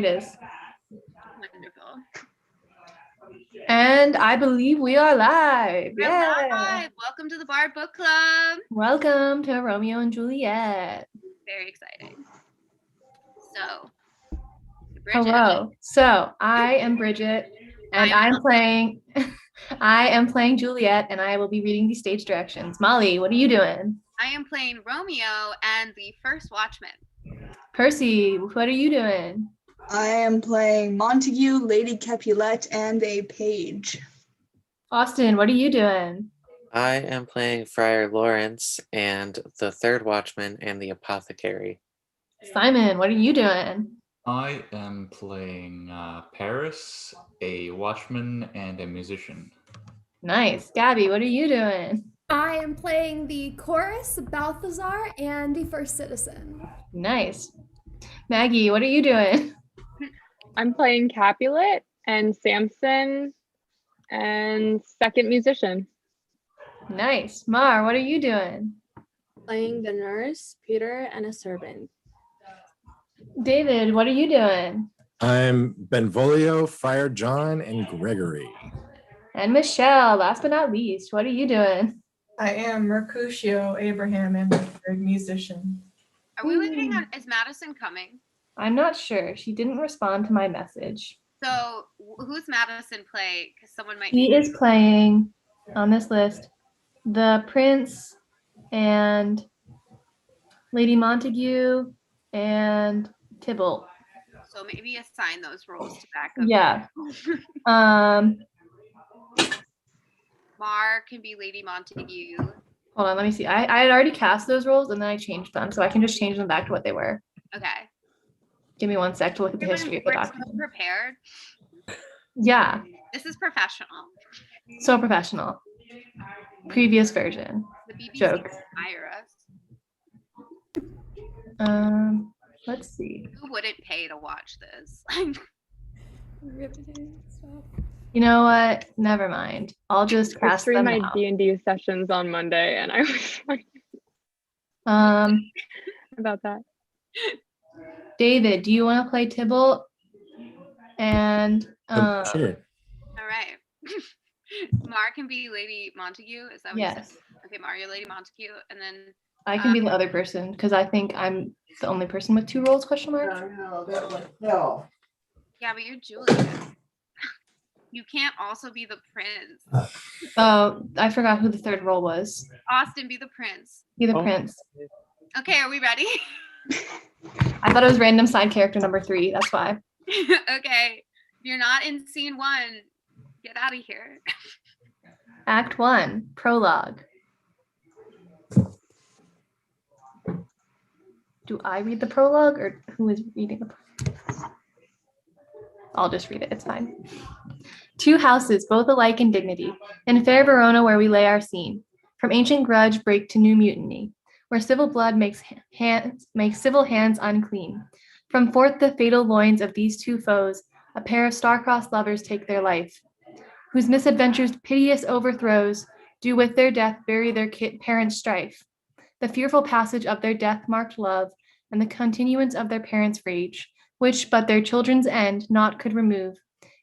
It is. Wonderful. And I believe we are live. We're Yeah. live. Welcome to the Bard Book Club. Welcome to Romeo and Juliet. Very exciting. So, Bridget. Hello. So I am Bridget, and I am playing Juliet, and I will be reading the stage directions. Molly, what are you doing? I am playing Romeo and the First Watchman. Percy, what are you doing? I am playing Montague, Lady Capulet, and a page. Austin, what are you doing? I am playing Friar Lawrence and the Third Watchman and the Apothecary. Simon, what are you doing? I am playing Paris, a watchman, and a musician. Nice. Gabby, what are you doing? I am playing the chorus, Balthazar, and the first citizen. Nice. Maggie, what are you doing? I'm playing Capulet and Samson and second musician. Nice. Mar, what are you doing? Playing the nurse, Peter, and a servant. David, what are you doing? I'm Benvolio, Friar John, and Gregory. And Michelle, last but not least, what are you doing? I am Mercutio, Abraham, and the third musician. Are we waiting on, is Madison coming? I'm not sure. She didn't respond to my message. So, who's Madison play? Because someone might He is playing, on this list, the Prince and Lady Montague and Tybalt. So maybe assign those roles to backup. Yeah. Mar can be Lady Montague. Hold on, let me see. I had already cast those roles and then I changed them, so I can just change them back to what they were. Okay. Give me one sec to look at the history of the document. Prepared. Yeah. This is professional. So professional. Previous version. The BBC Joke. Hire us. Let's see. Who wouldn't pay to watch this? You know what? Never mind. I'll just I cast stream them my now. D&D sessions on Monday, and I was like about that. David, do you want to play Tybalt? And Sure. All right. Mar can be Lady Montague. Is that what you yes. said? Okay, Mar, you're Lady Montague, and then I can be the other person because I think I'm the only person with two roles, question mark. No. yeah, but you're Juliet. You can't also be the prince. Oh, I forgot who the third role was. Austin, be the prince. Be the prince. Okay, are we ready? I thought it was random side character number 3. That's why. Okay. If you're not in scene 1, get out of here. Act 1, prologue. Do I read the prologue or who is reading the prologue? I'll just read it. It's fine. 2 houses, both alike in dignity, in fair Verona where we lay our scene, from ancient grudge break to new mutiny, where civil blood makes civil hands unclean. From forth the fatal loins of these 2 foes, a pair of star-crossed lovers take their life, whose misadventures piteous overthrows do with their death bury their parents' strife. The fearful passage of their death-marked love and the continuance of their parents' rage, which but their children's end naught could remove,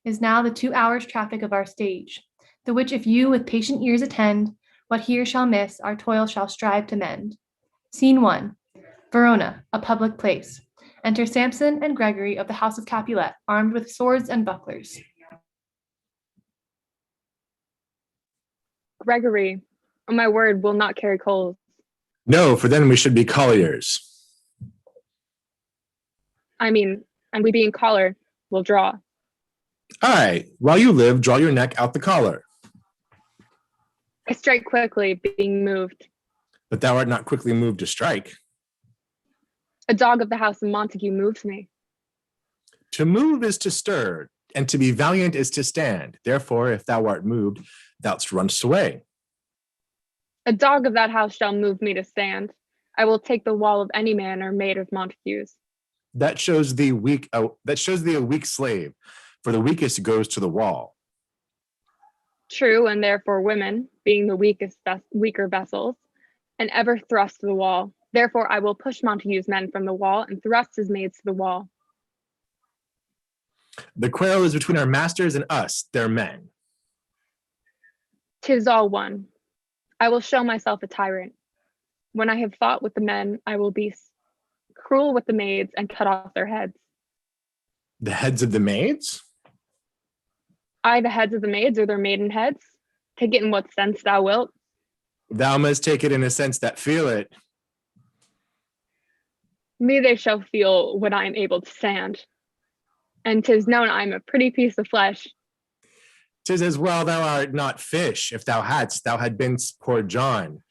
is now the 2 hours' traffic of our stage, the which if you with patient ears attend, what here shall miss, our toil shall strive to mend. Scene 1, Verona, a public place. Enter Samson and Gregory of the house of Capulet, armed with swords and bucklers. Gregory, on my word, will not carry coals. No, for then we should be colliers. I mean, and we being collar, will draw. Aye, while you live, draw your neck out the collar. I strike quickly, being moved. But thou art not quickly moved to strike. A dog of the house of Montague moves me. To move is to stir, and to be valiant is to stand. Therefore, if thou art moved, thou'st runnest away. A dog of that house shall move me to stand. I will take the wall of any man or maid of Montague's. That shows thee a weak slave, for the weakest goes to the wall. True, and therefore women, being the weaker vessels, and ever thrust to the wall. Therefore I will push Montague's men from the wall and thrust his maids to the wall. The quarrel is between our masters and us, their men. 'Tis all one. I will show myself a tyrant. When I have fought with the men, I will be cruel with the maids and cut off their heads. The heads of the maids? I, the heads of the maids, or their maiden heads? Take it in what sense thou wilt. Thou must take it in a sense that feel it. Me they shall feel when I am able to stand. And 'tis known I am a pretty piece of flesh. 'Tis as well thou art not fish. If thou hadst, thou had been poor John.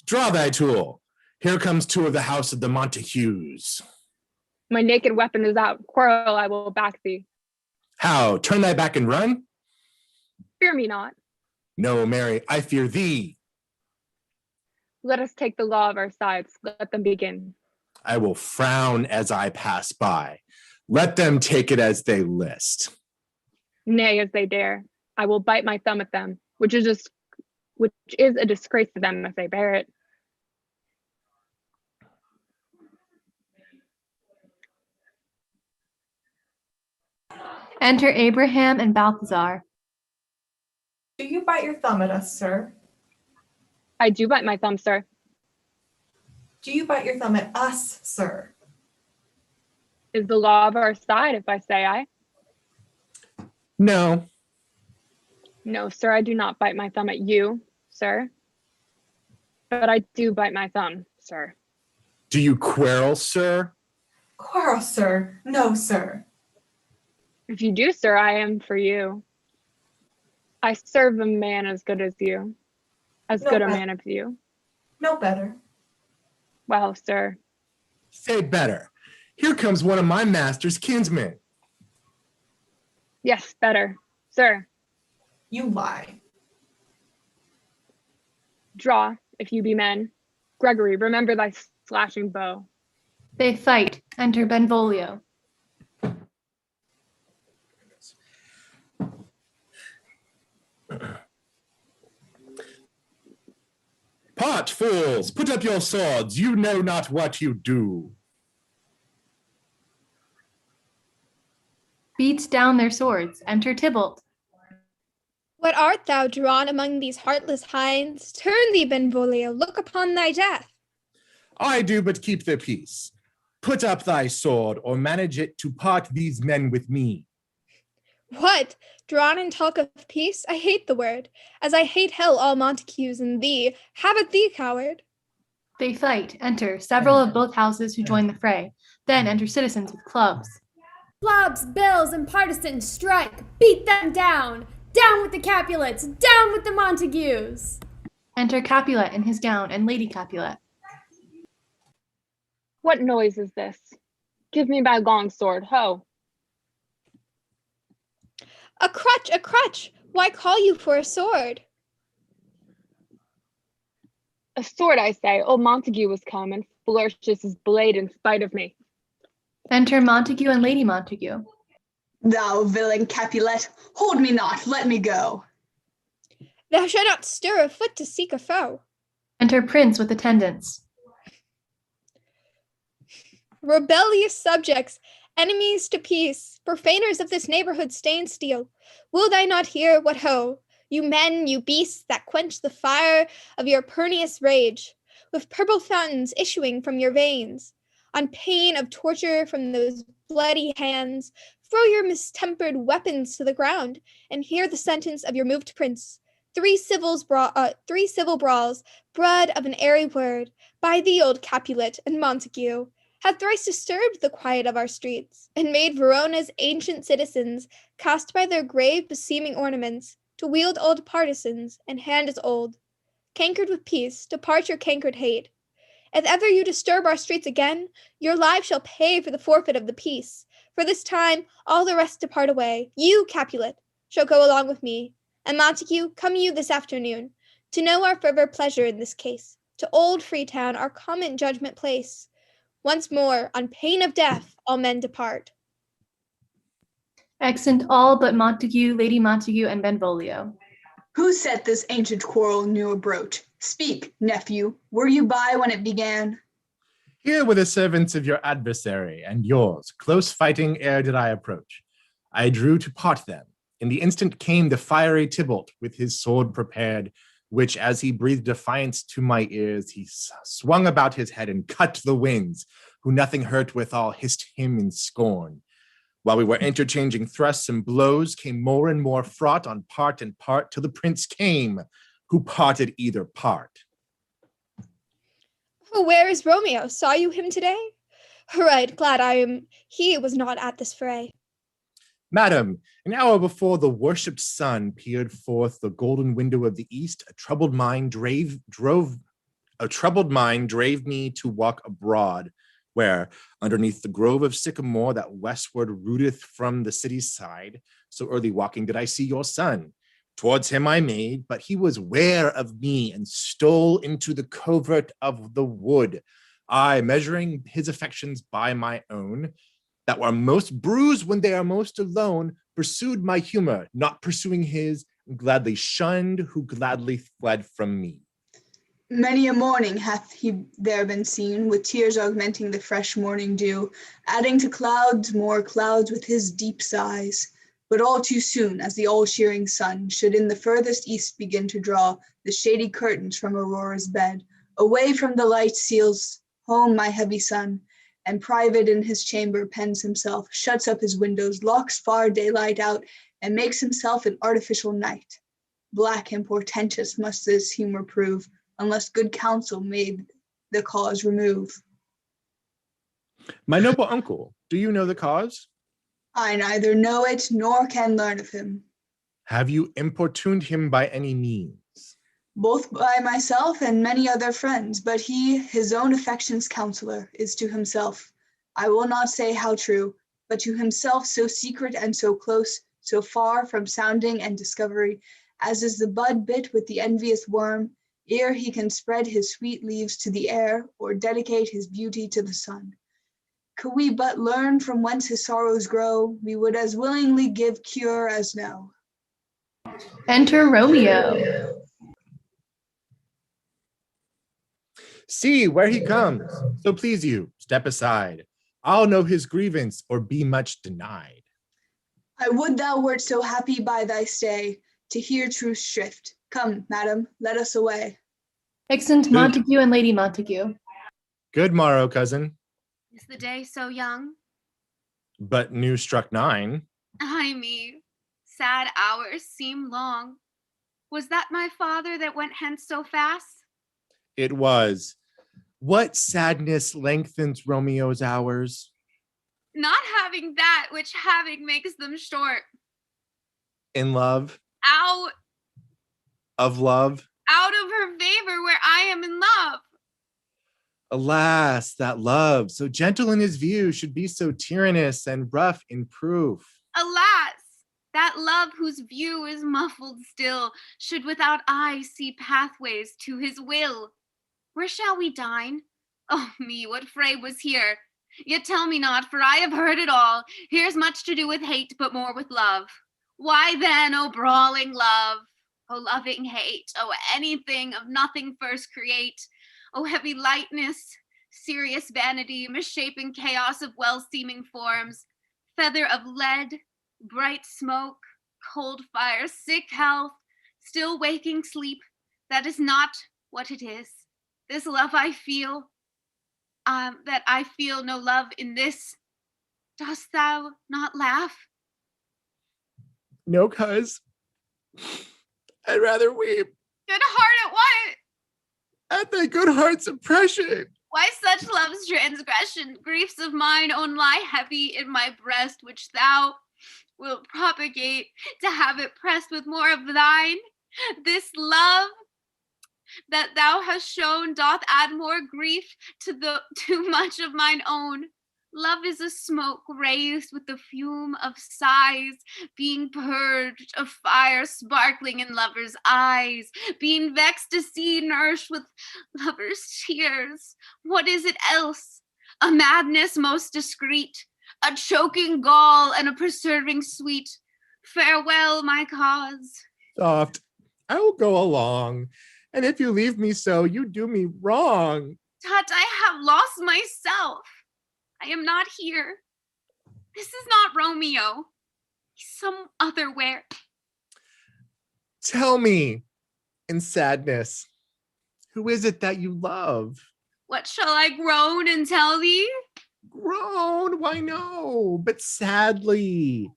Draw thy tool. Here comes two of the house of the Montagues. My naked weapon is out. Quarrel, I will back thee. How? Turn thy back and run? Fear me not. No, Mary, I fear thee. Let us take the law of our sides. Let them begin. I will frown as I pass by. Let them take it as they list. Nay, as they dare. I will bite my thumb at them, which is a disgrace to them if they bear it. Enter Abraham and Balthazar. Do you bite your thumb at us, sir? I do bite my thumb, sir. Do you bite your thumb at us, sir? Is the law of our side if I say I? No. No, sir, I do not bite my thumb at you, sir. But I do bite my thumb, sir. Do you quarrel, sir? Quarrel, sir. No, sir. If you do, sir, I am for you. I serve a man as good as you. As No good a better. man as you. No better. Well, sir, Say better. Here comes one of my master's kinsmen. yes, better. Sir, You lie. draw, if you be men. Gregory, remember thy slashing bow. They fight. Enter Benvolio. Pot, fools, put up your swords. You know not what you do. Beats down their swords. Enter Tybalt. What art thou drawn among these heartless hinds? Turn thee, Benvolio, look upon thy death. I do but keep the peace. Put up thy sword, or manage it to part these men with me. What? Drawn and talk of peace? I hate the word, as I hate hell all Montagues and thee. Have it thee, coward. They fight. Enter several of both houses who join the fray. Then enter citizens with clubs. Clubs, bills, and partisans strike. Beat them down. Down with the Capulets. Down with the Montagues. Enter Capulet in his gown and Lady Capulet. What noise is this? Give me my long sword, ho. A crutch, a crutch. Why call you for a sword? A sword, I say. Old Montague was come and flourishes his blade in spite of me. Enter Montague and Lady Montague. Thou villain Capulet, hold me not, let me go. Thou shalt not stir a foot to seek a foe. Enter Prince with attendants. Rebellious subjects, enemies to peace, profaners of this neighborhood stand still. Will they not hear what ho, you men, you beasts that quench the fire of your pernious rage, with purple fountains issuing from your veins, on pain of torture from those bloody hands, throw your mistempered weapons to the ground, and hear the sentence of your moved prince. Three civil brawls, bred of an airy word, by thee, old Capulet and Montague, have thrice disturbed the quiet of our streets, and made Verona's ancient citizens, cast by their grave beseeming ornaments, to wield old partisans, and hand as old. Cankered with peace, depart your cankered hate. If ever you disturb our streets again, your lives shall pay for the forfeit of the peace. For this time, all the rest depart away. You, Capulet, shall go along with me. And Montague, come you this afternoon, to know our further pleasure in this case, to old Freetown, our common judgment place. Once more, on pain of death, all men depart. Exeunt all but Montague, Lady Montague, and Benvolio. Who set this ancient quarrel new abroach? Speak, nephew, were you by when it began? Here were the servants of your adversary and yours, close fighting ere did I approach. I drew to part them. In the instant came the fiery Tybalt with his sword prepared, which as he breathed defiance to my ears, he swung about his head and cut the winds, who nothing hurt withal hissed him in scorn. While we were interchanging thrusts and blows, came more and more fraught on part and part, till the prince came, who parted either part. Oh, where is Romeo? Saw you him today? Right, glad I am he was not at this fray. Madam, an hour before the worshipped sun peered forth the golden window of the east, a troubled mind drave me to walk abroad, where, underneath the grove of sycamore that westward rooteth from the city's side, so early walking did I see your son. Towards him I made, but he was ware of me and stole into the covert of the wood. I, measuring his affections by my own, that were most bruised when they are most alone, pursued my humor, not pursuing his, and gladly shunned who gladly fled from me. Many a morning hath he there been seen, with tears augmenting the fresh morning dew, adding to clouds more clouds with his deep sighs. But all too soon, as the all-shearing sun should in the furthest east begin to draw the shady curtains from Aurora's bed, away from the light seals home my heavy son, and private in his chamber pens himself, shuts up his windows, locks far daylight out, and makes himself an artificial night. Black and portentous must this humor prove, unless good counsel made the cause remove. My noble uncle, do you know the cause? I neither know it nor can learn of him. Have you importuned him by any means? Both by myself and many other friends, but he, his own affection's counselor, is to himself, I will not say how true, but to himself so secret and so close, so far from sounding and discovery, as is the bud bit with the envious worm, ere he can spread his sweet leaves to the air, or dedicate his beauty to the sun. Could we but learn from whence his sorrows grow, we would as willingly give cure as know. Enter Romeo. See where he comes. So please you, step aside. I'll know his grievance or be much denied. I would thou wert so happy by thy stay, to hear truth's shrift. Come, madam, let us away. Exeunt Montague and Lady Montague. Good morrow, cousin. Is the day so young? But new struck 9. Ay me, sad hours seem long. Was that my father that went hence so fast? It was. What sadness lengthens Romeo's hours? Not having that which having makes them short. In love? Out Of love? of her favor where I am in love. Alas, that love, so gentle in his view, should be so tyrannous and rough in proof. Alas, that love whose view is muffled still, should without eye see pathways to his will. Where shall we dine? Oh me, what fray was here? Yet tell me not, for I have heard it all. Here's much to do with hate, but more with love. Why then, O brawling love, O loving hate, O anything of nothing first create, O heavy lightness, serious vanity, misshapen chaos of well-seeming forms, feather of lead, bright smoke, cold fire, sick health, still waking sleep, that is not what it is. This love I feel, that I feel no love in this. Dost thou not laugh? No, cuz. I'd rather weep Good heart at what? at thy good heart's oppression. Why such love's transgression? Griefs of mine own lie heavy in my breast, which thou wilt propagate to have it pressed with more of thine. This love that thou hast shown doth add more grief to too much of mine own. Love is a smoke raised with the fume of sighs, being purged of fire sparkling in lovers' eyes, being vexed to see nourished with lovers' tears. What is it else? A madness most discreet, a choking gall and a preserving sweet. Farewell, my cause. Soft, I will go along. And if you leave me so, you do me wrong. Tut, I have lost myself. I am not here. This is not Romeo. some other where. Tell me, in sadness, who is it that you love? What shall I groan and tell thee? Groan, why no, but sadly.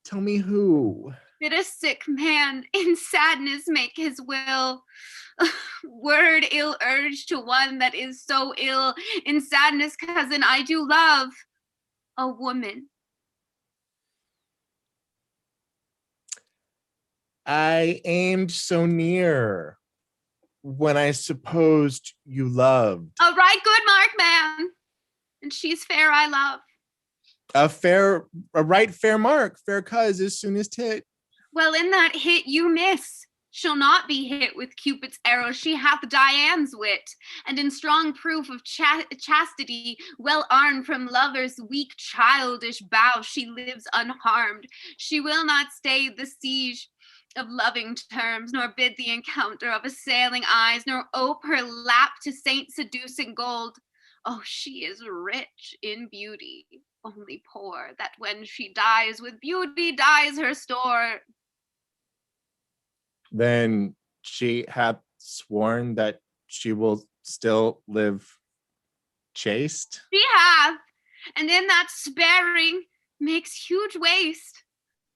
Tell me who. Did a sick man in sadness make his will? Word ill urged to one that is so ill. In sadness, cousin, I do love a woman. I aimed so near when I supposed you loved. A right good mark, man. And she's fair I love. A right fair mark, fair cuz as soon as tit. Well, in that hit you miss. She'll not be hit with Cupid's arrow. She hath Dian's wit, and in strong proof of chastity, well armed from lover's weak childish bow, she lives unharmed. She will not stay the siege of loving terms, nor bid the encounter of assailing eyes, nor ope her lap to saint seducing gold. Oh, she is rich in beauty, only poor, that when she dies with beauty dies her store. Then she hath sworn that she will still live chaste. She hath, and in that sparing makes huge waste.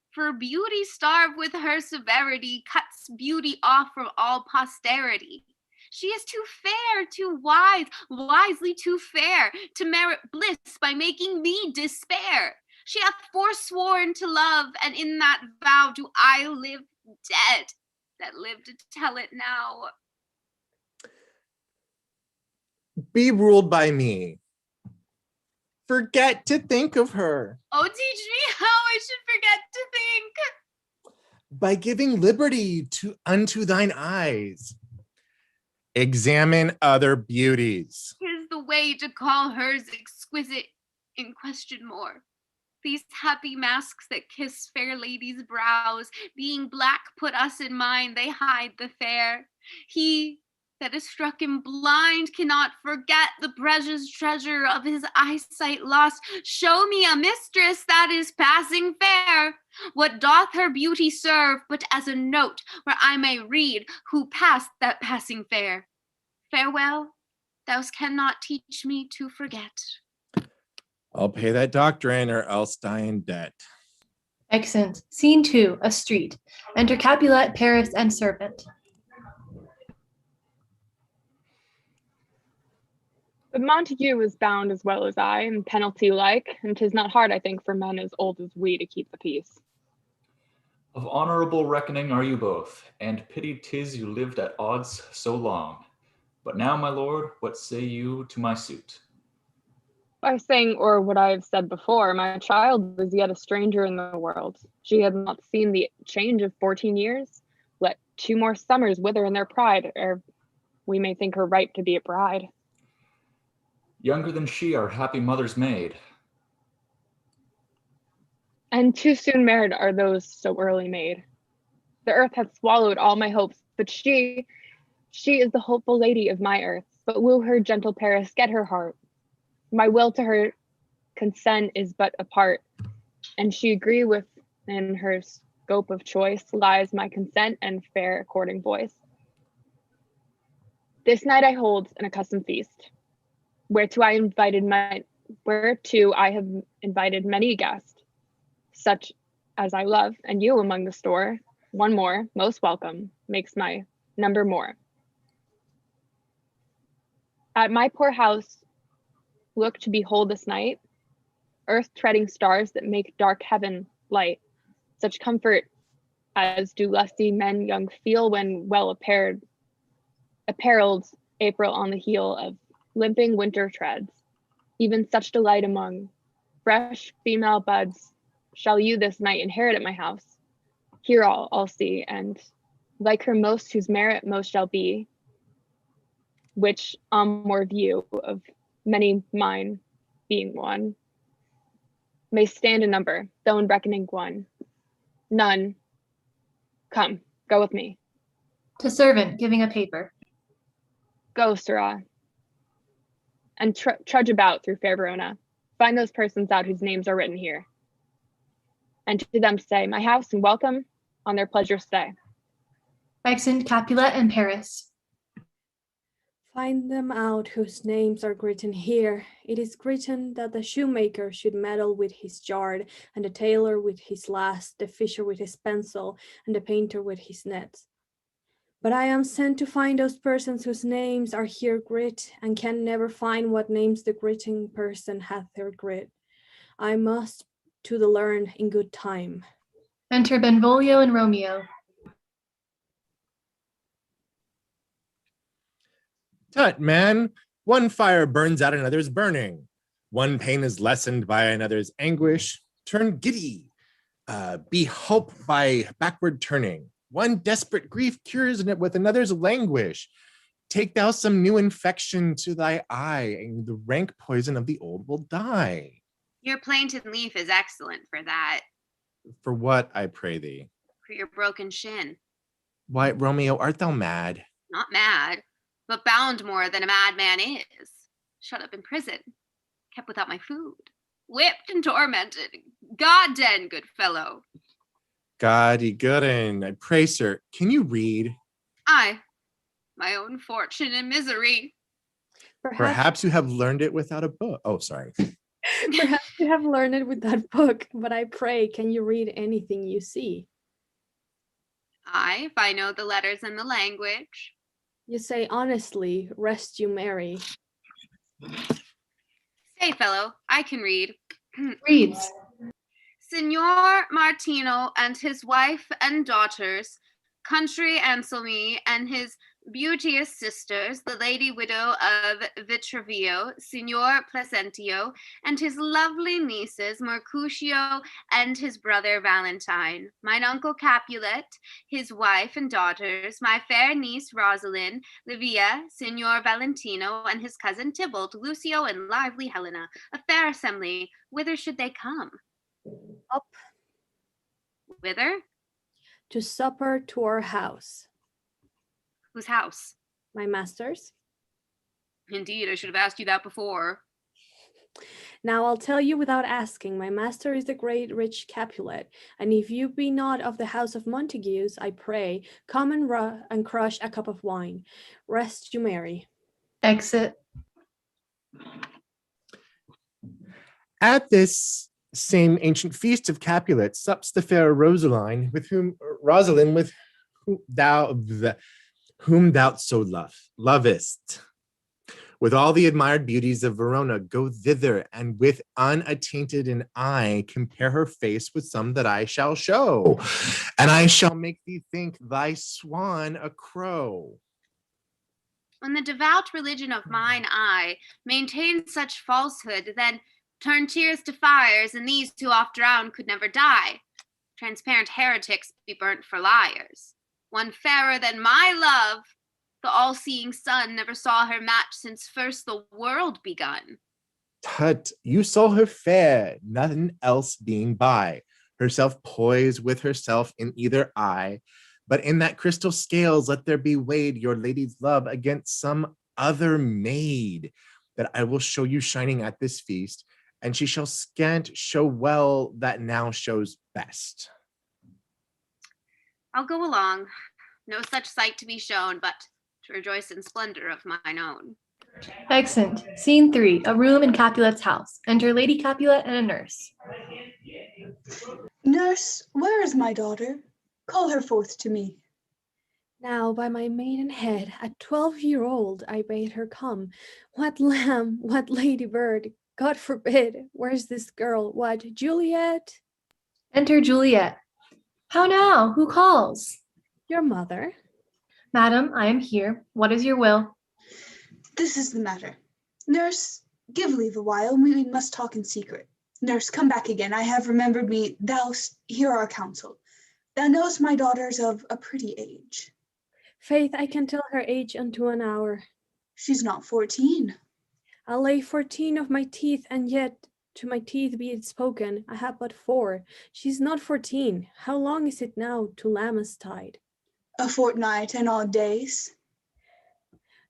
For beauty starved with her severity cuts beauty off from all posterity. She is too fair, too wise, wisely too fair, to merit bliss by making me despair. She hath forsworn to love, and in that vow do I live dead, that live to tell it now. Be ruled by me. Forget to think of her. Oh, teach me how I should forget to think. By giving liberty unto thine eyes. Examine other beauties. 'Tis the way to call hers exquisite in question more. These happy masks that kiss fair ladies' brows, being black put us in mind, they hide the fair. He that is struck him blind cannot forget the precious treasure of his eyesight lost. Show me a mistress that is passing fair. What doth her beauty serve but as a note where I may read who passed that passing fair? Farewell, thou cannot teach me to forget. I'll pay that doctrine or else die in debt. Excellent. Scene 2, a street. Enter Capulet, Paris, and servant. But Montague is bound as well as I, and penalty like, and 'tis not hard, I think, for men as old as we to keep the peace. Of honorable reckoning are you both, and pity 'tis you lived at odds so long. But now, my lord, what say you to my suit? By saying, or what I have said before, my child is yet a stranger in the world. She had not seen the change of 14 years. Let 2 more summers wither in their pride, ere we may think her ripe to be a bride. Younger than she, our happy mother's maid. And too soon married are those so early made. The earth hath swallowed all my hopes, but she is the hopeful lady of my earth. But will her gentle Paris get her heart? My will to her consent is but a part, and she agree with in her scope of choice lies my consent and fair according voice. This night I hold an accustomed feast, whereto I have invited many a guest, such as I love, and you among the store, one more, most welcome, makes my number more. At my poor house, look to behold this night, earth treading stars that make dark heaven light, such comfort as do lusty men young feel when well apparelled April on the heel of limping winter treads. Even such delight among fresh female buds shall you this night inherit at my house. Here all see, and like her most whose merit most shall be, which on more view of many mine being one, may stand in number, though in reckoning one. None. Come, go with me. To servant, giving a paper. Go, sirrah, and trudge about through fair Verona. Find those persons out whose names are written here. and to them say, my house and welcome, on their pleasure stay. Exeunt Capulet and Paris. Find them out whose names are written here. It is written that the shoemaker should meddle with his yard, and the tailor with his last, the fisher with his pencil, and the painter with his nets. But I am sent to find those persons whose names are here writ, and can never find what names the written person hath there writ. I must to the learn in good time. Enter Benvolio and Romeo. Tut, man, one fire burns out another's burning. One pain is lessened by another's anguish. Turn giddy, be hope by backward turning. One desperate grief cures it with another's languish. Take thou some new infection to thy eye, and the rank poison of the old will die. Your plaintive leaf is excellent for that, For what, I pray thee? for your broken shin. Why, Romeo, art thou mad? Not mad, but bound more than a madman is. Shut up in prison, kept without my food, whipped and tormented. God den, good fellow. Gody gooden, I pray, sir, can you read? I, my own fortune and misery. Perhaps you have learned it without a book. Oh, sorry. Perhaps you have learned it with that book, but I pray, can you read anything you see? I, if I know the letters and the language. You say honestly, rest you merry. Say, fellow, I can read. Reads. Signor Martino and his wife and daughters, country Anselmi and his beauteous sisters, the lady widow of Vitravio, Signor Placentio, and his lovely nieces, Mercutio and his brother Valentine, mine uncle Capulet, his wife and daughters, my fair niece Rosalind, Livia, Signor Valentino, and his cousin Tybalt, Lucio, and lively Helena, a fair assembly. Whither should they come? Up Whither? to supper to our house. Whose house? My master's. Indeed, I should have asked you that before. Now I'll tell you without asking, my master is the great rich Capulet, and if you be not of the house of Montagues, I pray, come and crush a cup of wine. Rest you merry. Exit. At this same ancient feast of Capulets sups the fair Rosalind, with whom thou so lovest. With all the admired beauties of Verona, go thither, and with unattainted an eye compare her face with some that I shall show, and I shall make thee think thy swan a crow. When the devout religion of mine eye maintains such falsehood, then turn tears to fires, and these who oft drown could never die. Transparent heretics be burnt for liars. One fairer than my love, the all-seeing sun never saw her match since first the world begun. Tut, you saw her fair, nothing else being by, herself poised with herself in either eye, but in that crystal scales let there be weighed your lady's love against some other maid, that I will show you shining at this feast, and she shall scant show well that now shows best. I'll go along, no such sight to be shown, but to rejoice in splendor of mine own. Exeunt. Scene 3. A room in Capulet's house. Enter Lady Capulet and a nurse. Nurse, where is my daughter? Call her forth to me. Now by my maiden head, at 12-year-old, I bade her come. What lamb, what ladybird, God forbid, where's this girl? What, Juliet? Enter Juliet. How now? Who calls? Your mother. Madam, I am here. What is your will? This is the matter. Nurse, give leave a while. We must talk in secret. Nurse, come back again. I have remembered me. Thou hear our counsel. Thou knowest my daughter's of a pretty age. Faith, I can tell her age unto an hour. She's not 14. I'll lay 14 of my teeth, and yet to my teeth be it spoken, I have but 4. She's not 14. How long is it now to Lammas tide? A fortnight and odd days.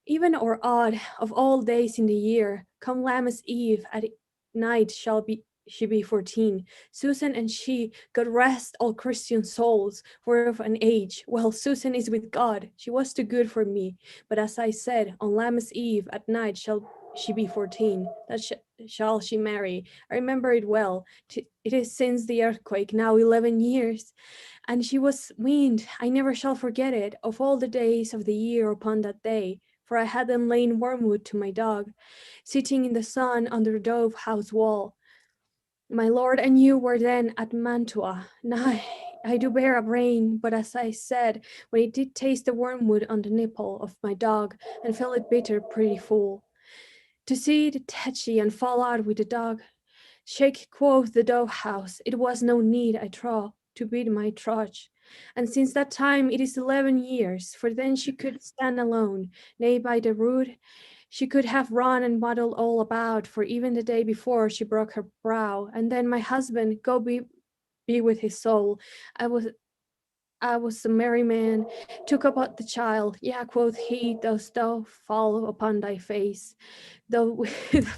Even or odd, of all days in the year, come Lammas Eve at night shall she be 14. Susan and she, God rest all Christian souls, were of an age. Well, Susan is with God. She was too good for me. But as I said, on Lammas Eve at night shall she be 14. That shall she marry. I remember it well. It is since the earthquake, now 11 years. And she was weaned. I never shall forget it, of all the days of the year upon that day. For I had then lain wormwood to my dog, sitting in the sun under the dove house wall. My lord and you were then at Mantua. Now I do bear a brain, but as I said, when it did taste the wormwood on the nipple of my dog, and felt it bitter pretty full, to see it tetchy and fall out with the dog, shake quoth the dove house, it was no need, I trow, to beat my trudge. And since that time it is 11 years, for then she could stand alone, nay by the rood, she could have run and muddled all about, for even the day before she broke her brow. And then my husband, go be with his soul, I was a merry man, took up the child. Yeah, quoth he, dost thou fall upon thy face? Thou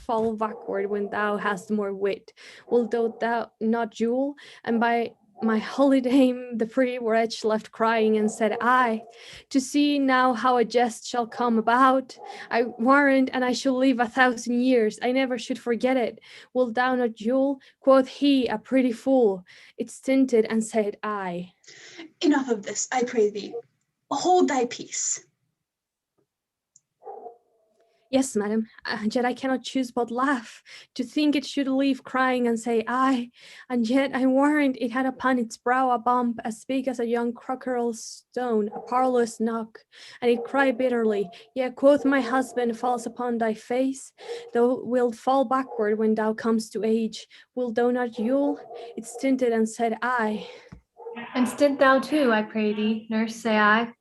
fall backward when thou hast more wit. Wilt thou not, Jewel? And by my holy dame, the pretty wretch left crying and said, I, to see now how a jest shall come about. I warrant, and I shall live 1,000 years. I never should forget it. Wilt thou not, Jewel? Quoth he, a pretty fool. It stinted and said, I. Enough of this, I pray thee. Hold thy peace. Yes, madam, and yet I cannot choose but laugh, to think it should leave crying and say aye, and yet I warrant it had upon its brow a bump as big as a young crocodile's stone, a parlous knock, and it cried bitterly, yea, quoth my husband, falls upon thy face, thou wilt fall backward when thou comest to age, wilt thou not, Yule? It stinted and said aye. And stint thou too, I pray thee, nurse, say I.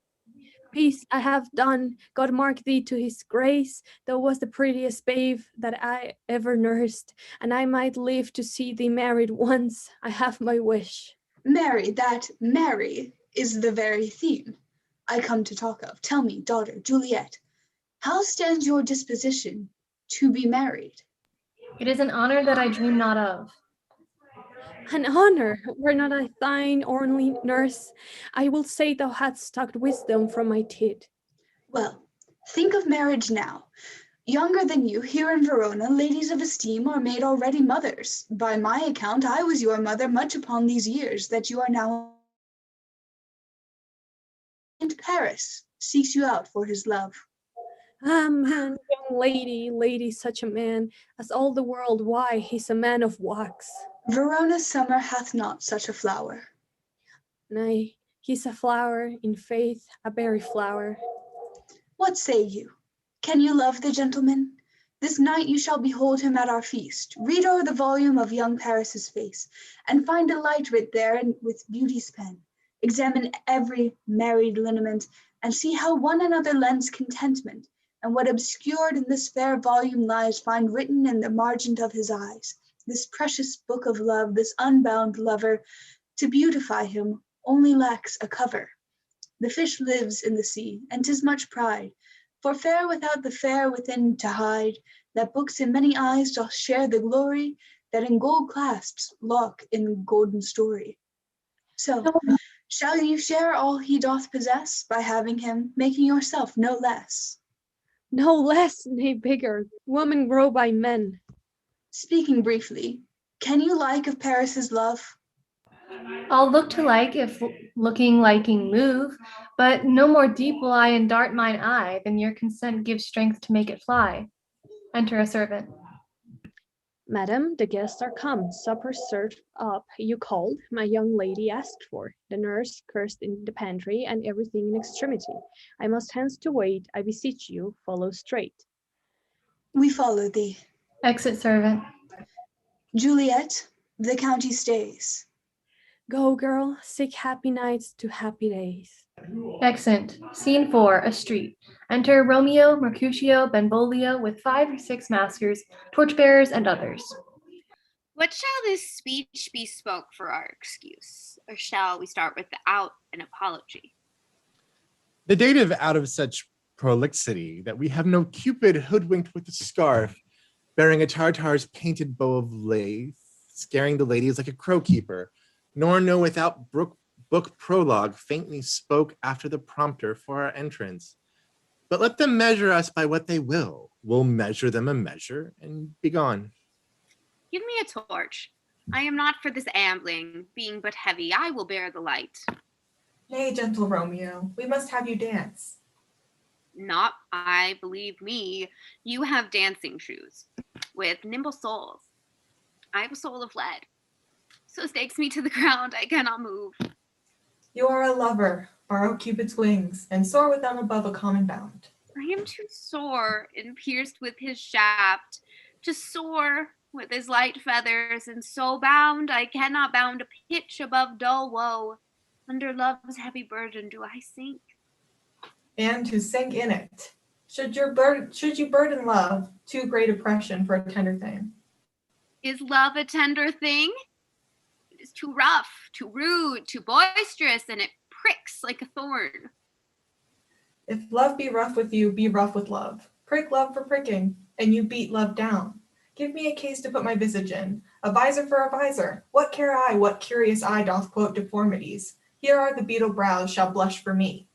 Peace I have done, God mark thee to his grace, thou was the prettiest babe that I ever nursed, and I might live to see thee married once, I have my wish. Marry, that marry is the very theme I come to talk of. Tell me, daughter, Juliet, how stands your disposition to be married? It is an honor that I dream not of. An honor, were not I thine only nurse, I will say thou hadst tucked wisdom from my teat. Well, think of marriage now. Younger than you, here in Verona, ladies of esteem are made already mothers. By my account, I was your mother much upon these years that you are now. And Paris seeks you out for his love. Ah, man, young lady, such a man, as all the world, why, he's a man of wax. Verona's summer hath not such a flower. Nay, he's a flower, in faith, a berry flower. What say you? Can you love the gentleman? This night you shall behold him at our feast. Read o'er the volume of young Paris's face, and find delight writ there with beauty's pen. Examine every married lineament, and see how one another lends contentment, and what obscured in this fair volume lies find written in the margent of his eyes. This precious book of love, this unbound lover, to beautify him only lacks a cover. The fish lives in the sea, and 'tis much pride, for fair without the fair within to hide, that books in many eyes doth share the glory that in gold clasps lock in golden story. So, shall you share all he doth possess by having him, making yourself no less? No less, nay bigger, women grow by men. Speaking briefly, can you like of Paris's love? I'll look to like if looking liking move, but no more deep will I endart mine eye than your consent gives strength to make it fly. Enter a servant. Madam, the guests are come, supper served up, you called, my young lady asked for, the nurse cursed in the pantry, and everything in extremity. I must hence to wait, I beseech you, follow straight. We follow thee. Exit servant. Juliet, the county stays. Go, girl, seek happy nights to happy days. Exit. Scene 4, a street. Enter Romeo, Mercutio, Benvolio with 5 or 6 maskers, torchbearers, and others. What shall this speech be spoke for our excuse? Or shall we start without an apology? The dative out of such prolixity that we have no Cupid hoodwinked with a scarf, bearing a Tartar's painted bow of lace, scaring the ladies like a crow keeper, nor know without book prologue faintly spoke after the prompter for our entrance. But let them measure us by what they will. We'll measure them a measure and be gone. Give me a torch. I am not for this ambling, being but heavy. I will bear the light. Nay, gentle Romeo, we must have you dance. Not, I believe me, you have dancing shoes with nimble soles. I have a soul of lead. So stakes me to the ground, I cannot move. You are a lover. Borrow Cupid's wings and soar with them above a common bound. I am too sore and pierced with his shaft to soar with his light feathers, and so bound I cannot bound a pitch above dull woe. Under love's heavy burden do I sink. And to sink in it. Should you burden love, too great oppression for a tender thing? Is love a tender thing? It is too rough, too rude, too boisterous, and it pricks like a thorn. If love be rough with you, be rough with love. Prick love for pricking, and you beat love down. Give me a case to put my visage in, a visor for a visor. What care I what curious eye doth quote deformities? Here are the beetle brows shall blush for me.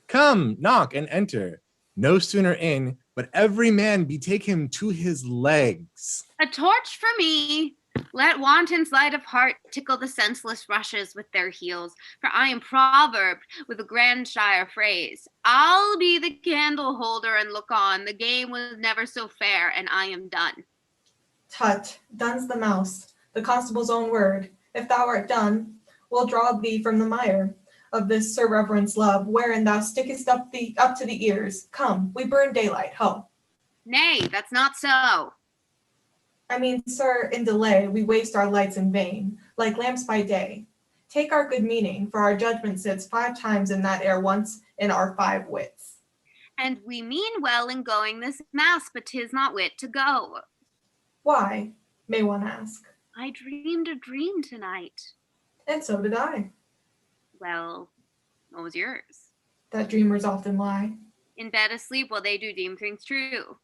Come, knock and enter. No sooner in, but every man betake him to his legs. A torch for me. Let wantons light of heart tickle the senseless rushes with their heels, for I am proverbed with a Grandshire phrase. I'll be the candle holder and look on. The game was never so fair, and I am done. Tut, done's the mouse, the constable's own word. If thou art done, we'll draw thee from the mire of this Sir Reverence love, wherein thou stickest up to the ears. Come, we burn daylight, ho. Nay, that's not so. I mean, sir, in delay we waste our lights in vain, like lamps by day. Take our good meaning, for our judgment sits 5 times in that air once in our 5 wits. And we mean well in going this mass, but 'tis not wit to go. Why, may one ask? I dreamed a dream tonight. And so did I. Well, what was yours? That dreamers often lie. In bed asleep while they do deem things true.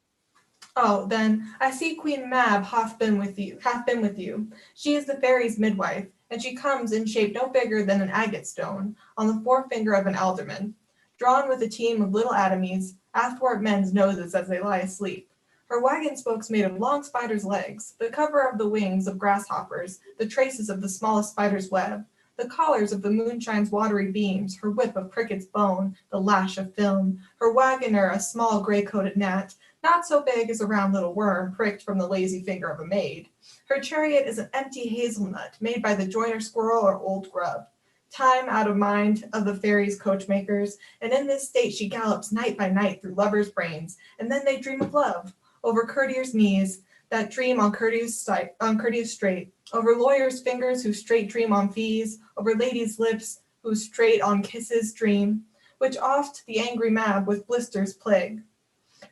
Oh, then I see Queen Mab hath been with you. She is the fairy's midwife, and she comes in shape no bigger than an agate stone, on the forefinger of an alderman, drawn with a team of little atomies, athwart men's noses as they lie asleep. Her wagon spokes made of long spiders' legs, the cover of the wings of grasshoppers, the traces of the smallest spider's web, the collars of the moonshine's watery beams, her whip of cricket's bone, the lash of film, her wagoner a small gray-coated gnat, not so big as a round little worm pricked from the lazy finger of a maid. Her chariot is an empty hazelnut made by the joiner squirrel or old grub. Time out of mind of the fairies' coachmakers, and in this state she gallops night by night through lovers' brains, and then they dream of love, over courtiers' knees that dream on courteous straight, over lawyers' fingers who straight dream on fees, over ladies' lips who straight on kisses dream, which oft the angry Mab with blisters plague,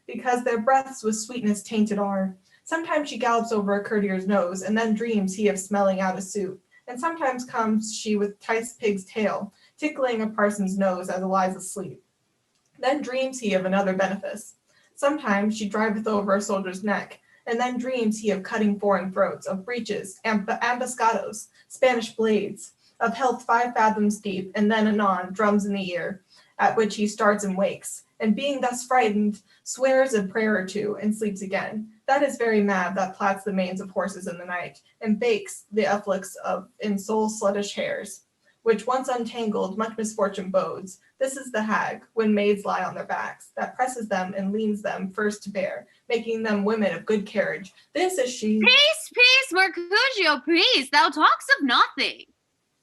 because their breaths with sweetness tainted are. Sometimes she gallops over a courtier's nose, and then dreams he of smelling out a suit. And sometimes comes she with tice pig's tail, tickling a parson's nose as lies asleep. Then dreams he of another benefice. Sometimes she driveth over a soldier's neck, and then dreams he of cutting foreign throats, of breaches, ambuscados, Spanish blades, of health 5 fathoms deep, and then anon drums in the ear, at which he starts and wakes, and being thus frightened, swears a prayer or two, and sleeps again. That is very Mab that plats the manes of horses in the night, and bakes the efflux in soul sluttish hairs, which once untangled much misfortune bodes. This is the hag, when maids lie on their backs, that presses them and leans them first to bear, making them women of good carriage. This is she. Peace, Mercutio, peace, thou talks of nothing.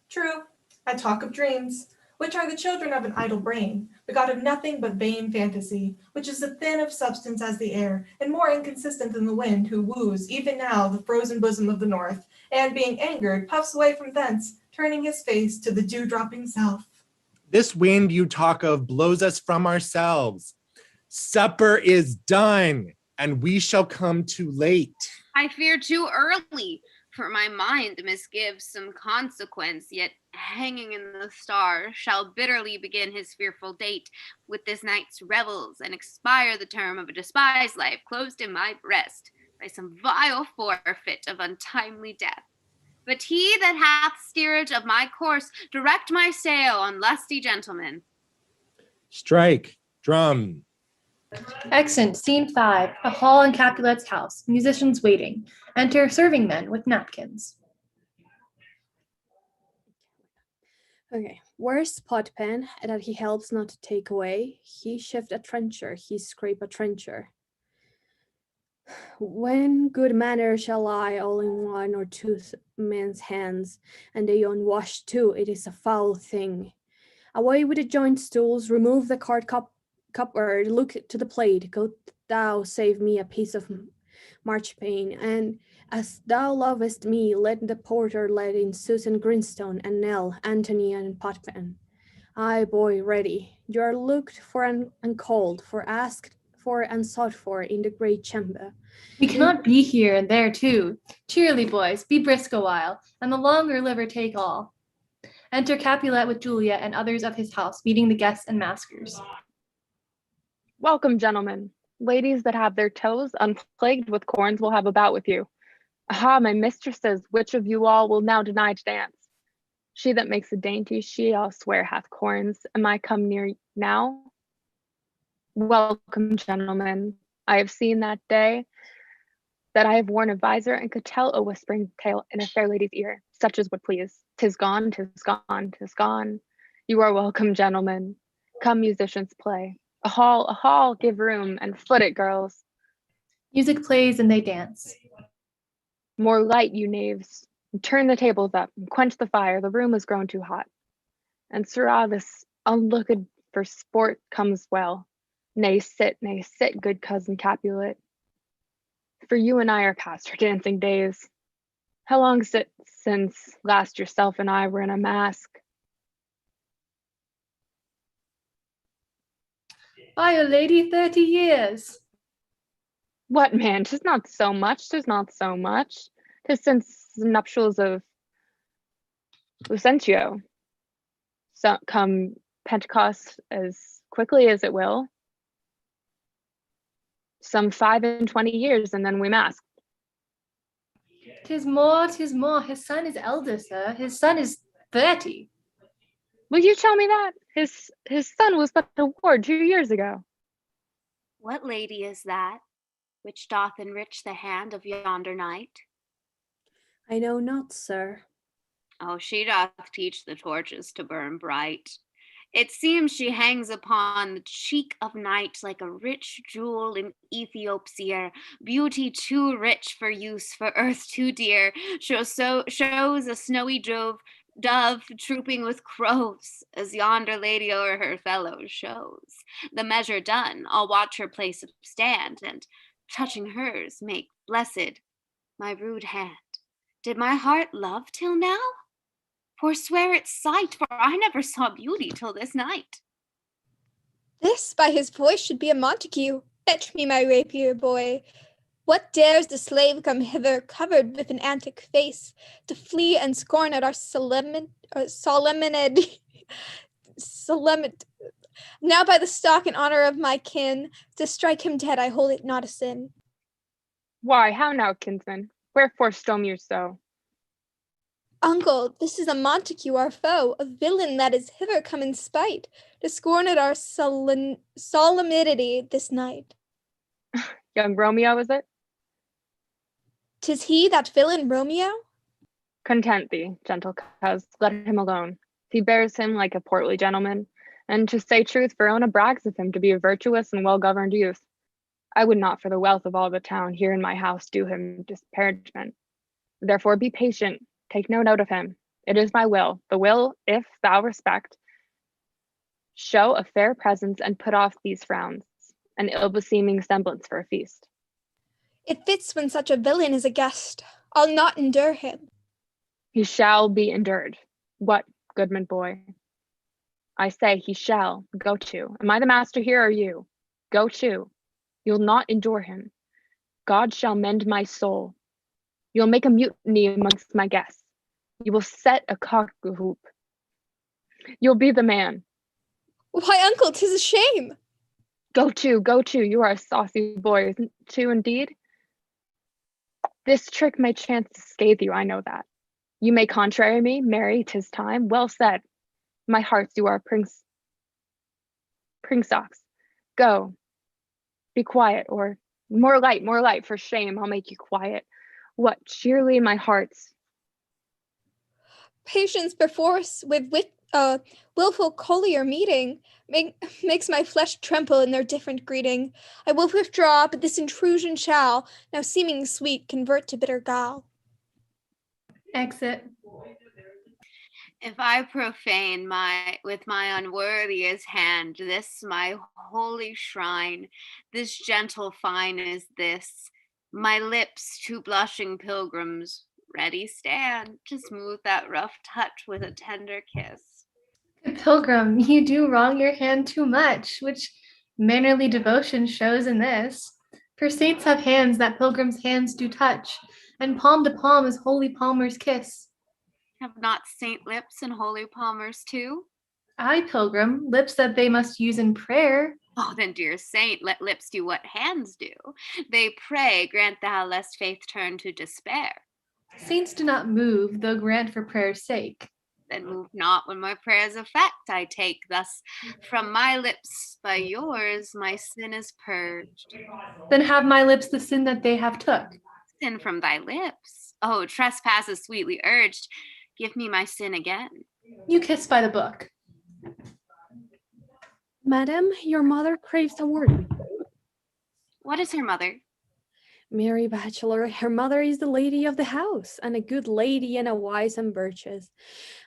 True, I talk of dreams, which are the children of an idle brain, begot of nothing but vain fantasy, which is as thin of substance as the air, and more inconsistent than the wind, who woos even now the frozen bosom of the north, and being angered, puffs away from thence, turning his face to the dew-dropping south. This wind you talk of blows us from ourselves. Supper is done, and we shall come too late. I fear too early, For my mind misgives some consequence, yet hanging in the stars shall bitterly begin his fearful date with this night's revels, and expire the term of a despised life closed in my breast by some vile forfeit of untimely death. But he that hath steerage of my course, direct my sail on lusty gentlemen. Strike, drum. Excellent. Scene 5. A hall in Capulet's house. Musicians waiting. Enter serving men with napkins. Okay, where's Potpen that he helps not to take away? He shift a trencher, he scrape a trencher. When good manner shall lie all in one or two men's hands, and they unwashed too, it is a foul thing. Away with the joint stools, remove the cupboard, look to the plate, go thou save me a piece of marchpane, and as thou lovest me, let the porter let in Susan Grinstone and Nell, Antony and Potpen. Aye, boy, ready. You are looked for and called, for asked for and sought for in the great chamber. We cannot be here and there too. Cheerly, boys, be brisk a while, and the longer liver take all. Enter Capulet with Juliet and others of his house, meeting the guests and maskers. Welcome, gentlemen. Ladies that have their toes unplagued with corns will have a bout with you. Aha, my mistresses, which of you all will now deny to dance? She that makes a dainty, she I'll swear hath corns. Am I come near now? Welcome, gentlemen. I have seen that day that I have worn a visor and could tell a whispering tale in a fair lady's ear, such as would please. 'Tis gone, 'tis gone, 'tis gone. You are welcome, gentlemen. Come, musicians, play. A hall, give room, and foot it, girls. Music plays and they dance. More light, you knaves. Turn the tables up and quench the fire. The room has grown too hot. And sirrah, this unlooked for sport comes well. Nay, sit, good cousin Capulet. For you and I are past our dancing days. How long is it since last yourself and I were in a mask? By a lady, 30 years. What, man? 'Tis not so much, 'tis not so much. 'Tis since the nuptials of Lucentio. So come Pentecost as quickly as it will. Some 25 years, and then we mask. 'Tis more, 'tis more. His son is elder, sir. His son is 30. Will you tell me that? His son was but a ward 2 years ago. What lady is that, which doth enrich the hand of yonder knight? I know not, sir. Oh, she doth teach the torches to burn bright. It seems she hangs upon the cheek of night like a rich jewel in Ethiop's ear, beauty too rich for use, for earth too dear. Shows a snowy dove trooping with crows, as yonder lady o'er her fellows shows. The measure done, I'll watch her place stand, and touching hers, make blessed my rude hand. Did my heart love till now? Forswear its sight, for I never saw beauty till this night. This by his voice should be a Montague. Fetch me my rapier, boy. What dares the slave come hither covered with an antic face, to flee and scorn at our solemnity? Now by the stock and honor of my kin, to strike him dead I hold it not a sin. Why, how now, kinsman? Wherefore storm you so? Uncle, this is a Montague, our foe, a villain that is hither come in spite, to scorn at our solemnity this night. Young Romeo, is it? 'Tis he, that villain Romeo? Content thee, gentle coz, let him alone. He bears him like a portly gentleman, and to say truth, Verona brags of him to be a virtuous and well-governed youth. I would not for the wealth of all the town here in my house do him disparagement. Therefore be patient, take no note of him. It is my will. The will, if thou respect, show a fair presence and put off these frowns, an ill-beseeming semblance for a feast. It fits when such a villain is a guest. I'll not endure him. He shall be endured. What, goodman boy? I say he shall. Go to. Am I the master here or you? Go to. You'll not endure him. God shall mend my soul. You'll make a mutiny amongst my guests. You will set a cock-a-hoop. You'll be the man. Why, uncle, 'tis a shame. Go to. You are a saucy boy, isn't too indeed? This trick may chance to scathe you, I know that. You may contrary me, marry, 'tis time. Well said. My hearts, you are socks. Go. Be quiet, or more light, for shame, I'll make you quiet. What, cheerly, my hearts. Patience perforce with willful collier meeting makes my flesh tremble in their different greeting. I will withdraw, but this intrusion shall, now seeming sweet, convert to bitter gall. Exit. If I profane with my unworthiest hand this my holy shrine, this gentle fine is this, my lips two blushing pilgrims ready stand to smooth that rough touch with a tender kiss. Good pilgrim, you do wrong your hand too much, which mannerly devotion shows in this. For saints have hands that pilgrims' hands do touch, and palm to palm is holy palmer's kiss. Have not saint lips and holy palmers too? Aye, pilgrim, lips that they must use in prayer. Oh, then, dear saint, let lips do what hands do. They pray, grant thou lest faith turn to despair. Saints do not move, though grant for prayer's sake. Then move not when my prayer's effect I take. Thus from my lips by yours my sin is purged. Then have my lips the sin that they have took. Sin from thy lips? Oh, trespass is sweetly urged. Give me my sin again. You kiss by the book. Madam, your mother craves a word with you. What is her mother? Mary Bachelor, her mother is the lady of the house, and a good lady and a wise and virtuous.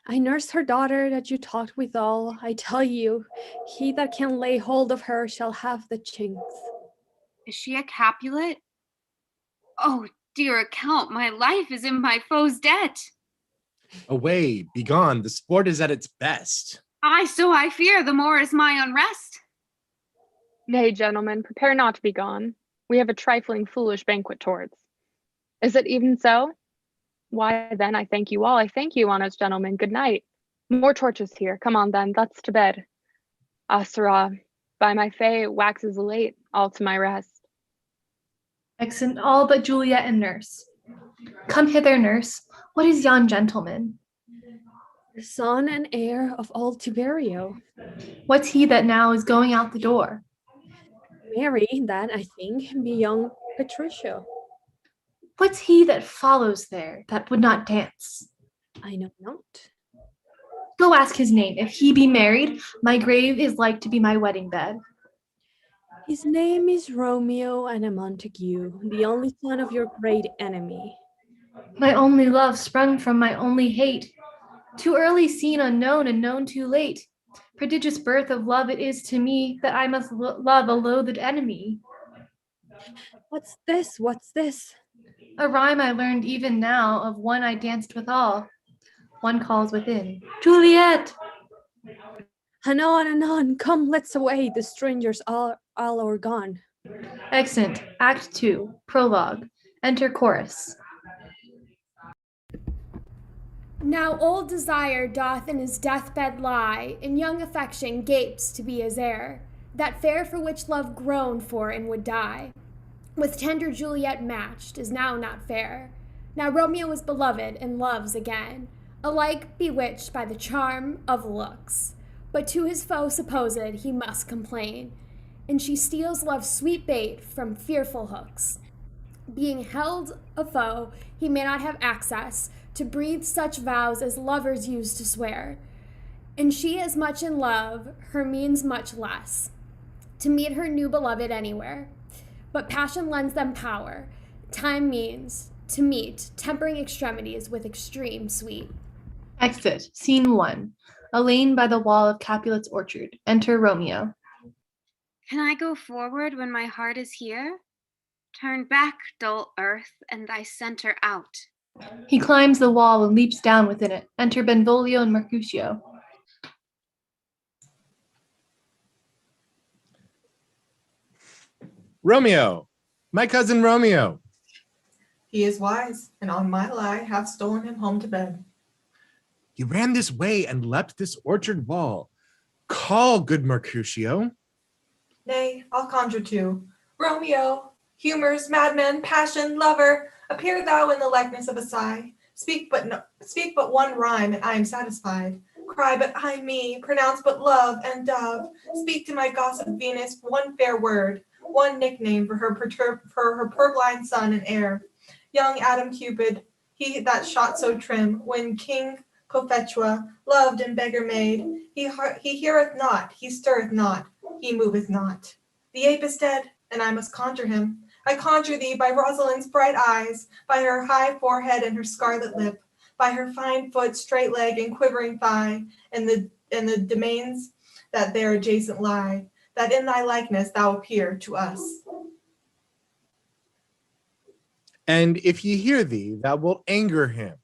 I nursed her daughter that you talked withal. I tell you, he that can lay hold of her shall have the chinks. Is she a Capulet? Oh, dear account, my life is in my foe's debt. Away, begone, the sport is at its best. Aye, so I fear, the more is my unrest. Nay, gentlemen, prepare not to be gone. We have a trifling, foolish banquet towards. Is it even so? Why, then, I thank you all. I thank you, honest gentlemen. Good night. More torches here. Come on, then, let's to bed. Ah, sirrah, by my fay, it waxes late, all to my rest. Exit all but Juliet and nurse. Come hither, nurse. What is yon gentleman? The son and heir of old Tiberio. What's he that now is going out the door? Mary, that I think, be young Patricio. What's he that follows there, that would not dance? I know not. Go ask his name. If he be married, my grave is like to be my wedding bed. His name is Romeo and a Montague, the only son of your great enemy. My only love sprung from my only hate. Too early seen unknown and known too late. Prodigious birth of love it is to me that I must love a loathed enemy. What's this? What's this? A rhyme I learned even now of one I danced withal. One calls within, Juliet! Anon, come, let's away, the strangers all are gone. Exeunt, Act 2, Prologue. Enter Chorus. Now old desire doth in his deathbed lie, and young affection gapes to be his heir, that fair for which love groaned for and would die. With tender Juliet matched is now not fair. Now Romeo is beloved and loves again, alike bewitched by the charm of looks. But to his foe supposed he must complain, and she steals love's sweet bait from fearful hooks. Being held a foe, he may not have access to breathe such vows as lovers use to swear. And she as much in love, her means much less, to meet her new beloved anywhere. But passion lends them power, time means to meet, tempering extremities with extreme sweet. Exit, Scene 1. A lane by the wall of Capulets' orchard. Enter Romeo. Can I go forward when my heart is here? Turn back, dull earth, and thy center out. He climbs the wall and leaps down within it. Enter Benvolio and Mercutio. Romeo, my cousin Romeo. He is wise, and on my lie hath stolen him home to bed. He ran this way and leapt this orchard wall. Call, good Mercutio. Nay, I'll conjure too. Romeo, humors, madman, passion, lover, appear thou in the likeness of a sigh. Speak but one rhyme, and I am satisfied. Cry but I me, pronounce but love and dove. Speak to my gossip Venus one fair word, one nickname for her purblind son and heir. Young Adam Cupid, he that shot so trim, when King Cophetua loved and beggar made, he heareth not, he stirreth not, he moveth not. The ape is dead, and I must conjure him. I conjure thee by Rosalind's bright eyes, by her high forehead and her scarlet lip, by her fine foot, straight leg, and quivering thigh, and the domains that there adjacent lie, that in thy likeness thou appear to us. And if ye hear thee, thou wilt anger him.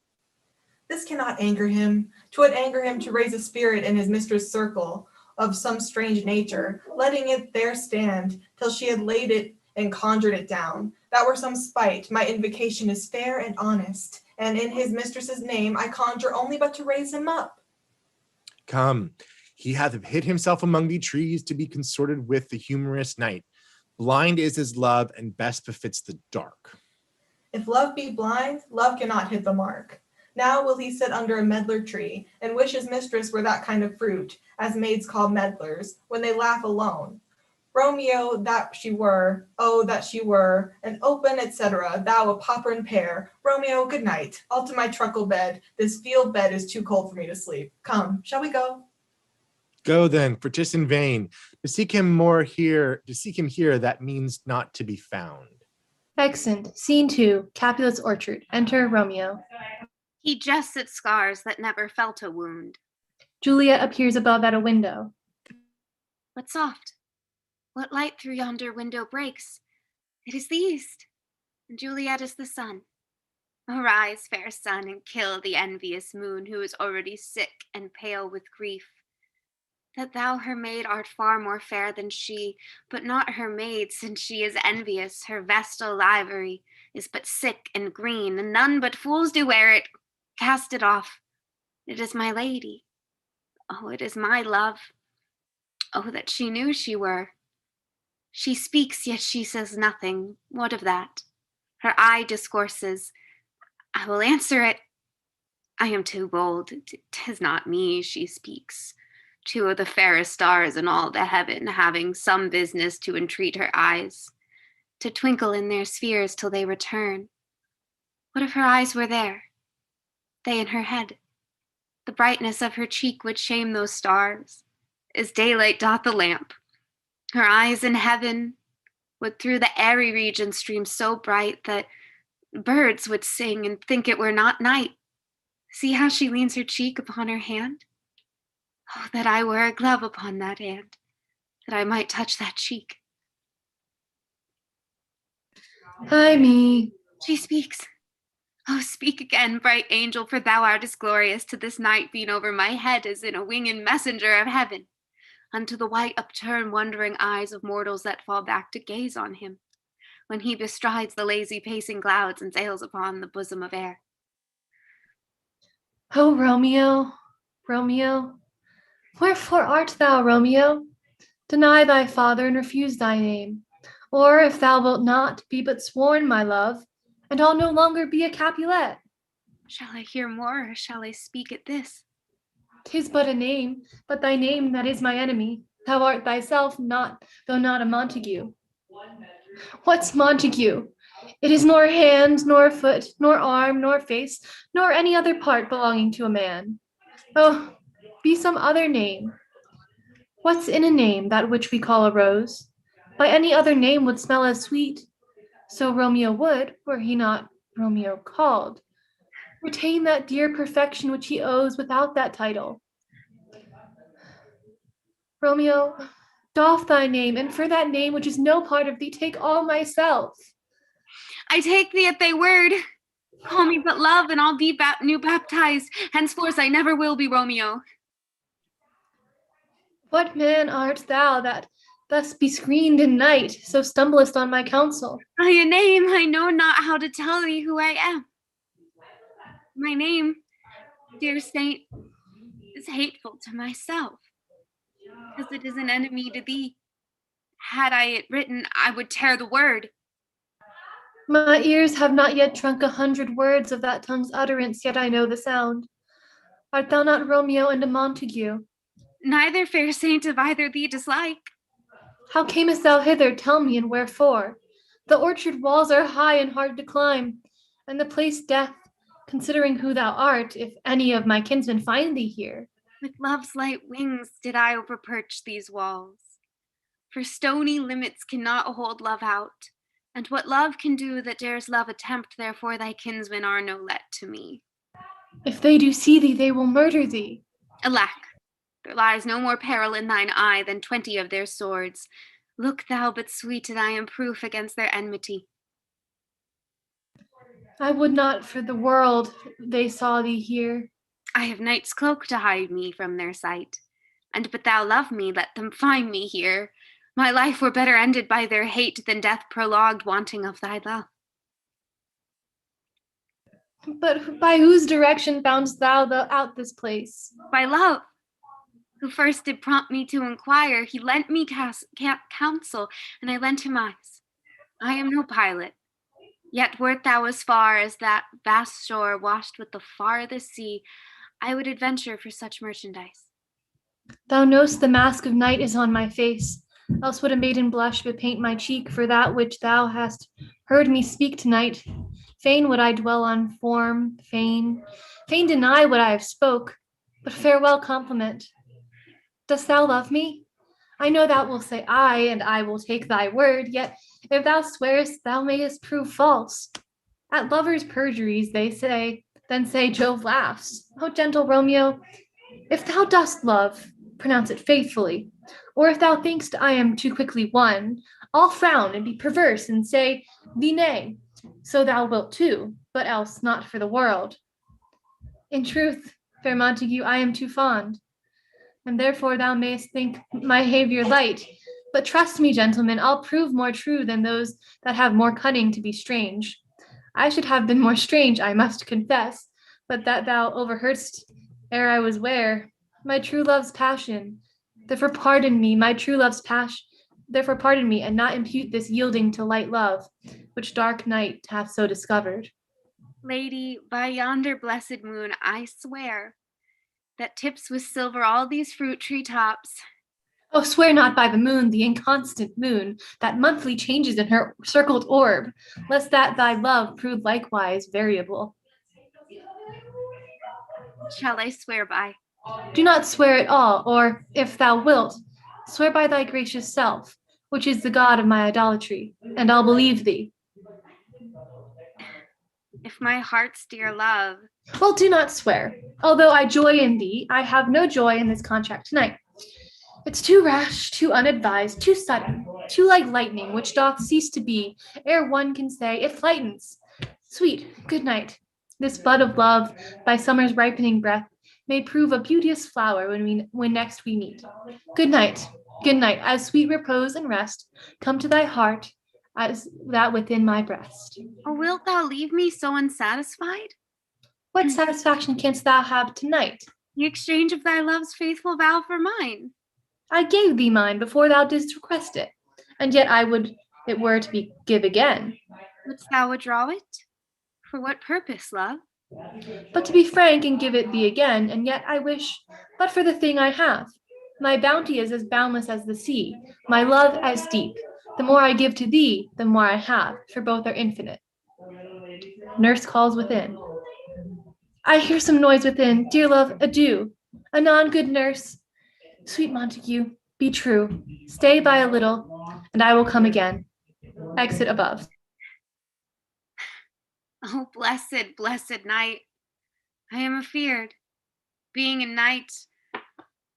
This cannot anger him. 'Twould anger him to raise a spirit in his mistress' circle of some strange nature, letting it there stand till she had laid it and conjured it down. That were some spite. My invocation is fair and honest, and in his mistress's name I conjure only but to raise him up. Come, he hath hid himself among the trees to be consorted with the humorous night. Blind is his love, and best befits the dark. If love be blind, love cannot hit the mark. Now will he sit under a medlar tree, and wish his mistress were that kind of fruit, as maids call medlars, when they laugh alone. Romeo, that she were, oh, that she were, an open, etc., thou a popern pear. Romeo, good night. I'll to my truckle bed. This field bed is too cold for me to sleep. Come, shall we go? Go then, for 'tis in vain to seek him here, that means not to be found. Exeunt. Scene 2. Capulets' orchard. Enter Romeo. He jests at scars that never felt a wound. Juliet appears above at a window. But soft, what light through yonder window breaks? It is the east, and Juliet is the sun. Arise, fair sun, and kill the envious moon, who is already sick and pale with grief. That thou, her maid, art far more fair than she, but not her maid, since she is envious. Her vestal livery is but sick and green, and none but fools do wear it. Cast it off. It is my lady. Oh, it is my love. Oh, that she knew she were. She speaks, yet she says nothing. What of that? Her eye discourses. I will answer it. I am too bold. 'Tis not me she speaks. Two of the fairest stars in all the heaven, having some business to entreat her eyes, to twinkle in their spheres till they return. What if her eyes were there? They in her head. The brightness of her cheek would shame those stars, as daylight doth the lamp. Her eyes in heaven would through the airy region stream so bright that birds would sing and think it were not night. See how she leans her cheek upon her hand? Oh, that I were a glove upon that hand, that I might touch that cheek. Ay me. She speaks. Oh, speak again, bright angel, for thou art as glorious to this night being over my head as in a winged messenger of heaven, unto the white upturned wondering eyes of mortals that fall back to gaze on him, when he bestrides the lazy pacing clouds and sails upon the bosom of air. Oh, Romeo, Romeo, wherefore art thou, Romeo? Deny thy father and refuse thy name. Or if thou wilt not, be but sworn, my love, and I'll no longer be a Capulet. Shall I hear more, or shall I speak at this? 'Tis but a name, but thy name that is my enemy. Thou art thyself not, though not a Montague. What's Montague? It is nor hand, nor foot, nor arm, nor face, nor any other part belonging to a man. Oh, be some other name. What's in a name, that which we call a rose? By any other name would smell as sweet. So Romeo would, were he not Romeo called, retain that dear perfection which he owes without that title. Romeo, doff thy name, and for that name which is no part of thee, take all myself. I take thee at thy word. Call me but love, and I'll be new baptized. Henceforth I never will be Romeo. What man art thou that thus be screened in night, so stumblest on my counsel. By a name I know not how to tell thee who I am. My name, dear saint, is hateful to myself, because it is an enemy to thee. Had I it written, I would tear the word. My ears have not yet drunk 100 words of that tongue's utterance, yet I know the sound. Art thou not Romeo and a Montague? Neither, fair saint, of either thee dislike. How camest thou hither? Tell me, and wherefore? The orchard walls are high and hard to climb, and the place death, considering who thou art, if any of my kinsmen find thee here. With love's light wings did I overperch these walls. For stony limits cannot hold love out, and what love can do that dares love attempt, therefore thy kinsmen are no let to me. If they do see thee, they will murder thee. Alack, there lies no more peril in thine eye than 20 of their swords. Look thou but sweet, and I am proof against their enmity. I would not for the world they saw thee here. I have night's cloak to hide me from their sight, and but thou love me, let them find me here. My life were better ended by their hate than death prologued wanting of thy love. But by whose direction foundst thou out this place? By love, who first did prompt me to inquire. He lent me counsel, and I lent him eyes. I am no pilot, yet wert thou as far as that vast shore washed with the farthest sea, I would adventure for such merchandise. Thou know'st the mask of night is on my face, else would a maiden blush bepaint my cheek for that which thou hast heard me speak tonight. Fain would I dwell on form, fain deny what I have spoke, but farewell compliment. Dost thou love me? I know thou wilt say aye, and I will take thy word, yet if thou swearest, thou mayest prove false. At lovers' perjuries, they say, then say Jove laughs. O gentle Romeo, if thou dost love, pronounce it faithfully, or if thou thinkst I am too quickly won, I'll frown and be perverse and say thee nay, so thou wilt too, but else not for the world. In truth, fair Montague, I am too fond, and therefore thou mayest think my behavior light. But trust me, gentlemen, I'll prove more true than those that have more cunning to be strange. I should have been more strange, I must confess, but that thou overheardst ere I was ware, my true love's passion. Therefore pardon me, my true love's passion. Therefore pardon me, and not impute this yielding to light love, which dark night hath so discovered. Lady, by yonder blessed moon, I swear that tips with silver all these fruit tree tops. Oh, swear not by the moon, the inconstant moon, that monthly changes in her circled orb, lest that thy love prove likewise variable. Shall I swear by? Do not swear at all, or, if thou wilt, swear by thy gracious self, which is the god of my idolatry, and I'll believe thee. If my heart's dear love. Well, do not swear. Although I joy in thee, I have no joy in this contract tonight. It's too rash, too unadvised, too sudden, too like lightning, which doth cease to be, ere one can say it lightens. Sweet, good night. This bud of love, by summer's ripening breath, may prove a beauteous flower when next we meet. Good night, as sweet repose and rest come to thy heart as that within my breast. Or wilt thou leave me so unsatisfied? What satisfaction canst thou have tonight? The exchange of thy love's faithful vow for mine. I gave thee mine before thou didst request it, and yet I would it were to be give again. Wouldst thou withdraw it? For what purpose, love? But to be frank and give it thee again, and yet I wish, but for the thing I have. My bounty is as boundless as the sea, my love as deep. The more I give to thee, the more I have, for both are infinite. Nurse calls within. I hear some noise within. Dear love, adieu. Anon, good nurse. Sweet Montague, be true. Stay by a little, and I will come again. Exit above. Oh, blessed, blessed night. I am afeard. Being a knight,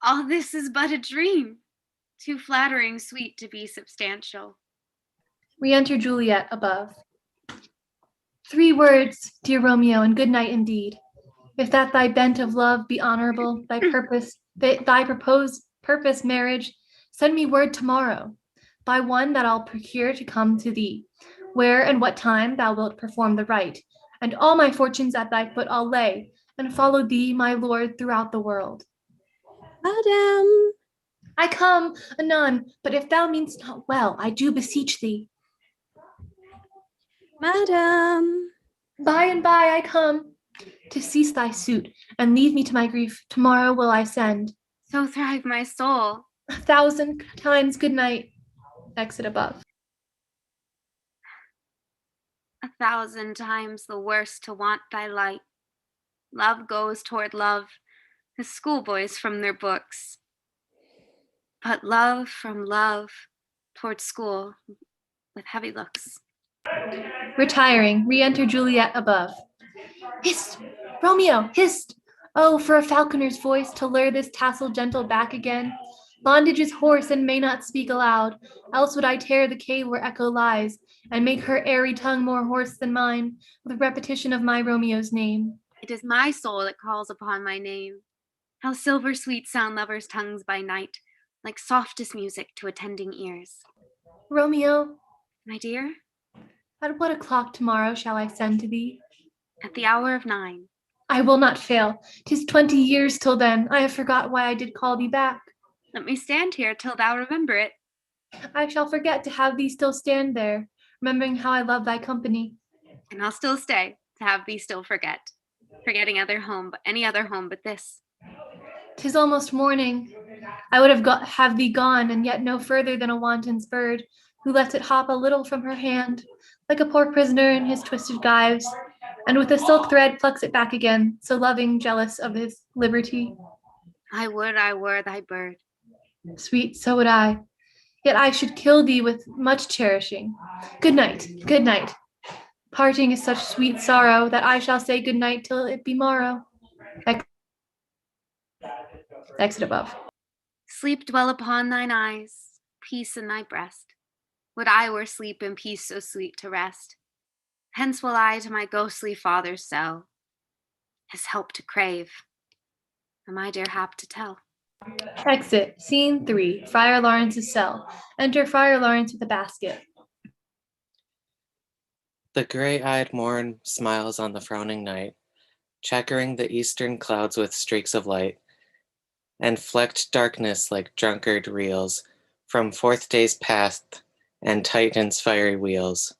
all this is but a dream. Too flattering sweet to be substantial. Re-enter Juliet above. 3 words, dear Romeo, and good night indeed. If that thy bent of love be honorable, thy proposed purpose marriage, send me word tomorrow. by one that I'll procure to come to thee, where and what time thou wilt perform the rite, and all my fortunes at thy foot I'll lay, and follow thee, my lord, throughout the world. Madam, I come anon, but if thou meanst not well, I do beseech thee. madam. By and by I come, to cease thy suit, and leave me to my grief. Tomorrow will I send. So thrive my soul. 1,000 times good night. Exit above. 1,000 times the worse to want thy light. Love goes toward love, as schoolboys from their books. But love from love toward school with heavy looks. Retiring, re-enter Juliet above. Hist! Romeo, hist! Oh, for a falconer's voice to lure this tassel gentle back again. Bondage is hoarse and may not speak aloud, else would I tear the cave where echo lies, and make her airy tongue more hoarse than mine, with repetition of my Romeo's name. It is my soul that calls upon my name. How silver sweet sound lovers' tongues by night, like softest music to attending ears. Romeo, My dear, at what o'clock tomorrow shall I send to thee? at the hour of 9. I will not fail. 'Tis 20 years till then. I have forgot why I did call thee back. Let me stand here till thou remember it. I shall forget to have thee still stand there, remembering how I love thy company. And I'll still stay to have thee still forget, forgetting any other home but this. 'Tis almost morning. I would have thee gone, and yet no further than a wanton's bird, who lets it hop a little from her hand, like a poor prisoner in his twisted gyves, and with a silk thread plucks it back again, so loving, jealous of his liberty. I would I were thy bird. Sweet, so would I. Yet I should kill thee with much cherishing. Good night, good night. Parting is such sweet sorrow that I shall say good night till it be morrow. Exit above. Sleep dwell upon thine eyes, peace in thy breast. Would I were sleep and peace so sweet to rest. Hence will I to my ghostly father's cell, his help to crave, and my dear hap to tell. Exit. Scene 3. Friar Lawrence's cell. Enter Friar Lawrence with a basket. The gray-eyed morn smiles on the frowning night, checkering the eastern clouds with streaks of light, and flecked darkness like drunkard reels from fourth day's path and Titan's fiery wheels.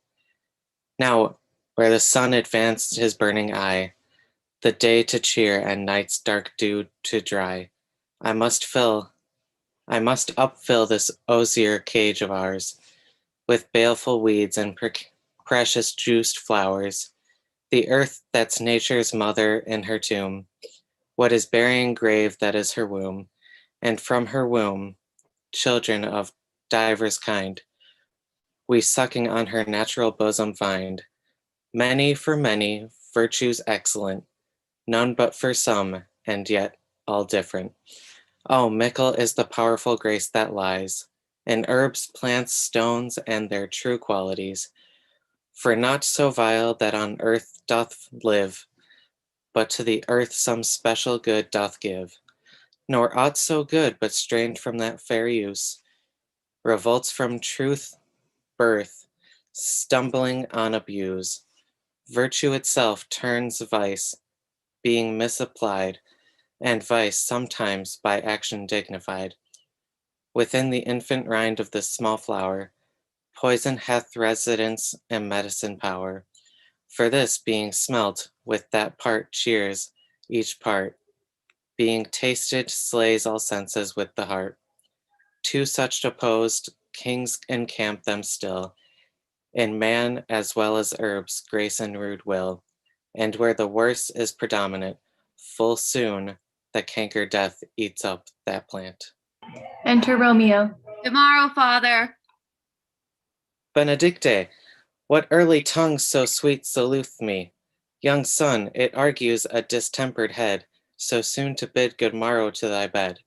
Now, where the sun advanced his burning eye, the day to cheer and night's dark dew to dry, I must upfill this osier cage of ours with baleful weeds and precious juiced flowers, the earth that's nature's mother in her tomb, what is burying grave that is her womb, and from her womb, children of divers kind, we sucking on her natural bosom find, many for many, virtues excellent, none but for some, and yet all different. Oh, mickle is the powerful grace that lies in herbs, plants, stones, and their true qualities, for naught so vile that on earth doth live, but to the earth some special good doth give, nor aught so good but strained from that fair use, revolts from truth birth, stumbling on abuse. Virtue itself turns vice, being misapplied, and vice sometimes by action dignified. Within the infant rind of this small flower, poison hath residence and medicine power. For this, being smelt with that part cheers each part, being tasted slays all senses with the heart. Two such opposed kings encamp them still, in man as well as herbs, grace and rude will, and where the worse is predominant, full soon the canker death eats up that plant. Enter Romeo. Tomorrow, father. Benedicte, what early tongue so sweet saluteth me? Young son, it argues a distempered head, so soon to bid good morrow to thy bed.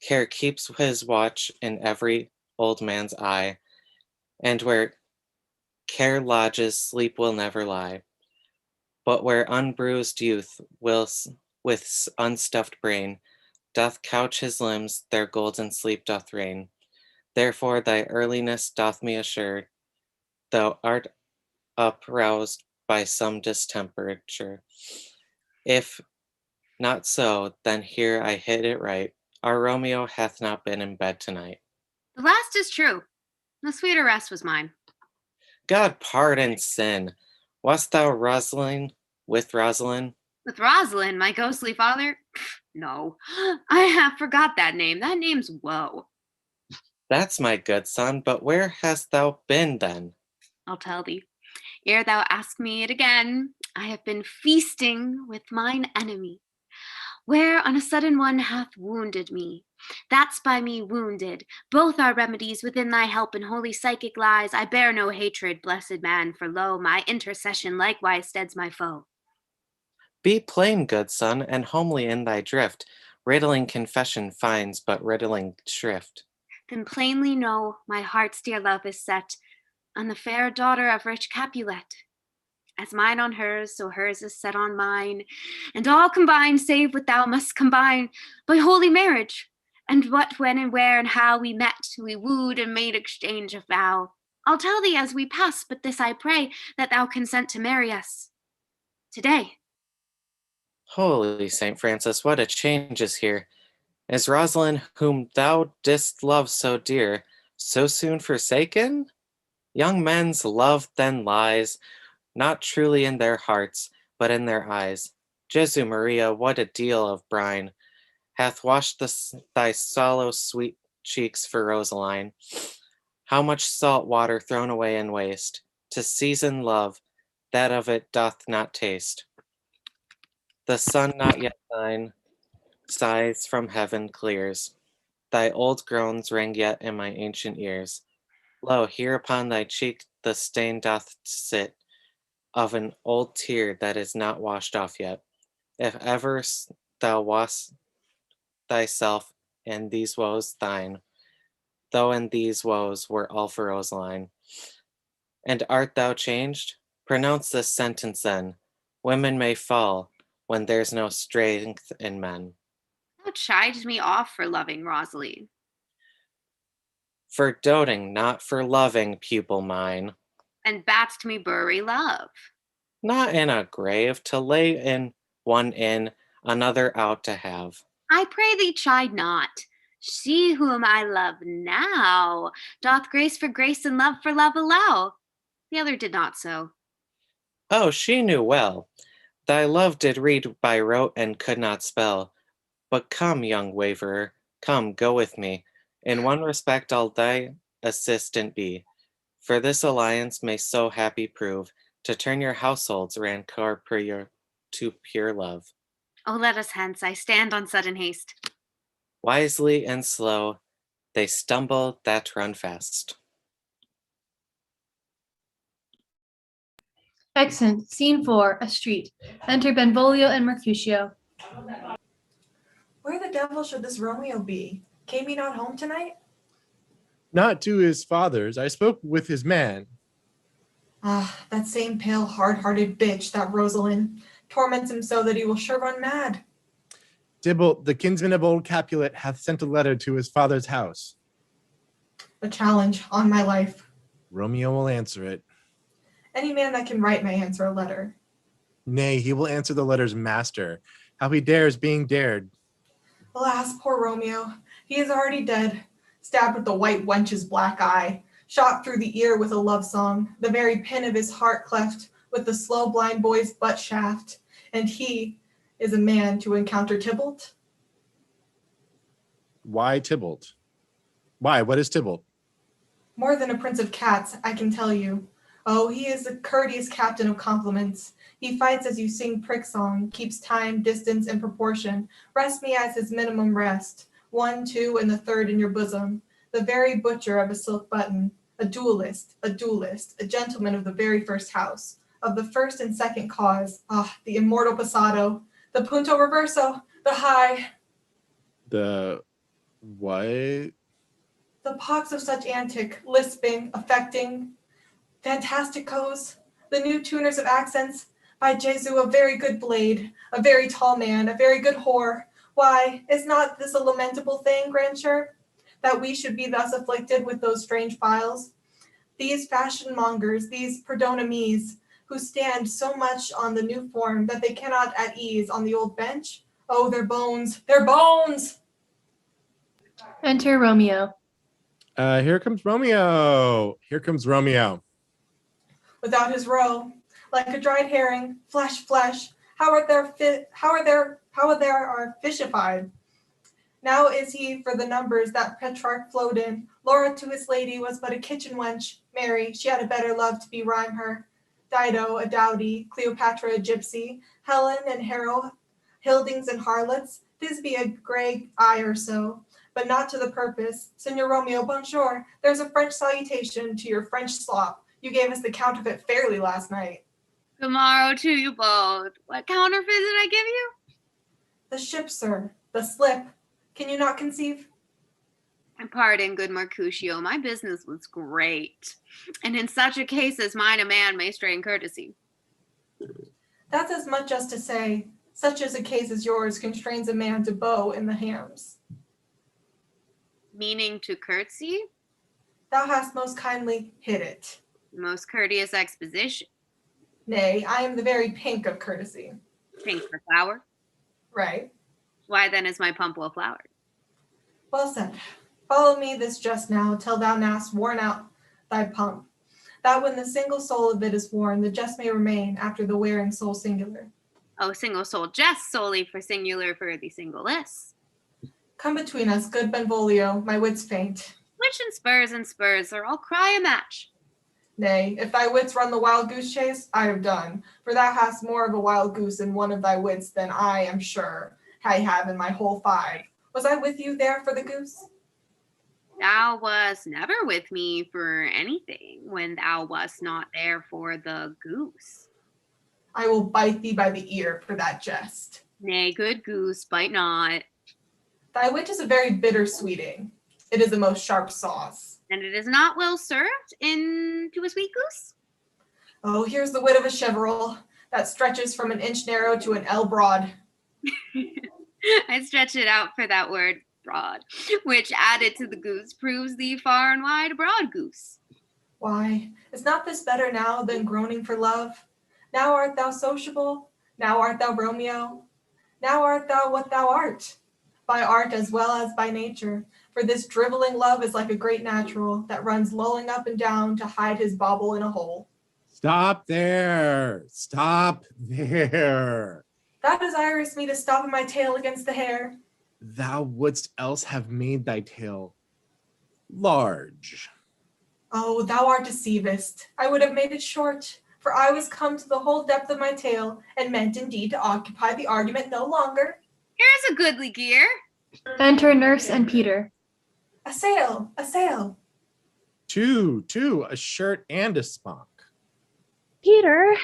Care keeps his watch in every old man's eye, and where care lodges, sleep will never lie. But where unbruised youth will with unstuffed brain doth couch his limbs, there golden sleep doth reign. Therefore thy earliness doth me assure, thou art uproused by some distemperature. If not so, then here I hit it right. Our Romeo hath not been in bed tonight. The last is true. The sweeter rest was mine. God pardon sin. Wast thou Rosalind with Rosalind? With Rosalind, my ghostly father? No, I have forgot that name. That name's woe. That's my good son, but where hast thou been then? I'll tell thee. Ere thou ask me it again, I have been feasting with mine enemy, where on a sudden one hath wounded me. That's by me wounded. Both are remedies within thy help and holy psychic lies. I bear no hatred, blessed man, for lo, my intercession likewise steads my foe. Be plain, good son, and homely in thy drift. Riddling confession finds but riddling shrift. Then plainly know my heart's dear love is set on the fair daughter of rich Capulet. As mine on hers, so hers is set on mine, and all combined, save what thou must combine, by holy marriage. And what, when, and where, and how we met, we wooed and made exchange of vow. I'll tell thee as we pass, but this I pray, that thou consent to marry us today. Holy Saint Francis, what a change is here! Is Rosalind, whom thou didst love so dear, so soon forsaken? Young men's love then lies, not truly in their hearts, but in their eyes. Jesu Maria, what a deal of brine hath washed thy sallow sweet cheeks for Rosaline. How much salt water thrown away in waste, to season love, that of it doth not taste. The sun not yet thine, sighs from heaven clears. Thy old groans ring yet in my ancient ears. Lo, here upon thy cheek the stain doth sit, of an old tear that is not washed off yet. If ever thou wast thyself in these woes thine, though in these woes were all for Rosaline. And art thou changed? Pronounce this sentence then. Women may fall when there's no strength in men. Thou chidest me off for loving Rosaline. For doting, not for loving, pupil mine. And badst me bury love. Not in a grave, to lay in one in, another out to have. I pray thee chide not. She whom I love now doth grace for grace and love for love allow. The other did not so. Oh, she knew well. Thy love did read by rote and could not spell. But come, young waverer, come, go with me. In one respect I'll thy assistant be. For this alliance may so happy prove, to turn your households rancor to pure love. Oh, let us hence, I stand on sudden haste. Wisely and slow, they stumble that run fast. Excellent. Scene 4, a street. Enter Benvolio and Mercutio. Where the devil should this Romeo be? Came he not home tonight? Not to his father's. I spoke with his man. Ah, that same pale, hard-hearted bitch, that Rosalind, torments him so that he will sure run mad. Tybalt, the kinsman of old Capulet, hath sent a letter to his father's house. A challenge on my life. Romeo will answer it. Any man that can write may answer a letter. Nay, he will answer the letter's master. How he dares being dared. Alas, poor Romeo, he is already dead, stabbed with the white wench's black eye, shot through the ear with a love song, the very pin of his heart cleft with the slow blind boy's butt shaft, and he is a man to encounter Tybalt? Why Tybalt? Why, what is Tybalt? More than a prince of cats, I can tell you. Oh, he is a courteous captain of compliments. He fights as you sing prick song, keeps time, distance, and proportion. Rest me as his minimum rest. 1, 2, and the third in your bosom. The very butcher of a silk button. A duelist, a gentleman of the very first house. Of the first and second cause. Ah, the immortal passado. The punto reverso. The high. The what? The pox of such antic, lisping, affecting, fantasticos, the new tuners of accents. By Jesu, a very good blade, a very tall man, a very good whore. Why, is not this a lamentable thing, Grandeur? that we should be thus afflicted with those strange files? These fashion mongers, these perdonamese, who stand so much on the new form that they cannot at ease on the old bench? Oh, their bones, their bones! Enter Romeo. Here comes Romeo. Here comes Romeo. Without his roe, like a dried herring, flesh, how are there are fishified? Now is he for the numbers that Petrarch flowed in. Laura to his lady was but a kitchen wench. Mary, she had a better love to be rhyme her. Dido, a dowdy. Cleopatra, a gypsy. Helen and Harold, Hildings and harlots. Thisbe, a grey eye or so, but not to the purpose. Senor Romeo, bonjour. There's a French salutation to your French slop. You gave us the counterfeit fairly last night. Tomorrow to you both. What counterfeit did I give you? The ship, sir. The slip. Can you not conceive? Pardon, good Mercutio, my business was great. And in such a case as mine, a man may strain courtesy. That's as much as to say, such as a case as yours constrains a man to bow in the hams. Meaning to curtsy? Thou hast most kindly hit it. Most courteous exposition. Nay, I am the very pink of courtesy. Pink for flower? Right. Why then is my pump well flowered? Well said. Follow me this just now, till thou hast worn out thy pump, that when the single soul of it is worn, the jest may remain after the wearing soul singular. Oh, single soul jest solely for singular for the singleless. Come between us, good Benvolio, my wits faint. Which and spurs are all cry a match. Nay, if thy wits run the wild goose chase, I have done, for thou hast more of a wild goose in one of thy wits than I am sure I have in my whole 5. Was I with you there for the goose? Thou wast never with me for anything when thou wast not there for the goose. I will bite thee by the ear for that jest. Nay, good goose, bite not. Thy wit is a very bitter sweeting. It is a most sharp sauce. And it is not well served into a sweet goose? Oh, here's the wit of a cheverel that stretches from an inch narrow to an ell broad. I stretch it out for that word, broad, which added to the goose proves thee far and wide a broad goose. Why, is not this better now than groaning for love? Now art thou sociable, now art thou Romeo, now art thou what thou art, by art as well as by nature, for this driveling love is like a great natural that runs lolling up and down to hide his bauble in a hole. Stop there. Stop there. Thou desirest me to stop in my tail against the hair. Thou wouldst else have made thy tail large. Oh, thou art deceivest. I would have made it short, for I was come to the whole depth of my tail, and meant indeed to occupy the argument no longer. Here's a goodly gear. Enter Nurse and Peter. A sail, a sail. Two, a shirt and a smock. Peter.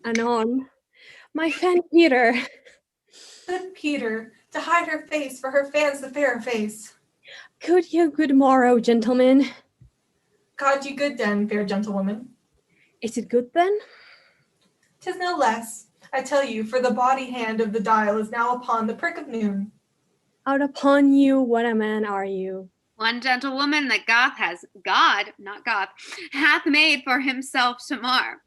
Anon. My friend Peter. Good Peter, to hide her face, for her fans the fairer face. Could you good morrow, gentlemen? God you good den, fair gentlewoman. Is it good then? 'Tis no less, I tell you, for the body hand of the dial is now upon the prick of noon. Out upon you, what a man are you? One gentlewoman that God hath made for himself to mar.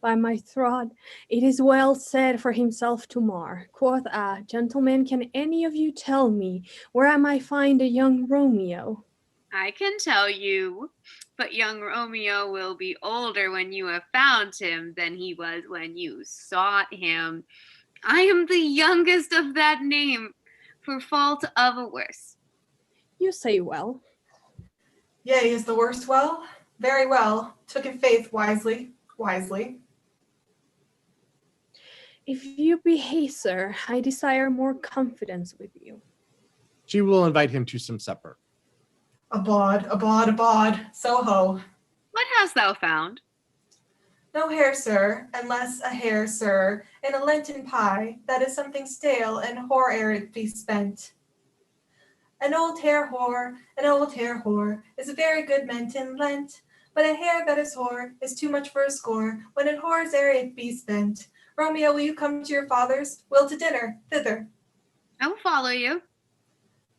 By my throat, it is well said for himself to mar. Quoth I, gentlemen, can any of you tell me where I might find a young Romeo? I can tell you, but young Romeo will be older when you have found him than he was when you sought him. I am the youngest of that name, for fault of a worse. You say well. Yea, is the worst well? Very well. Took in faith wisely. If you be haste, sir, I desire more confidence with you. She will invite him to some supper. Abod, so ho. What hast thou found? No hare, sir, unless a hare, sir, in a Lenten pie, that is something stale and hoar ere it be spent. An old hare whore, is a very good meant in Lent, but a hare that is hoar is too much for a score, when it whores ere it be spent. Romeo, will you come to your father's? Will to dinner, thither. I will follow you.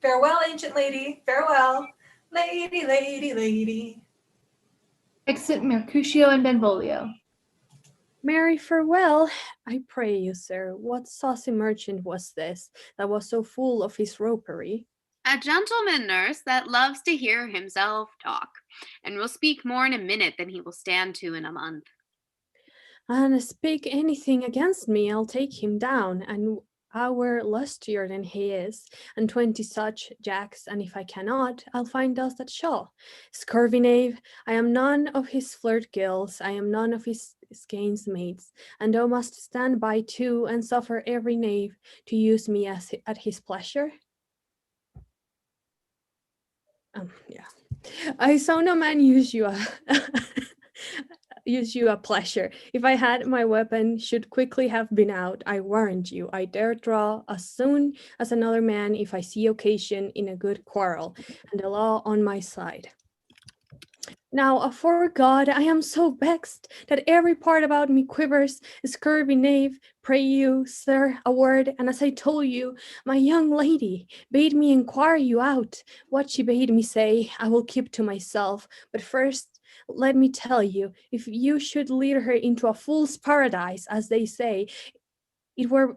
Farewell, ancient lady, farewell. Lady, lady, lady. Exit Mercutio and Benvolio. Mary, farewell. I pray you, sir, what saucy merchant was this that was so full of his ropery? A gentleman, nurse, that loves to hear himself talk, and will speak more in a minute than he will stand to in a month. And speak anything against me, I'll take him down, and hour lustier than he is, and 20 such jacks, and if I cannot, I'll find those that shall. Scurvy knave, I am none of his flirt gills, I am none of his skeins mates, and thou must stand by too, and suffer every knave to use me at his pleasure. Yeah. I saw no man use you a pleasure. If I had, my weapon should quickly have been out. I warrant you, I dare draw as soon as another man if I see occasion in a good quarrel, and the law on my side. Now, afore God, I am so vexed that every part about me quivers. Scurvy knave, pray you, sir, a word, and as I told you, my young lady bade me inquire you out. What she bade me say, I will keep to myself, but first let me tell you, if you should lead her into a fool's paradise, as they say, it were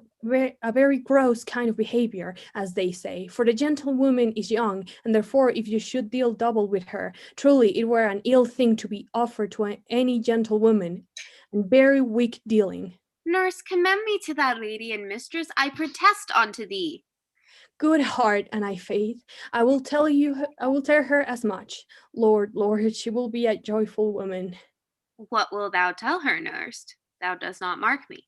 a very gross kind of behavior, as they say, for the gentlewoman is young, and therefore if you should deal double with her, truly it were an ill thing to be offered to any gentlewoman, and very weak dealing. Nurse, commend me to that lady and mistress, I protest unto thee. Good heart, and I faith, I will tell her as much. Lord, she will be a joyful woman. What wilt thou tell her, nurse? Thou dost not mark me.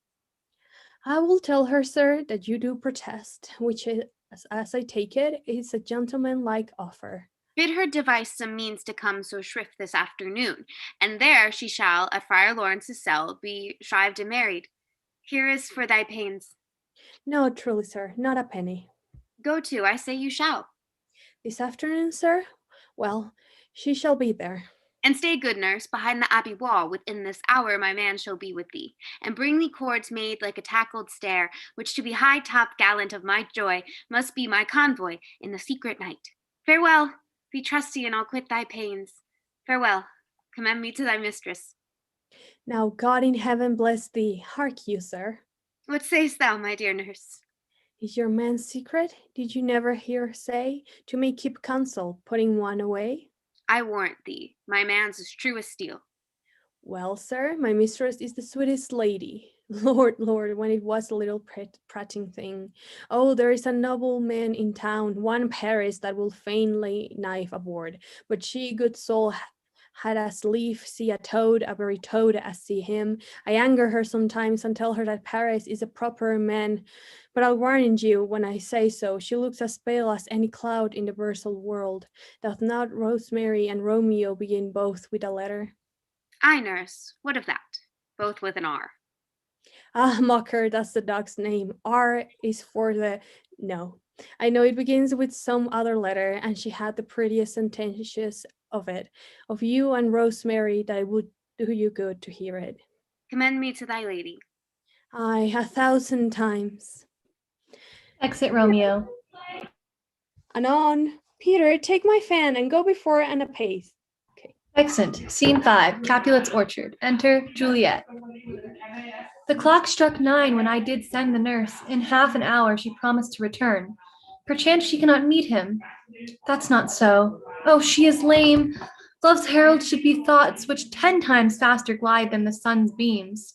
I will tell her, sir, that you do protest, which is, as I take it, is a gentlemanlike offer. Bid her devise some means to come so shrift this afternoon, and there she shall, at Friar Lawrence's cell, be shrived and married. Here is for thy pains. No, truly, sir, not a penny. Go to, I say you shall. This afternoon, sir? Well, she shall be there. And stay, good nurse, behind the abbey wall. Within this hour my man shall be with thee. And bring thee cords made like a tackled stair, which to be high top gallant of my joy must be my convoy in the secret night. Farewell, be trusty, and I'll quit thy pains. Farewell, commend me to thy mistress. Now God in heaven bless thee. Hark you, sir. What sayst thou, my dear nurse? Is your man's secret? Did you never hear say, to me keep counsel, putting one away? I warrant thee, my man's as true as steel. Well, sir, my mistress is the sweetest lady. Lord, when it was a little prating thing. Oh, there is a noble man in town, one Paris, that will fain lay knife aboard. But she, good soul, had as lief see a toad, a very toad, as see him. I anger her sometimes and tell her that Paris is a proper man. But I'll warrant you, when I say so, she looks as pale as any cloud in the versal world. Doth not Rosemary and Romeo begin both with a letter? Aye, nurse, what of that? Both with an R. Ah, mocker, that's the dog's name. R is for the... No. I know it begins with some other letter, and she had the prettiest sentences of it. Of you and Rosemary, that it would do you good to hear it. Commend me to thy lady. Aye, 1,000 times. Exit Romeo. Anon, Peter, take my fan and go before and apace. Exit. Scene 5. Capulets' orchard. Enter Juliet. The clock struck 9 when I did send the nurse. In half an hour she promised to return. Perchance she cannot meet him. That's not so. Oh, she is lame. Love's herald should be thoughts which 10 times faster glide than the sun's beams,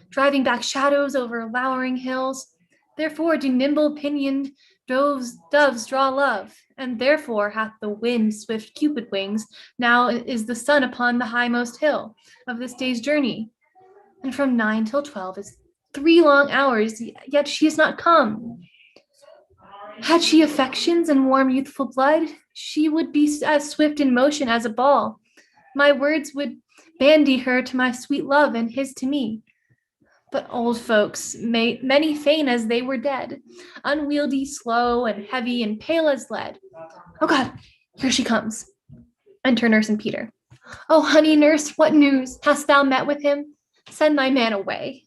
driving back shadows over lowering hills. Therefore do nimble pinioned doves draw love, and therefore hath the wind swift Cupid wings. Now is the sun upon the highmost hill of this day's journey, and from 9 till 12 is 3 long hours, yet she is not come. Had she affections and warm youthful blood, she would be as swift in motion as a ball. My words would bandy her to my sweet love, and his to me. But old folks, many feign as they were dead, unwieldy, slow, and heavy, and pale as lead. Oh God, here she comes. Enter nurse and Peter. Oh, honey nurse, what news? Hast thou met with him? Send thy man away.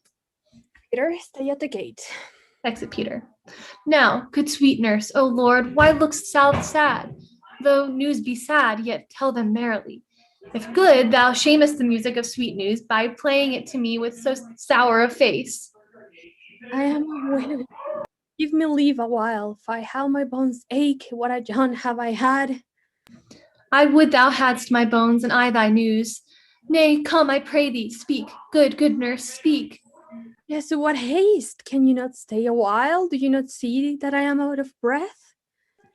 Peter, stay at the gate. Exit Peter. Now, good sweet nurse, O Lord, why look'st thou sad? Though news be sad, yet tell them merrily. If good, thou shamest the music of sweet news by playing it to me with so sour a face. I am a widow. Give me leave a while, for how my bones ache, what a John have I had. I would thou hadst my bones, and I thy news. Nay, come, I pray thee, speak, good nurse, speak. Yes, what haste? Can you not stay a while? Do you not see that I am out of breath?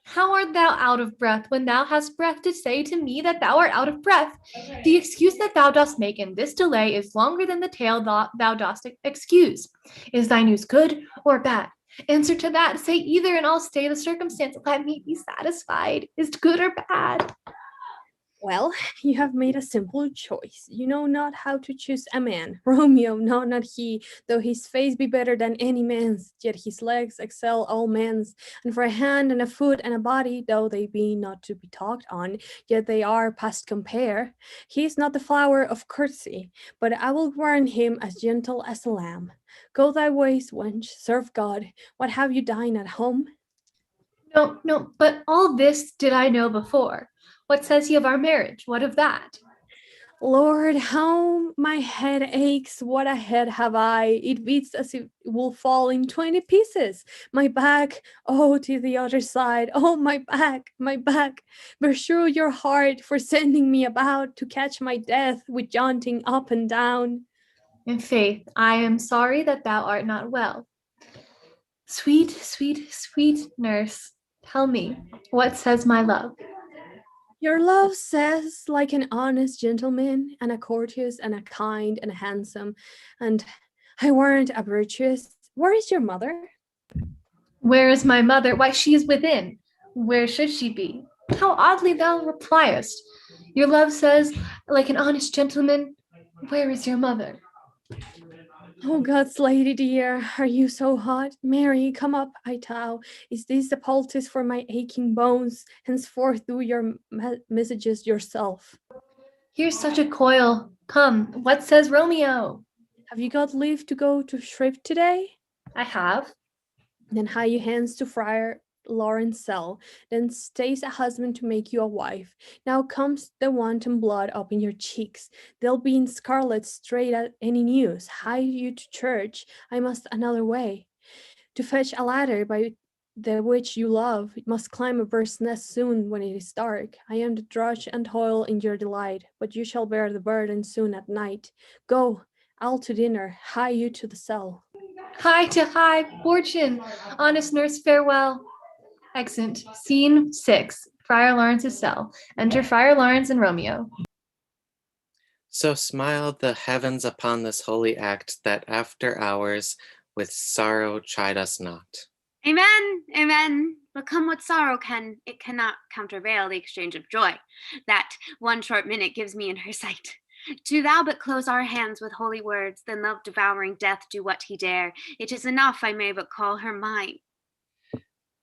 How art thou out of breath when thou hast breath to say to me that thou art out of breath? The excuse that thou dost make in this delay is longer than the tale thou dost excuse. Is thy news good or bad? Answer to that, say either, and I'll stay the circumstance. Let me be satisfied. Is it good or bad? Well, you have made a simple choice. You know not how to choose a man. Romeo, no, not he, though his face be better than any man's, yet his legs excel all men's. And for a hand and a foot and a body, though they be not to be talked on, yet they are past compare. He is not the flower of courtesy, but I will warn him as gentle as a lamb. Go thy ways, wench, serve God. What have you dined at home? No, but all this did I know before. What says he of our marriage? What of that? Lord, how my head aches. What a head have I. It beats as if it will fall in 20 pieces. My back, oh, to the other side. Oh, my back, my back. Besure your heart for sending me about to catch my death with jaunting up and down. In faith, I am sorry that thou art not well. Sweet nurse, tell me, what says my love? Your love says, like an honest gentleman, and a courteous, and a kind, and a handsome, and I warrant a virtuous. Where is your mother? Where is my mother? Why, she is within. Where should she be? How oddly thou repliest. Your love says, like an honest gentleman, where is your mother? Oh, God's lady dear, are you so hot? Mary, come up, I trow. Is this the poultice for my aching bones? Henceforth do your messages yourself. Here's such a coil. Come, what says Romeo? Have you got leave to go to shrift today? I have. Then hie you hence to Friar Lawrence cell, then stays a husband to make you a wife. Now comes the wanton blood up in your cheeks. They'll be in scarlet straight at any news. Hie you to church, I must another way. To fetch a ladder by the which you love, must climb a bird's nest soon when it is dark. I am the drudge and toil in your delight, but you shall bear the burden soon at night. Go, I'll to dinner, hie you to the cell. Hie to high fortune, honest nurse, farewell. Exit. Scene 6. Friar Lawrence's cell. Enter Friar Lawrence and Romeo. So smiled the heavens upon this holy act that after hours with sorrow chide us not. Amen, amen. But come what sorrow can, it cannot countervail the exchange of joy that one short minute gives me in her sight. Do thou but close our hands with holy words, then love devouring death do what he dare. It is enough I may but call her mine.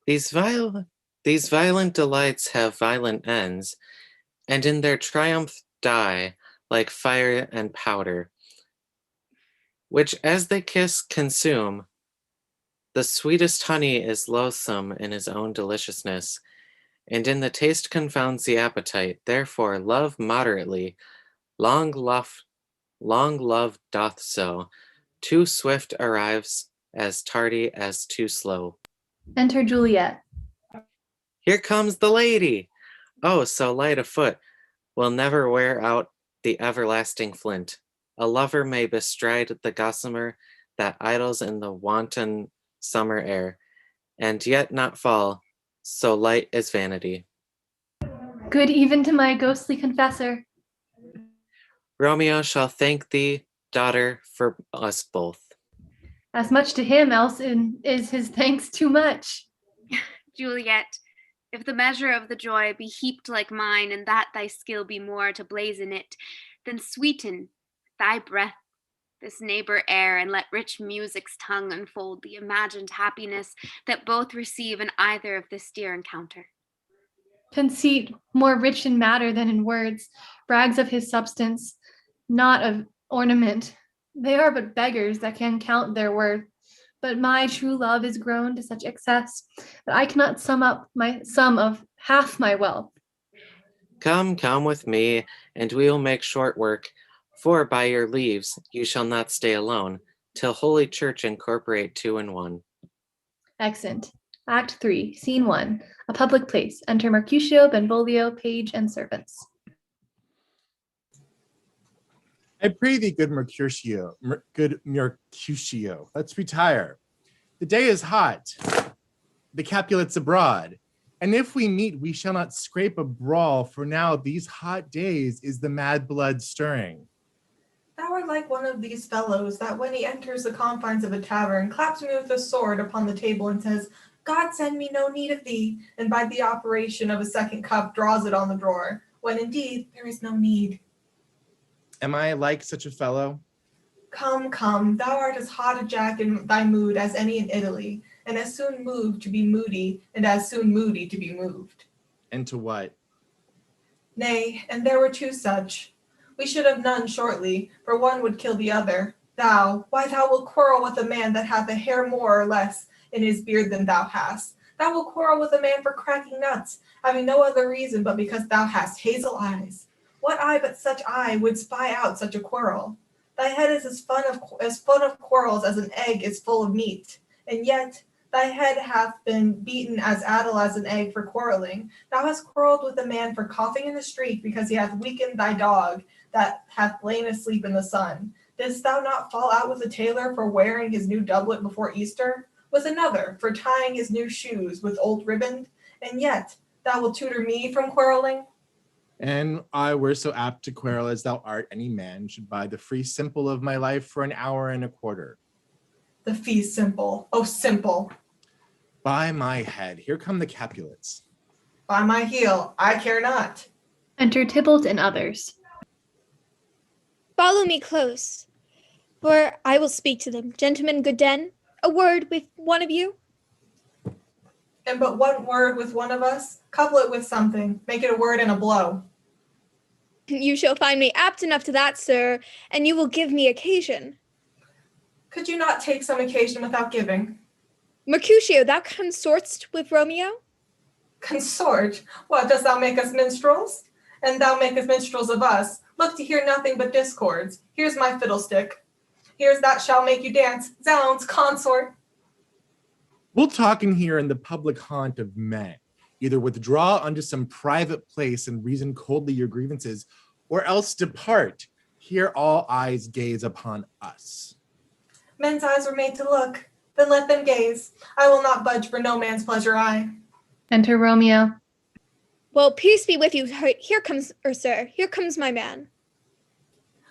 These violent delights have violent ends, and in their triumph die like fire and powder, which as they kiss consume. The sweetest honey is loathsome in his own deliciousness, and in the taste confounds the appetite. Therefore love moderately, long love doth so. Too swift arrives as tardy as too slow. Enter Juliet. Here comes the lady. Oh, so light of foot, will never wear out the everlasting flint. A lover may bestride the gossamer that idles in the wanton summer air, and yet not fall, so light is vanity. Good even to my ghostly confessor. Romeo shall thank thee, daughter, for us both. As much to him, else is his thanks too much. Juliet, if the measure of the joy be heaped like mine, and that thy skill be more to blazon it, then sweeten thy breath this neighbor air, and let rich music's tongue unfold the imagined happiness that both receive in either of this dear encounter. Conceit, more rich in matter than in words, brags of his substance, not of ornament. They are but beggars that can count their worth. but my true love is grown to such excess that I cannot sum up my sum of half my wealth. Come with me, and we will make short work, for by your leaves you shall not stay alone, till Holy Church incorporate two in one. Exeunt. Act 3, Scene 1, a public place. Enter Mercutio, Benvolio, page, and servants. I pray thee, good Mercutio, let's retire. The day is hot, the Capulets abroad, and if we meet, we shall not scrape a brawl, for now these hot days is the mad blood stirring. Thou art like one of these fellows that when he enters the confines of a tavern, claps me with a sword upon the table and says, God send me no need of thee, and by the operation of a second cup draws it on the drawer, when indeed there is no need. Am I like such a fellow? Come, thou art as hot a jack in thy mood as any in Italy, and as soon moved to be moody, and as soon moody to be moved. And to what? Nay, and there were two such. We should have none shortly, for one would kill the other. Why thou wilt quarrel with a man that hath a hair more or less in his beard than thou hast. Thou wilt quarrel with a man for cracking nuts, having no other reason but because thou hast hazel eyes. What eye but such eye would spy out such a quarrel? Thy head is as full of quarrels as an egg is full of meat, and yet thy head hath been beaten as addle as an egg for quarreling. Thou hast quarrelled with a man for coughing in the street because he hath weakened thy dog that hath lain asleep in the sun. Didst thou not fall out with a tailor for wearing his new doublet before Easter? With another for tying his new shoes with old riband? And yet thou wilt tutor me from quarreling? And I were so apt to quarrel as thou art, any man should buy the free simple of my life for an hour and a quarter. The fee simple, oh simple. By my head, here come the Capulets. By my heel, I care not. Enter Tybalt and others. Follow me close, for I will speak to them. Gentlemen, good den, a word with one of you. And but one word with one of us, couple it with something, make it a word and a blow. You shall find me apt enough to that, sir, and you will give me occasion. Could you not take some occasion without giving? Mercutio, thou consortst with Romeo? Consort? What, dost thou make us minstrels? And thou makest minstrels of us. Look to hear nothing but discords. Here's my fiddlestick. Here's that shall make you dance. Zounds, consort. We'll talk in here in the public haunt of men. Either withdraw unto some private place and reason coldly your grievances, or else depart. Here all eyes gaze upon us. Men's eyes were made to look, then let them gaze. I will not budge for no man's pleasure eye. Enter Romeo. Well, peace be with you. Here comes my man.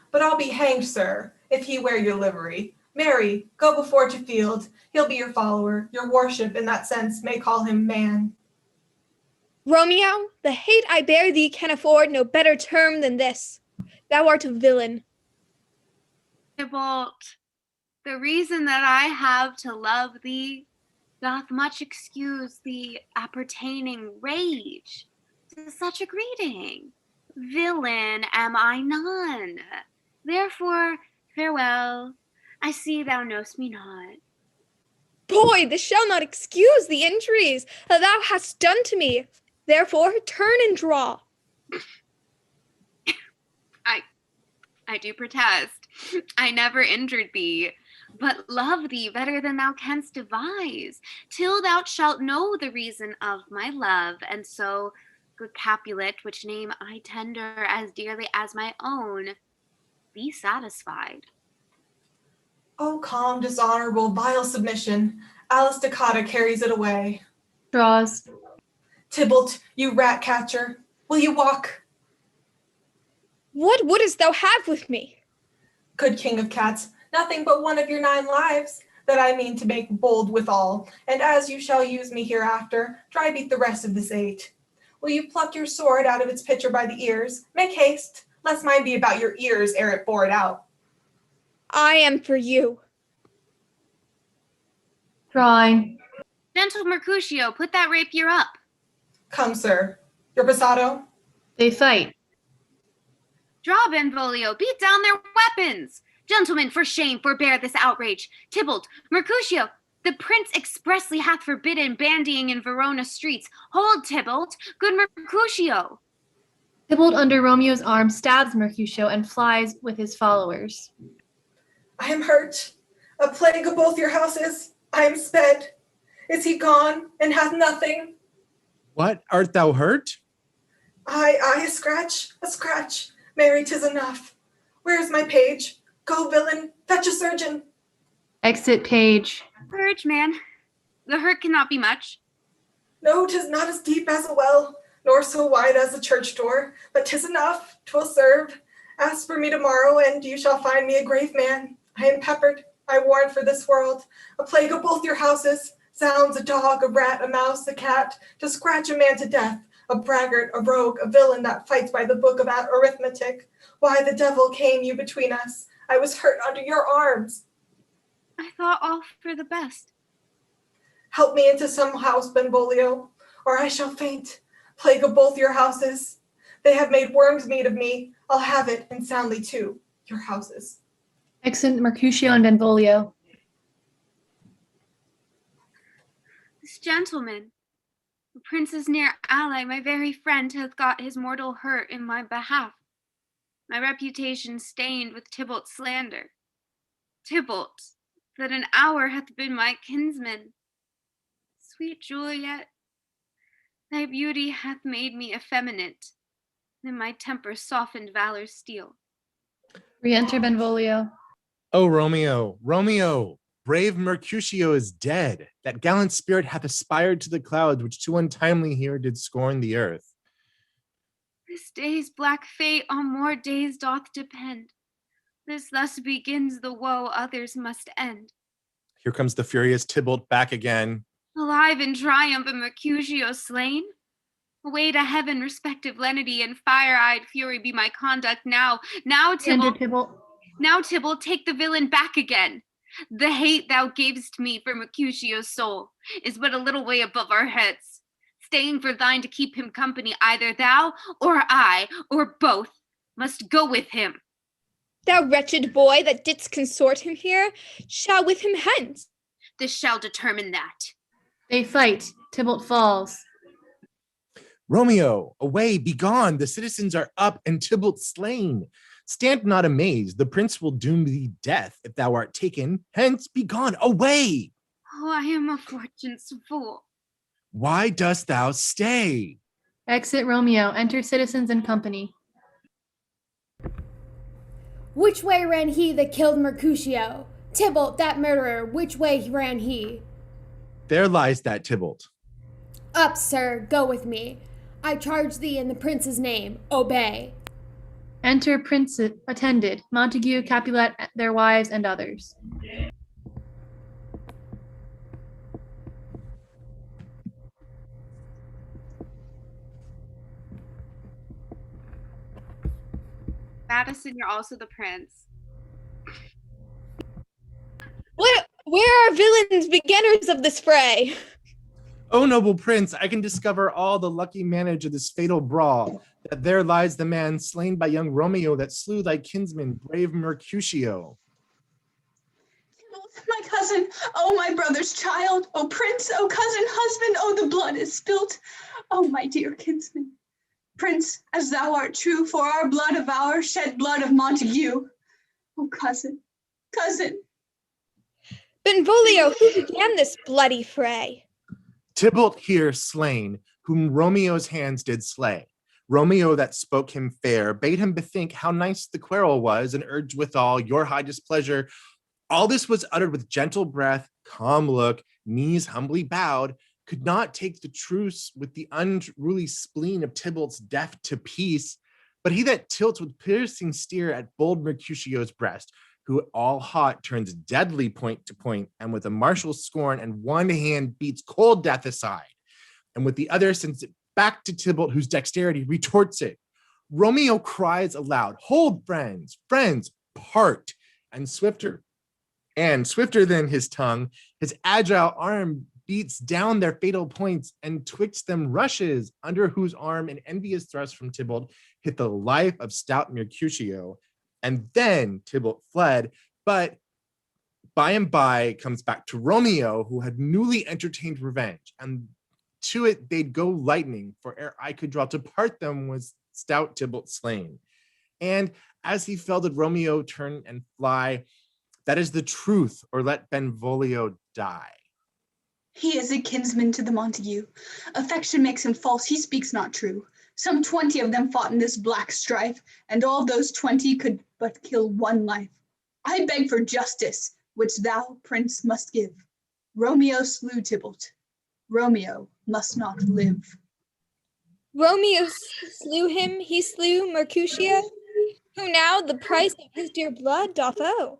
But I'll be hanged, sir, if he wear your livery. Marry, go before to field. He'll be your follower. Your worship, in that sense, may call him man. Romeo, the hate I bear thee can afford no better term than this. Thou art a villain. Tybalt, the reason that I have to love thee doth much excuse the appertaining rage to such a greeting. Villain am I none. Therefore, farewell. I see thou know'st me not. Boy, this shall not excuse the injuries that thou hast done to me. Therefore, turn and draw. I do protest. I never injured thee, but love thee better than thou canst devise, till thou shalt know the reason of my love, and so, good Capulet, which name I tender as dearly as my own, be satisfied. Oh, calm, dishonorable, vile submission. Alice Toccata carries it away. Draws. Tybalt, you rat catcher, will you walk? What wouldst thou have with me? Good king of cats, nothing but one of your 9 lives, that I mean to make bold withal, and as you shall use me hereafter, try beat the rest of this 8. Will you pluck your sword out of its pitcher by the ears? Make haste, lest mine be about your ears ere it bore it out. I am for you. Drawing. Gentle Mercutio, put that rapier up. Come, sir. Your passado? They fight. Draw, Benvolio, beat down their weapons. Gentlemen, for shame, forbear this outrage. Tybalt, Mercutio, The prince expressly hath forbidden bandying in Verona streets. Hold, Tybalt, good Mercutio. Tybalt under Romeo's arm stabs Mercutio and flies with his followers. I am hurt. A plague of both your houses. I am sped. Is he gone and hath nothing? What, art thou hurt? I, a scratch, a scratch. Marry, 'tis enough. Where is my page? Go, villain, fetch a surgeon. Exit page. Courage, man. The hurt cannot be much. No, 'tis not as deep as a well, nor so wide as a church door, but 'tis enough, 'twill serve. Ask for me tomorrow, and you shall find me a grave man. I am peppered, I warn for this world. A plague of both your houses. Sounds a dog, a rat, a mouse, a cat, to scratch a man to death. A braggart, a rogue, a villain that fights by the book of arithmetic. Why the devil came you between us? I was hurt under your arms. I thought all for the best. Help me into some house, Benvolio, or I shall faint. Plague of both your houses. They have made worms meat of me. I'll have it, and soundly too, your houses. Exit Mercutio and Benvolio. This gentleman, the prince's near ally, my very friend, hath got his mortal hurt in my behalf. My reputation stained with Tybalt's slander. Tybalt, that an hour hath been my kinsman. Sweet Juliet, thy beauty hath made me effeminate, and my temper softened valor's steel. Re-enter Benvolio. Oh, Romeo, Romeo, brave Mercutio is dead. That gallant spirit hath aspired to the clouds, which too untimely here did scorn the earth. This day's black fate on more days doth depend. This thus begins the woe others must end. Here comes the furious Tybalt back again. Alive in triumph and Mercutio slain? Away to heaven respective lenity and fire-eyed fury be my conduct now. Now, Tybalt, take the villain back again. The hate thou gavest me for Mercutio's soul is but a little way above our heads. Staying for thine to keep him company, either thou or I, or both, must go with him. Thou wretched boy that didst consort him here, shall with him hence. This shall determine that. They fight. Tybalt falls. Romeo, away, begone. The citizens are up and Tybalt slain. Stand not amazed. The prince will doom thee death if thou art taken. Hence, begone, away. Oh, I am a fortune's fool. Why dost thou stay? Exit Romeo. Enter citizens and company. Which way ran he that killed Mercutio? Tybalt, that murderer, which way ran he? There lies that Tybalt. Up, sir, go with me. I charge thee in the prince's name, obey. Enter prince attended, Montague, Capulet, their wives, and others. Madison, you're also the prince. Where are villains beginners of this fray? O noble prince, I can discover all the lucky manage of this fatal brawl, that there lies the man slain by young Romeo that slew thy kinsman, brave Mercutio. My cousin, oh my brother's child, oh prince, oh cousin, husband, oh the blood is spilt, oh my dear kinsman. Prince, as thou art true, for our blood of our shed blood of Montague. Oh cousin, cousin. Benvolio, who began this bloody fray? Tybalt here slain, whom Romeo's hands did slay. Romeo that spoke him fair, bade him bethink how nice the quarrel was, and urged withal your high displeasure. All this was uttered with gentle breath, calm look, knees humbly bowed, could not take the truce with the unruly spleen of Tybalt's deaf to peace, but he that tilts with piercing steer at bold Mercutio's breast, who all hot turns deadly point to point, and with a martial scorn and one hand beats cold death aside, and with the other sends it back to Tybalt, whose dexterity retorts it. Romeo cries aloud, hold friends, friends, part, and swifter than his tongue, his agile arm beats down their fatal points, and twixt them rushes, under whose arm an envious thrust from Tybalt hit the life of stout Mercutio. And then Tybalt fled, but by and by comes back to Romeo, who had newly entertained revenge, and to it they'd go lightning, for ere I could draw to part them was stout Tybalt slain. And as he fell did Romeo turn and fly. That is the truth, or let Benvolio die. He is a kinsman to the Montague. Affection makes him false, he speaks not true. Some 20 of them fought in this black strife, and all those 20 could but kill one life. I beg for justice, which thou, prince, must give. Romeo slew Tybalt. Romeo must not live. Romeo slew him, he slew Mercutio, who now the price of his dear blood doth owe.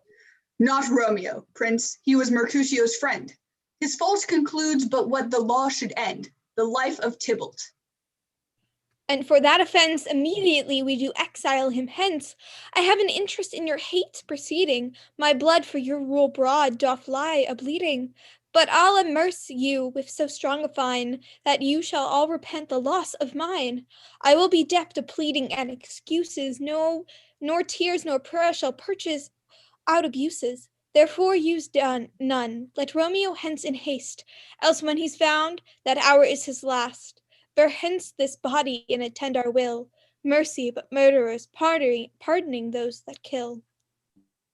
Not Romeo, prince, he was Mercutio's friend. His fault concludes but what the law should end, the life of Tybalt. And for that offense immediately we do exile him hence. I have an interest in your hate's proceeding, my blood for your rule broad doth lie a-bleeding. But I'll immerse you with so strong a fine, that you shall all repent the loss of mine. I will be dept of pleading and excuses, no, nor tears nor prayer shall purchase out abuses. Therefore use none. Let Romeo hence in haste, else when he's found, that hour is his last. Bear hence this body and attend our will. Mercy, but murderers, pardoning those that kill.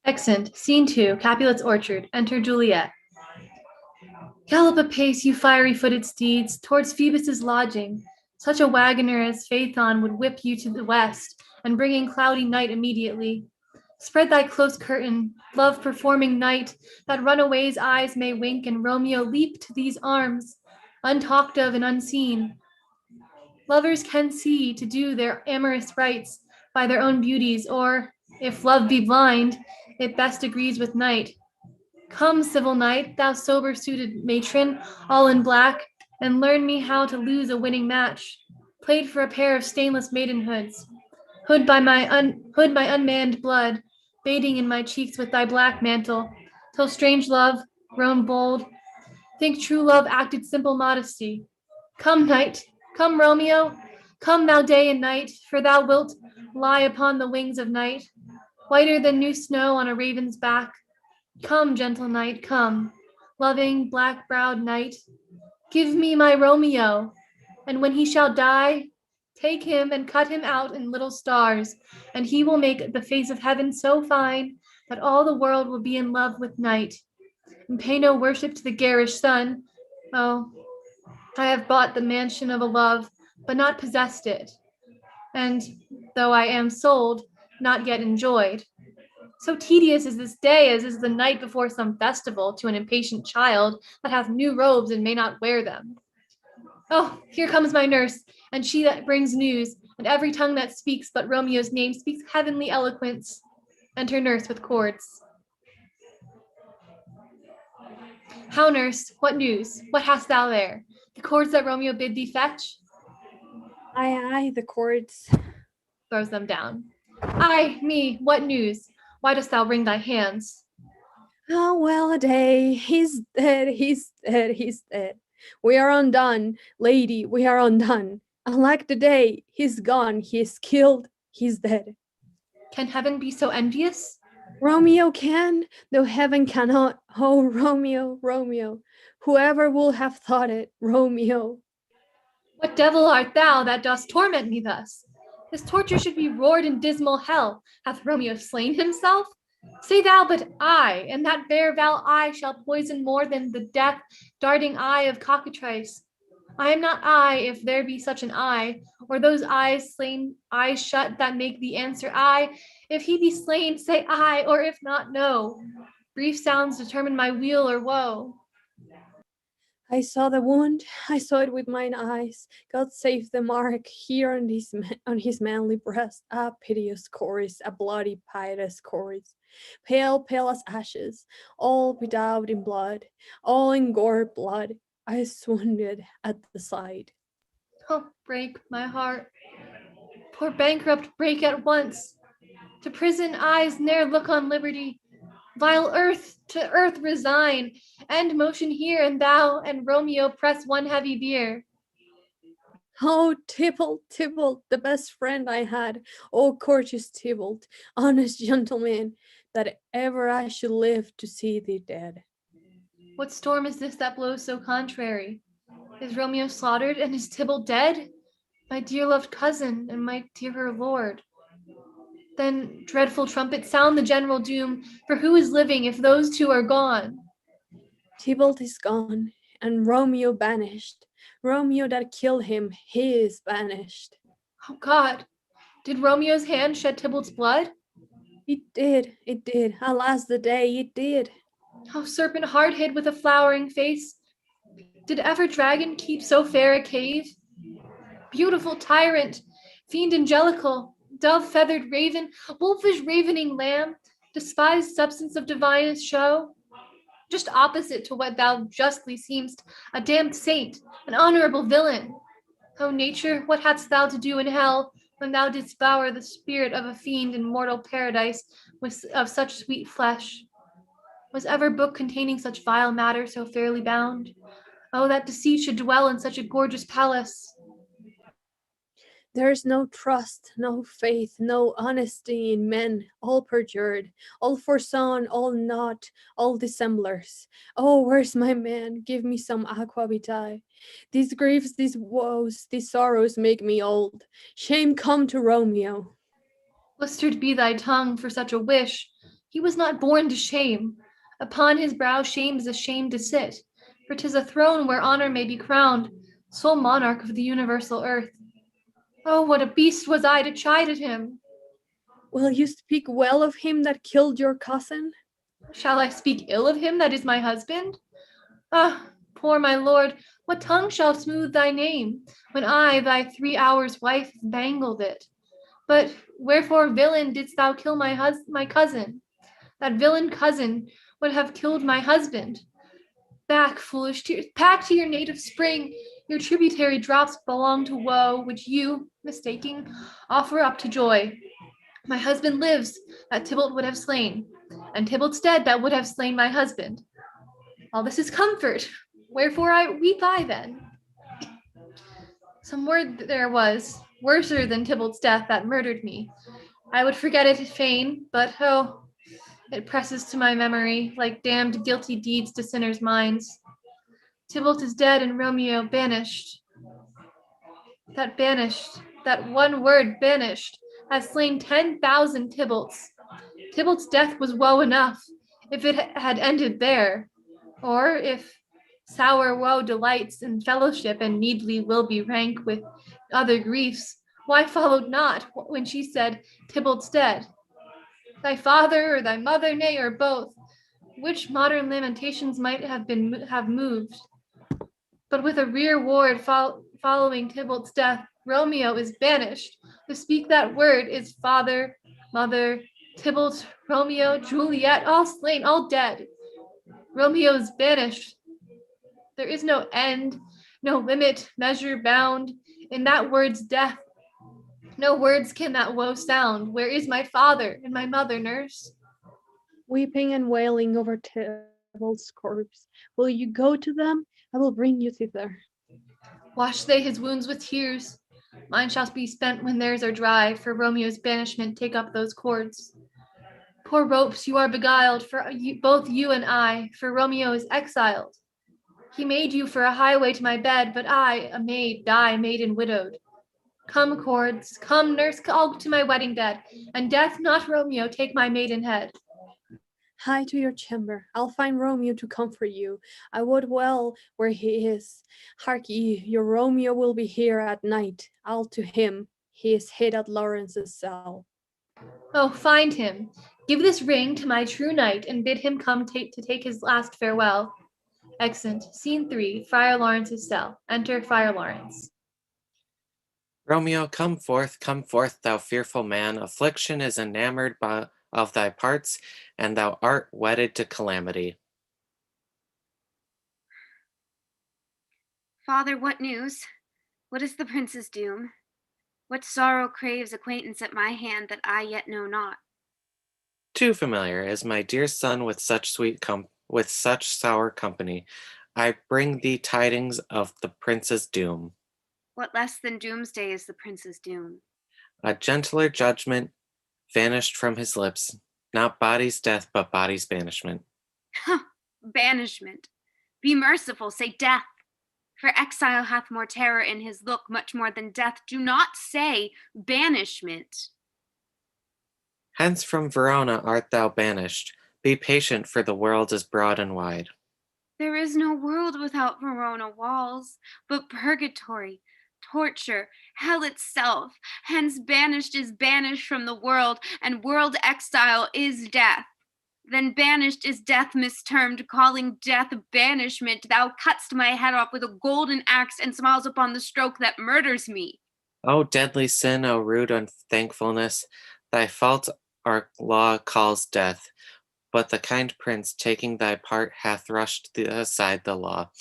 Exeunt. Scene 2. Capulets' orchard. Enter Juliet. Gallop apace, you fiery-footed steeds, towards Phoebus' lodging. Such a wagoner as Phaethon would whip you to the west, and bring in cloudy night immediately. Spread thy close curtain, love-performing night, that runaways' eyes may wink, and Romeo leap to these arms, untalked of and unseen. Lovers can see to do their amorous rites by their own beauties, or, if love be blind, it best agrees with night. Come, civil knight, thou sober-suited matron, all in black, and learn me how to lose a winning match, played for a pair of stainless maidenhoods. Hood my unmanned blood, bathing in my cheeks with thy black mantle, till strange love, grown bold, think true love acted simple modesty. Come, knight, come, Romeo, come thou day and night, for thou wilt lie upon the wings of night, whiter than new snow on a raven's back. Come, gentle knight, come, loving, black-browed knight, give me my Romeo, and when he shall die, take him and cut him out in little stars, and he will make the face of heaven so fine that all the world will be in love with night, and pay no worship to the garish sun. Oh, I have bought the mansion of a love, but not possessed it, and though I am sold, not yet enjoyed. So tedious is this day as is the night before some festival to an impatient child that hath new robes and may not wear them. Oh, here comes my nurse, and she that brings news, and every tongue that speaks but Romeo's name speaks heavenly eloquence. Enter nurse with cords. How, nurse, what news? What hast thou there? The cords that Romeo bid thee fetch? Aye, the cords. Throws them down. Aye, me, what news? Why dost thou wring thy hands? Oh, well a day, he's dead, he's dead, he's dead. We are undone, lady, we are undone. Alack the day, he's gone, he is killed, he's dead. Can heaven be so envious? Romeo can, though heaven cannot. Oh, Romeo, Romeo, whoever will have thought it, Romeo. What devil art thou that dost torment me thus? His torture should be roared in dismal hell. Hath Romeo slain himself? Say thou but I, and that bare foul eye shall poison more than the death darting eye of cockatrice. I am not I, if there be such an eye, or those eyes slain, eyes shut that make the answer I. If he be slain, say I, or if not, no. Brief sounds determine my weal or woe. I saw the wound, I saw it with mine eyes. God save the mark here on his manly breast. A piteous chorus, a bloody piteous chorus. Pale, pale as ashes, all bedaubed in blood, all in gore blood. I swooned at the sight. Oh, break my heart. Poor bankrupt, break at once. To prison eyes ne'er look on liberty. Vile earth, to earth resign. End motion here, and thou and Romeo press one heavy bier. Oh, Tybalt, Tybalt, the best friend I had. Oh, courteous Tybalt, honest gentleman. that ever I should live to see thee dead. What storm is this that blows so contrary? Is Romeo slaughtered and is Tybalt dead? My dear loved cousin and my dearer lord. Then, dreadful trumpet, sound the general doom, for who is living if those two are gone? Tybalt is gone, and Romeo banished. Romeo that killed him, he is banished. Oh God, did Romeo's hand shed Tybalt's blood? It did, alas the day, it did. Oh, serpent hard hid with a flowering face, did ever dragon keep so fair a cave? Beautiful tyrant, fiend angelical, dove-feathered raven, wolfish ravening lamb, despised substance of divinest show, just opposite to what thou justly seemst, a damned saint, an honorable villain. O nature, what hadst thou to do in hell when thou didst devour the spirit of a fiend in mortal paradise of such sweet flesh? Was ever book containing such vile matter so fairly bound? Oh, that deceit should dwell in such a gorgeous palace. There is no trust, no faith, no honesty in men, all perjured, all forsawn, all not, all dissemblers. Oh, where's my man? Give me some aqua vitae. These griefs, these woes, these sorrows make me old. Shame come to Romeo. Blistered be thy tongue for such a wish. He was not born to shame. Upon his brow shame is ashamed to sit, for 'tis a throne where honor may be crowned, sole monarch of the universal earth. Oh, what a beast was I to chide at him! Will you speak well of him that killed your cousin? Shall I speak ill of him that is my husband? Ah, poor my lord, what tongue shall smooth thy name, when I, thy 3 hours' wife, have bangled it? But wherefore, villain, didst thou kill my cousin? That villain cousin would have killed my husband. Back, foolish tears, back to your native spring. Your tributary drops belong to woe, which you, mistaking, offer up to joy. My husband lives, that Tybalt would have slain, and Tybalt's dead, that would have slain my husband. All this is comfort, wherefore I weep I then. Some word there was, worser than Tybalt's death, that murdered me. I would forget it fain, but oh, it presses to my memory, like damned guilty deeds to sinners' minds. Tybalt is dead and Romeo banished. That one word banished, has slain 10,000 Tybalts. Tybalt's death was woe enough, if it had ended there. Or if sour woe delights in fellowship and needly will be rank with other griefs, why followed not when she said, Tybalt's dead? Thy father or thy mother, nay, or both, which modern lamentations might have moved. But with a rear ward following Tybalt's death, Romeo is banished. To speak that word is father, mother, Tybalt, Romeo, Juliet, all slain, all dead. Romeo is banished. There is no end, no limit, measure, bound in that word's death. No words can that woe sound. Where is my father and my mother, nurse? Weeping and wailing over Tybalt's corpse. Will you go to them? I will bring you thither. Wash they his wounds with tears. Mine shall be spent when theirs are dry. For Romeo's banishment, take up those cords. Poor ropes, you are beguiled, both you and I, for Romeo is exiled. He made you for a highway to my bed, but I, a maid, die maiden widowed. Come, cords, come, nurse, all to my wedding bed, and death, not Romeo, take my maiden head. Hie to your chamber. I'll find Romeo to comfort you. I would well where he is. Hark ye, your Romeo will be here at night. I'll to him. He is hid at Lawrence's cell. Oh, find him. Give this ring to my true knight, and bid him come to take his last farewell. Exeunt. Scene 3, Friar Lawrence's cell. Enter Friar Lawrence. Romeo, come forth, thou fearful man. Affliction is enamored of thy parts, and thou art wedded to calamity. Father, what news? What is the prince's doom? What sorrow craves acquaintance at my hand that I yet know not? Too familiar is my dear son with such with such sour company. I bring thee tidings of the prince's doom. What less than doomsday is the prince's doom? A gentler judgment vanished from his lips. Not body's death, but body's banishment. Banishment. Be merciful, say death. For exile hath more terror in his look, much more than death. Do not say banishment. Hence from Verona art thou banished. Be patient, for the world is broad and wide. There is no world without Verona walls, but purgatory, torture, hell itself. Hence banished is banished from the world, and world exile is death. Then banished is death mistermed, calling death banishment. Thou cutt'st my head off with a golden axe and smiles upon the stroke that murders me. O deadly sin, O rude unthankfulness, thy fault our law calls death. But the kind prince, taking thy part, hath rushed aside the law,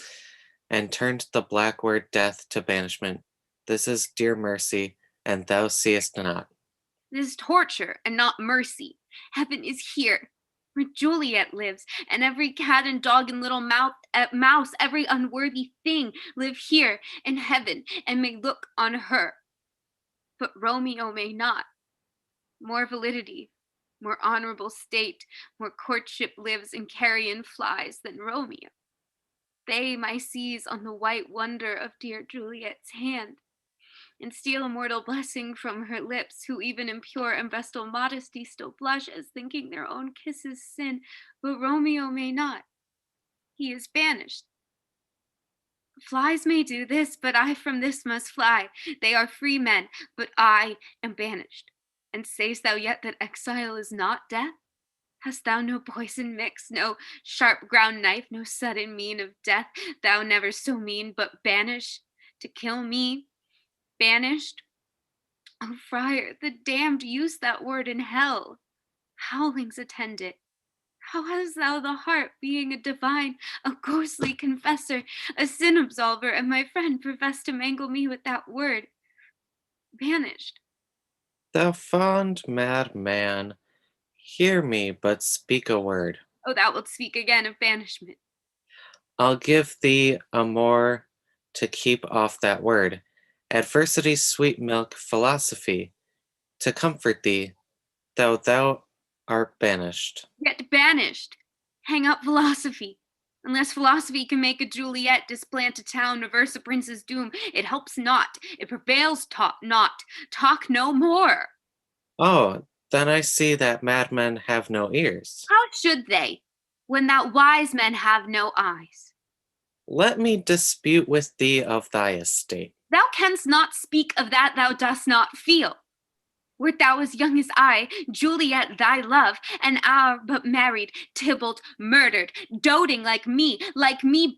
and turned the black word death to banishment. This is dear mercy, and thou seest not. This is torture and not mercy. Heaven is here, where Juliet lives, and every cat and dog and little mouse, every unworthy thing live here in heaven and may look on her. But Romeo may not. More validity, more honorable state, more courtship lives in carrion flies than Romeo. They may seize on the white wonder of dear Juliet's hand, and steal a mortal blessing from her lips, who even in pure and vestal modesty still blush as thinking their own kisses sin. But Romeo may not. He is banished. Flies may do this, but I from this must fly. They are free men, but I am banished. And sayst thou yet that exile is not death? Hast thou no poison mixed, no sharp ground knife, no sudden mean of death? Thou never so mean, but banish to kill me? Banished? O friar, the damned use that word in hell. Howlings attend it. How hast thou the heart, being a divine, a ghostly confessor, a sin absolver, and my friend professed to mangle me with that word? Banished. Thou fond mad man, hear me but speak a word. Oh, thou wilt speak again of banishment. I'll give thee a more to keep off that word. Adversity's sweet milk, philosophy, to comfort thee, though thou art banished. Yet banished. Hang up philosophy. Unless philosophy can make a Juliet, displant a town, reverse a prince's doom, it helps not. It prevails not. Talk no more. Oh, then I see that madmen have no ears. How should they, when that wise men have no eyes? Let me dispute with thee of thy estate. Thou canst not speak of that thou dost not feel. Wert thou as young as I, Juliet thy love, and our but married, Tybalt murdered, doting like me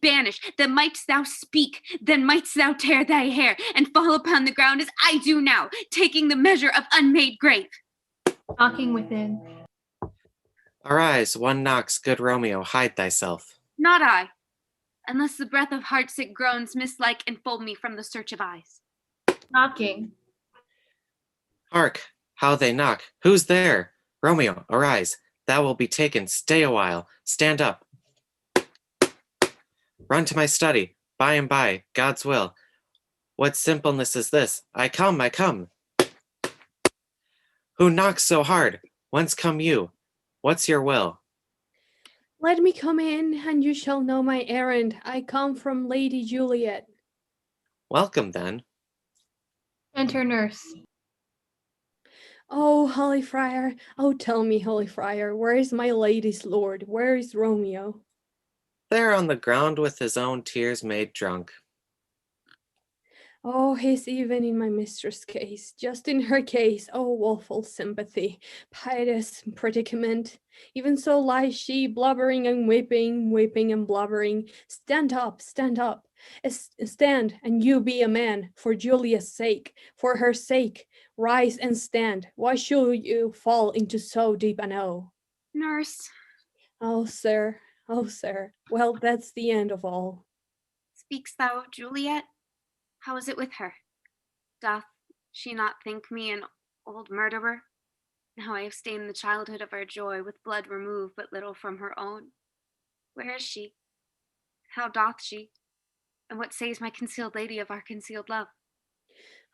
banished, then mightst thou speak, then mightst thou tear thy hair, and fall upon the ground as I do now, taking the measure of unmade grave. Knocking within. Arise, one knocks, good Romeo, hide thyself. Not I, unless the breath of heartsick groans mislike enfold me from the search of eyes. Knocking. Hark, how they knock. Who's there? Romeo, arise. Thou wilt be taken. Stay a while. Stand up. Run to my study. By and by, God's will. What simpleness is this? I come. Who knocks so hard? Whence come you? What's your will? Let me come in, and you shall know my errand. I come from Lady Juliet. Welcome, then. Enter nurse. Oh, Holy Friar, oh, tell me, Holy Friar, where is my lady's lord? Where is Romeo? There on the ground with his own tears made drunk. Oh, he's even in my mistress' case, just in her case. Oh, woeful sympathy, piteous predicament. Even so lies she, blubbering and weeping and blubbering. Stand up. Stand, and you be a man, for Julia's sake, for her sake. Rise and stand. Why should you fall into so deep an O? Nurse. Oh, sir. Well, that's the end of all. Speak'st thou, Juliet? How is it with her? Doth she not think me an old murderer? Now I have stained the childhood of our joy, with blood removed but little from her own. Where is she? How doth she? And what says my concealed lady of our concealed love?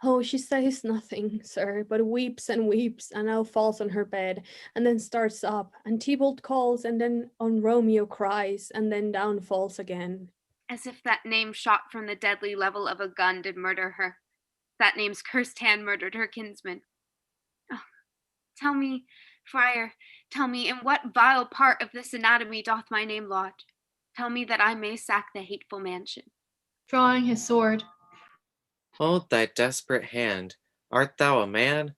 Oh, she says nothing, sir, but weeps and now falls on her bed, and then starts up, and Tybalt calls, and then on Romeo cries, and then down falls again. As if that name shot from the deadly level of a gun did murder her. That name's cursed hand murdered her kinsman. Oh, tell me, friar, tell me, in what vile part of this anatomy doth my name lodge? Tell me that I may sack the hateful mansion. Drawing his sword. Hold thy desperate hand. Art thou a man?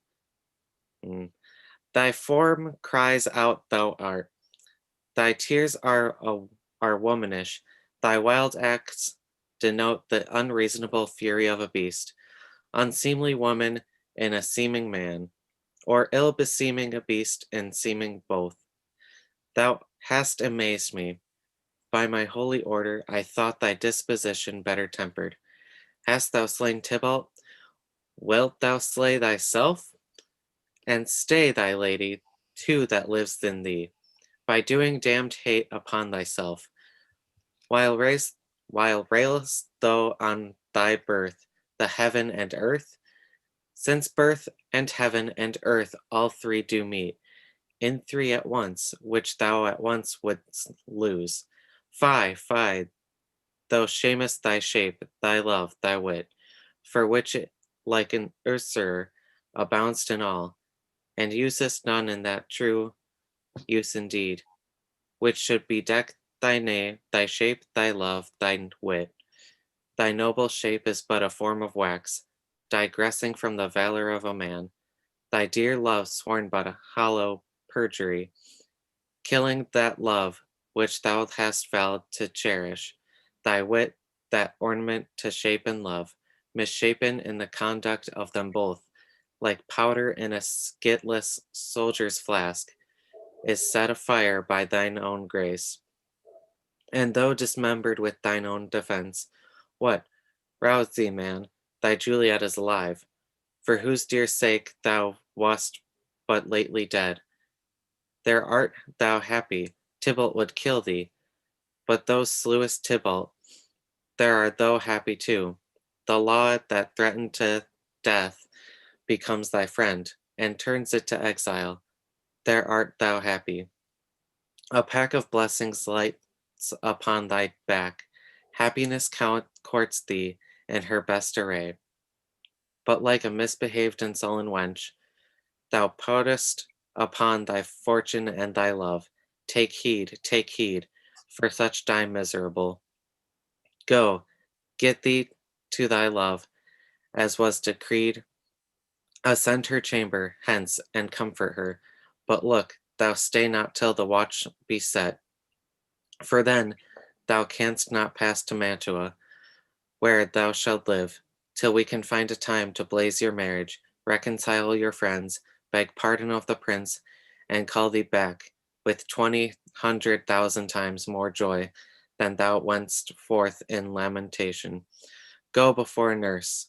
Thy form cries out thou art. Thy tears are womanish. Thy wild acts denote the unreasonable fury of a beast. Unseemly woman in a seeming man, or ill beseeming a beast in seeming both. Thou hast amazed me. By my holy order, I thought thy disposition better tempered. Hast thou slain Tybalt? Wilt thou slay thyself? And stay thy lady, too, that lives in thee, by doing damned hate upon thyself. While railest thou on thy birth, the heaven and earth? Since birth and heaven and earth all three do meet, in three at once, which thou at once wouldst lose. Fie, fie, thou shamest thy shape, thy love, thy wit, for which it, like an usurer, aboundst in all, and usest none in that true use indeed, which should bedeck thy name, thy shape, thy love, thy wit. Thy noble shape is but a form of wax, digressing from the valor of a man. Thy dear love sworn but a hollow perjury, killing that love which thou hast vowed to cherish. Thy wit, that ornament to shape and love, misshapen in the conduct of them both, like powder in a skitless soldier's flask, is set afire by thine own grace. And though dismembered with thine own defense, what? Rouse thee, man, thy Juliet is alive, for whose dear sake thou wast but lately dead. There art thou happy, Tybalt would kill thee, but thou slewest Tybalt, there art thou happy too. The law that threatened to death becomes thy friend, and turns it to exile. There art thou happy. A pack of blessings lights upon thy back. Happiness courts thee in her best array. But like a misbehaved and sullen wench, thou poutest upon thy fortune and thy love. Take heed, for such die miserable. Go, get thee to thy love, as was decreed. Ascend her chamber, hence, and comfort her. But look, thou stay not till the watch be set, for then thou canst not pass to Mantua, where thou shalt live, till we can find a time to blaze your marriage, reconcile your friends, beg pardon of the prince, and call thee back with 20,000 times more joy than thou wentst forth in lamentation. Go before nurse,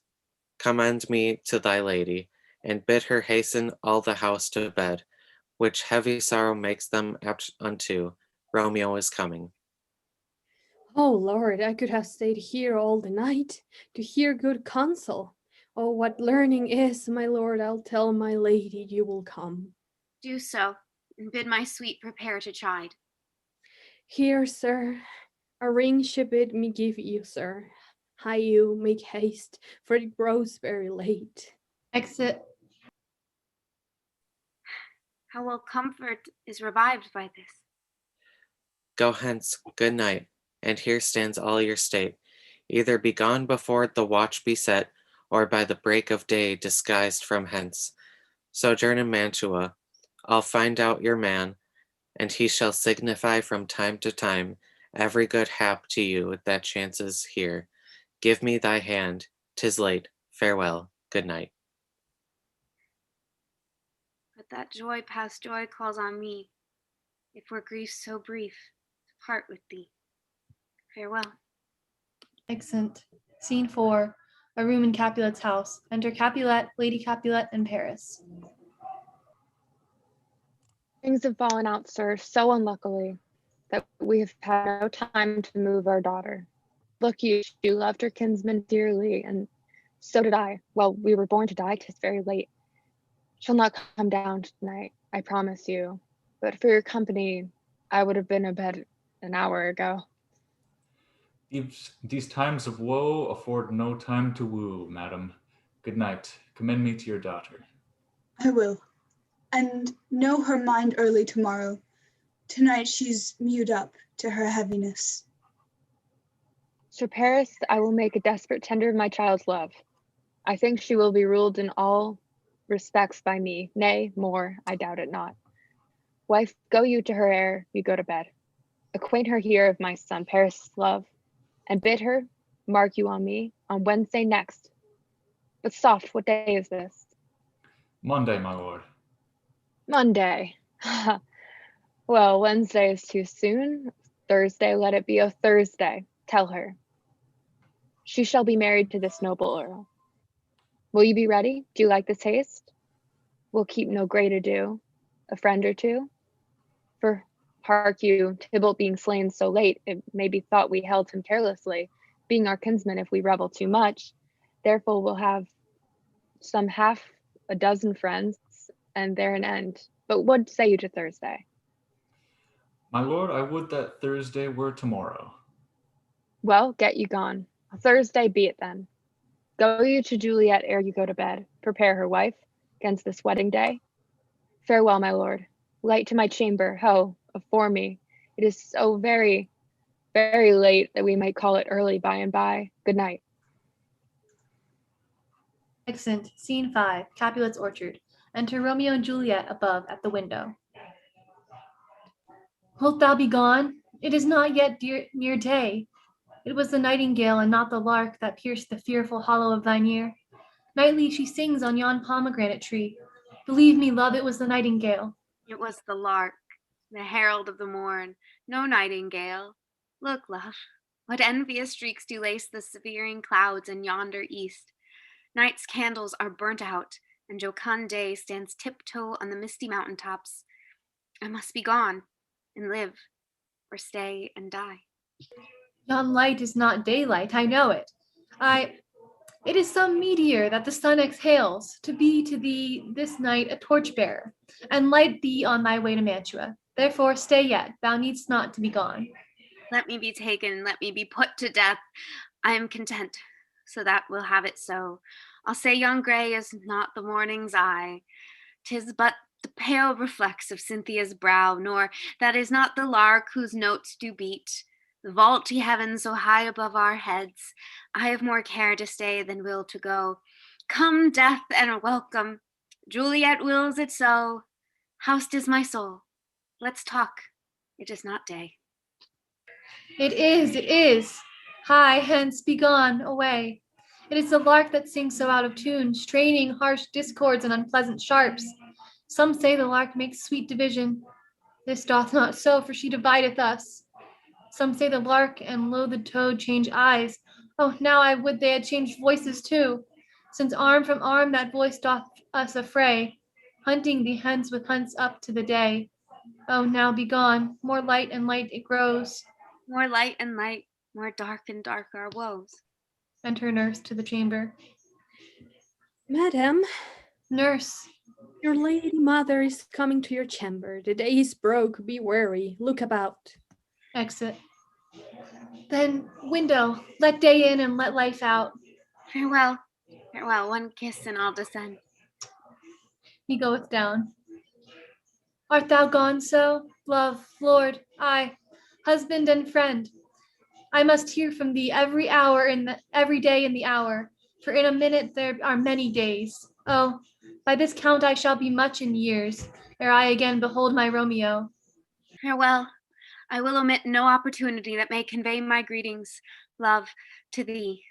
commend me to thy lady, and bid her hasten all the house to bed, which heavy sorrow makes them apt unto. Romeo is coming. Oh, Lord, I could have stayed here all the night to hear good counsel. Oh, what learning is, my lord, I'll tell my lady you will come. Do so, and bid my sweet prepare to chide. Here, sir, a ring she bid me give you, sir. Hie you, make haste, for it grows very late. Exit. How well comfort is revived by this. Go hence, good night, and here stands all your state. Either be gone before the watch be set, or by the break of day disguised from hence. Sojourn in Mantua. I'll find out your man, and he shall signify from time to time every good hap to you that chances here. Give me thy hand. 'Tis late. Farewell. Good night. But that joy past joy calls on me, if were grief so brief, to part with thee. Farewell. Exit. Scene 4. A room in Capulet's house. Enter Capulet, Lady Capulet, and Paris. Things have fallen out, sir, so unluckily that we have had no time to move our daughter. Look you, she loved her kinsman dearly, and So did I. Well, we were born to die, 'tis very late. Shall not come down tonight, I promise you. But for your company, I would have been abed an hour ago. These times of woe afford no time to woo, madam. Good night. Commend me to your daughter. I will. And know her mind early tomorrow. Tonight she's mewed up to her heaviness. Sir Paris, I will make a desperate tender of my child's love. I think she will be ruled in all respects by me. Nay, more, I doubt it not. Wife, go you to her ere you go to bed. Acquaint her here of my son Paris' love, and bid her, mark you on me, on Wednesday next. But soft, what day is this? Monday, my lord. Monday. Well, Wednesday is too soon. Thursday, let it be a Thursday. Tell her. She shall be married to this noble earl. Will you be ready? Do you like this haste? We'll keep no great ado. A friend or two? For hark you, Tybalt being slain so late, it may be thought we held him carelessly, being our kinsman if we rebel too much. Therefore we'll have some half a dozen friends, and there an end. But what say you to Thursday? My lord, I would that Thursday were tomorrow. Well, get you gone. Thursday be it then. Go you to Juliet ere you go to bed. Prepare her, wife, against this wedding day. Farewell, my lord. Light to my chamber. Ho, afore me. It is so very, very late that we might call it early by and by. Good night. Exeunt. Scene 5. Capulets' orchard. Enter Romeo and Juliet above at the window. Wilt thou be gone? It is not yet near day. It was the nightingale and not the lark that pierced the fearful hollow of thine ear. Nightly she sings on yon pomegranate tree. Believe me, love, it was the nightingale. It was the lark, the herald of the morn, no nightingale. Look, love, what envious streaks do lace the severing clouds in yonder east. Night's candles are burnt out, and jocund day stands tiptoe on the misty mountain tops. I must be gone, and live, or stay and die. Yon light is not daylight, I know it. It is some meteor that the sun exhales, to be to thee this night a torchbearer, and light thee on thy way to Mantua. Therefore stay yet, thou needst not to be gone. Let me be taken, let me be put to death. I am content, so that we'll have it so. I'll say yon grey is not the morning's eye. 'Tis but the pale reflex of Cynthia's brow, nor that is not the lark whose notes do beat the vaulty heaven so high above our heads. I have more care to stay than will to go. Come, death, and welcome. Juliet wills it so. Housed is my soul. Let's talk. It is not day. It is. Hie, hence, be gone, away. It is the lark that sings so out of tune, straining harsh discords and unpleasant sharps. Some say the lark makes sweet division. This doth not so, for she divideth us. Some say the lark and loathed toad change eyes. Oh, now I would they had changed voices too, since arm from arm that voice doth us affray, hunting thee hence with hunts up to the day. Oh, now be gone, more light and light it grows. More light and light, more dark and dark our woes. Enter nurse to the chamber. Madam, Nurse, your lady mother is coming to your chamber. The day is broke, be wary, look about. exit. Then, window, let day in and let life out. Farewell, farewell, one kiss and I'll descend. He goeth down. Art thou gone so? Love, lord, I, husband and friend. I must hear from thee every hour every day in the hour, for in a minute there are many days. Oh, by this count I shall be much in years, ere I again behold my Romeo. Farewell, I will omit no opportunity that may convey my greetings, love, to thee.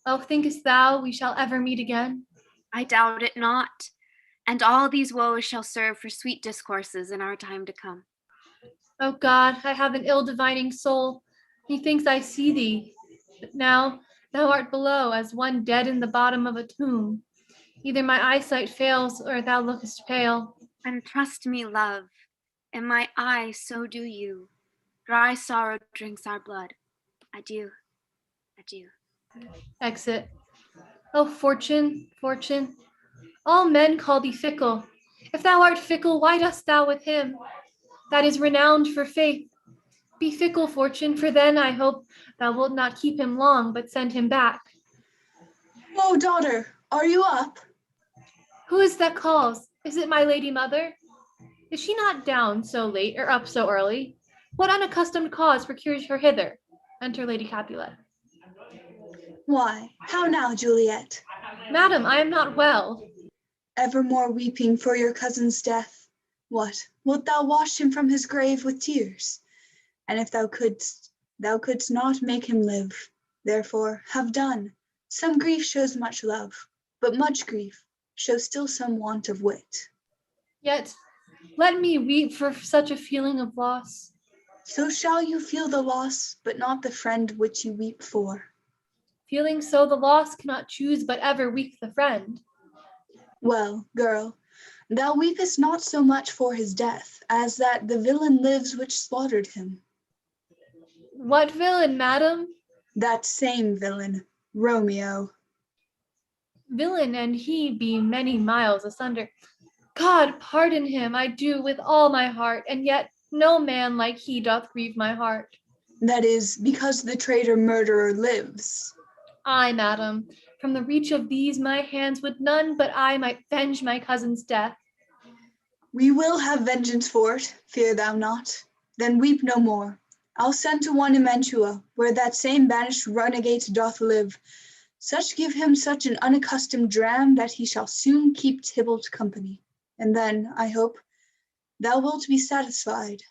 Oh, thinkest thou we shall ever meet again? I doubt it not, and all these woes shall serve for sweet discourses in our time to come. Oh God, I have an ill divining soul. Methinks I see thee, but now thou art below as one dead in the bottom of a tomb. Either my eyesight fails or thou lookest pale. And trust me, love, in my eye so do you. Dry sorrow drinks our blood. Adieu, adieu. Exit. O fortune, fortune, all men call thee fickle. If thou art fickle, why dost thou with him that is renowned for faith? Be fickle, fortune, for then I hope thou wilt not keep him long, but send him back. Oh, daughter, are you up? Who is that calls? Is it my lady mother? Is she not down so late or up so early? What unaccustomed cause procures her hither? Enter Lady Capulet. Why, how now, Juliet? Madam, I am not well. Evermore weeping for your cousin's death. What, wilt thou wash him from his grave with tears? And if thou couldst not make him live. Therefore, have done. Some grief shows much love, but much grief shows still some want of wit. Yet, let me weep for such a feeling of loss. So shall you feel the loss, but not the friend which you weep for. Feeling so the loss cannot choose but ever weep the friend. Well, girl, thou weepest not so much for his death, as that the villain lives which slaughtered him. What villain, madam? That same villain, Romeo. Villain and he be many miles asunder. God pardon him, I do with all my heart, and yet no man like he doth grieve my heart. That is, because the traitor murderer lives. Ay, madam, from the reach of these my hands would none but I might venge my cousin's death. We will have vengeance for it, fear thou not. Then weep no more. I'll send to one in Mantua, where that same banished runagate doth live. Such give him such an unaccustomed dram that he shall soon keep Tybalt company. And then, I hope, thou wilt be satisfied.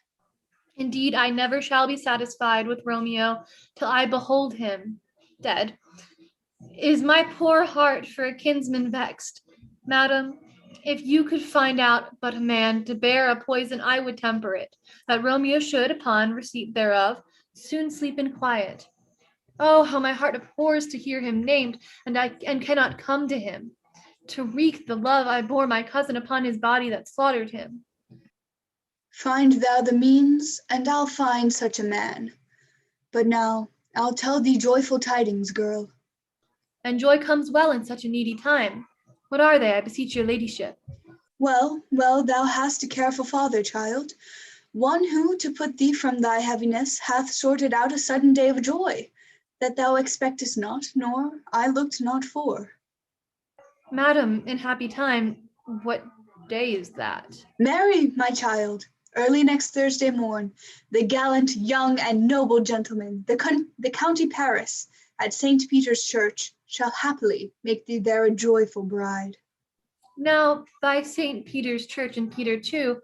Indeed, I never shall be satisfied with Romeo till I behold him dead. Is my poor heart for a kinsman vexed? Madam, if you could find out but a man to bear a poison, I would temper it, that Romeo should, upon receipt thereof, soon sleep in quiet. Oh, how my heart abhors to hear him named, and cannot come to him, to wreak the love I bore my cousin upon his body that slaughtered him. Find thou the means, and I'll find such a man. But now, I'll tell thee joyful tidings, girl. And joy comes well in such a needy time. What are they, I beseech your ladyship? Well, thou hast a careful father, child. One who, to put thee from thy heaviness, hath sorted out a sudden day of joy, that thou expectest not, nor I looked not for. Madam, in happy time, what day is that? Marry, my child, early next Thursday morn, the gallant, young, and noble gentleman, the county Paris, at St. Peter's Church, shall happily make thee there a joyful bride. Now, by St. Peter's Church and Peter too,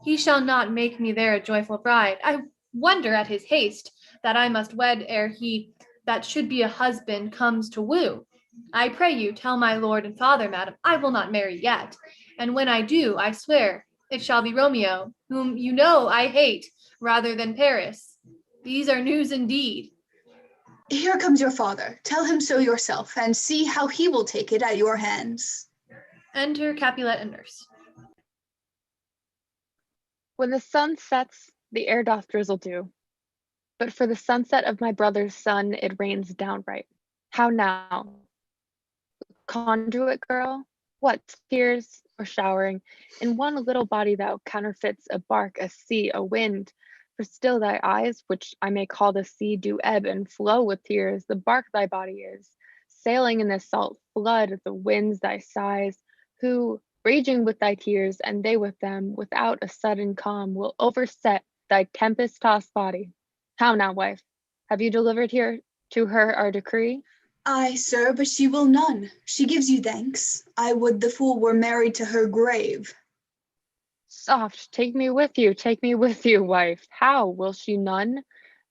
he shall not make me there a joyful bride. I wonder at his haste, that I must wed ere he that should be a husband comes to woo. I pray you tell my lord and father, madam, I will not marry yet, and when I do, I swear it shall be Romeo, whom you know I hate, rather than Paris. These are news indeed. Here comes your father. Tell him so yourself, and see how he will take it at your hands. Enter Capulet and nurse. When the sun sets, the air doth drizzle dew. But for the sunset of my brother's son, it rains downright. How now? Conduit girl? What, tears or showering? In one little body thou counterfeits a bark, a sea, a wind. For still thy eyes, which I may call the sea, do ebb and flow with tears. The bark thy body is, sailing in the salt flood, the winds thy sighs, who, raging with thy tears, and they with them, without a sudden calm, will overset thy tempest-tossed body. How now, wife? Have you delivered here to her our decree? Aye, sir, but she will none. She gives you thanks. I would the fool were married to her grave. Soft, take me with you, wife. How, will she none?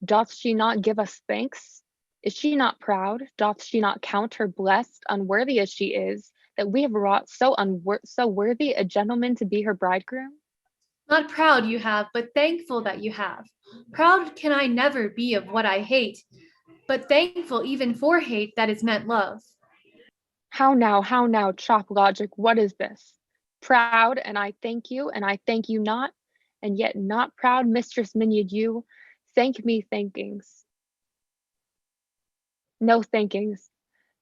Doth she not give us thanks? Is she not proud? Doth she not count her blessed, unworthy as she is, that we have wrought so worthy a gentleman to be her bridegroom? Not proud you have, but thankful that you have. Proud can I never be of what I hate, but thankful even for hate that is meant love. How now, chop logic, what is this? Proud, and I thank you not, and yet not proud, Mistress Minion, you, thank me thankings. No thankings.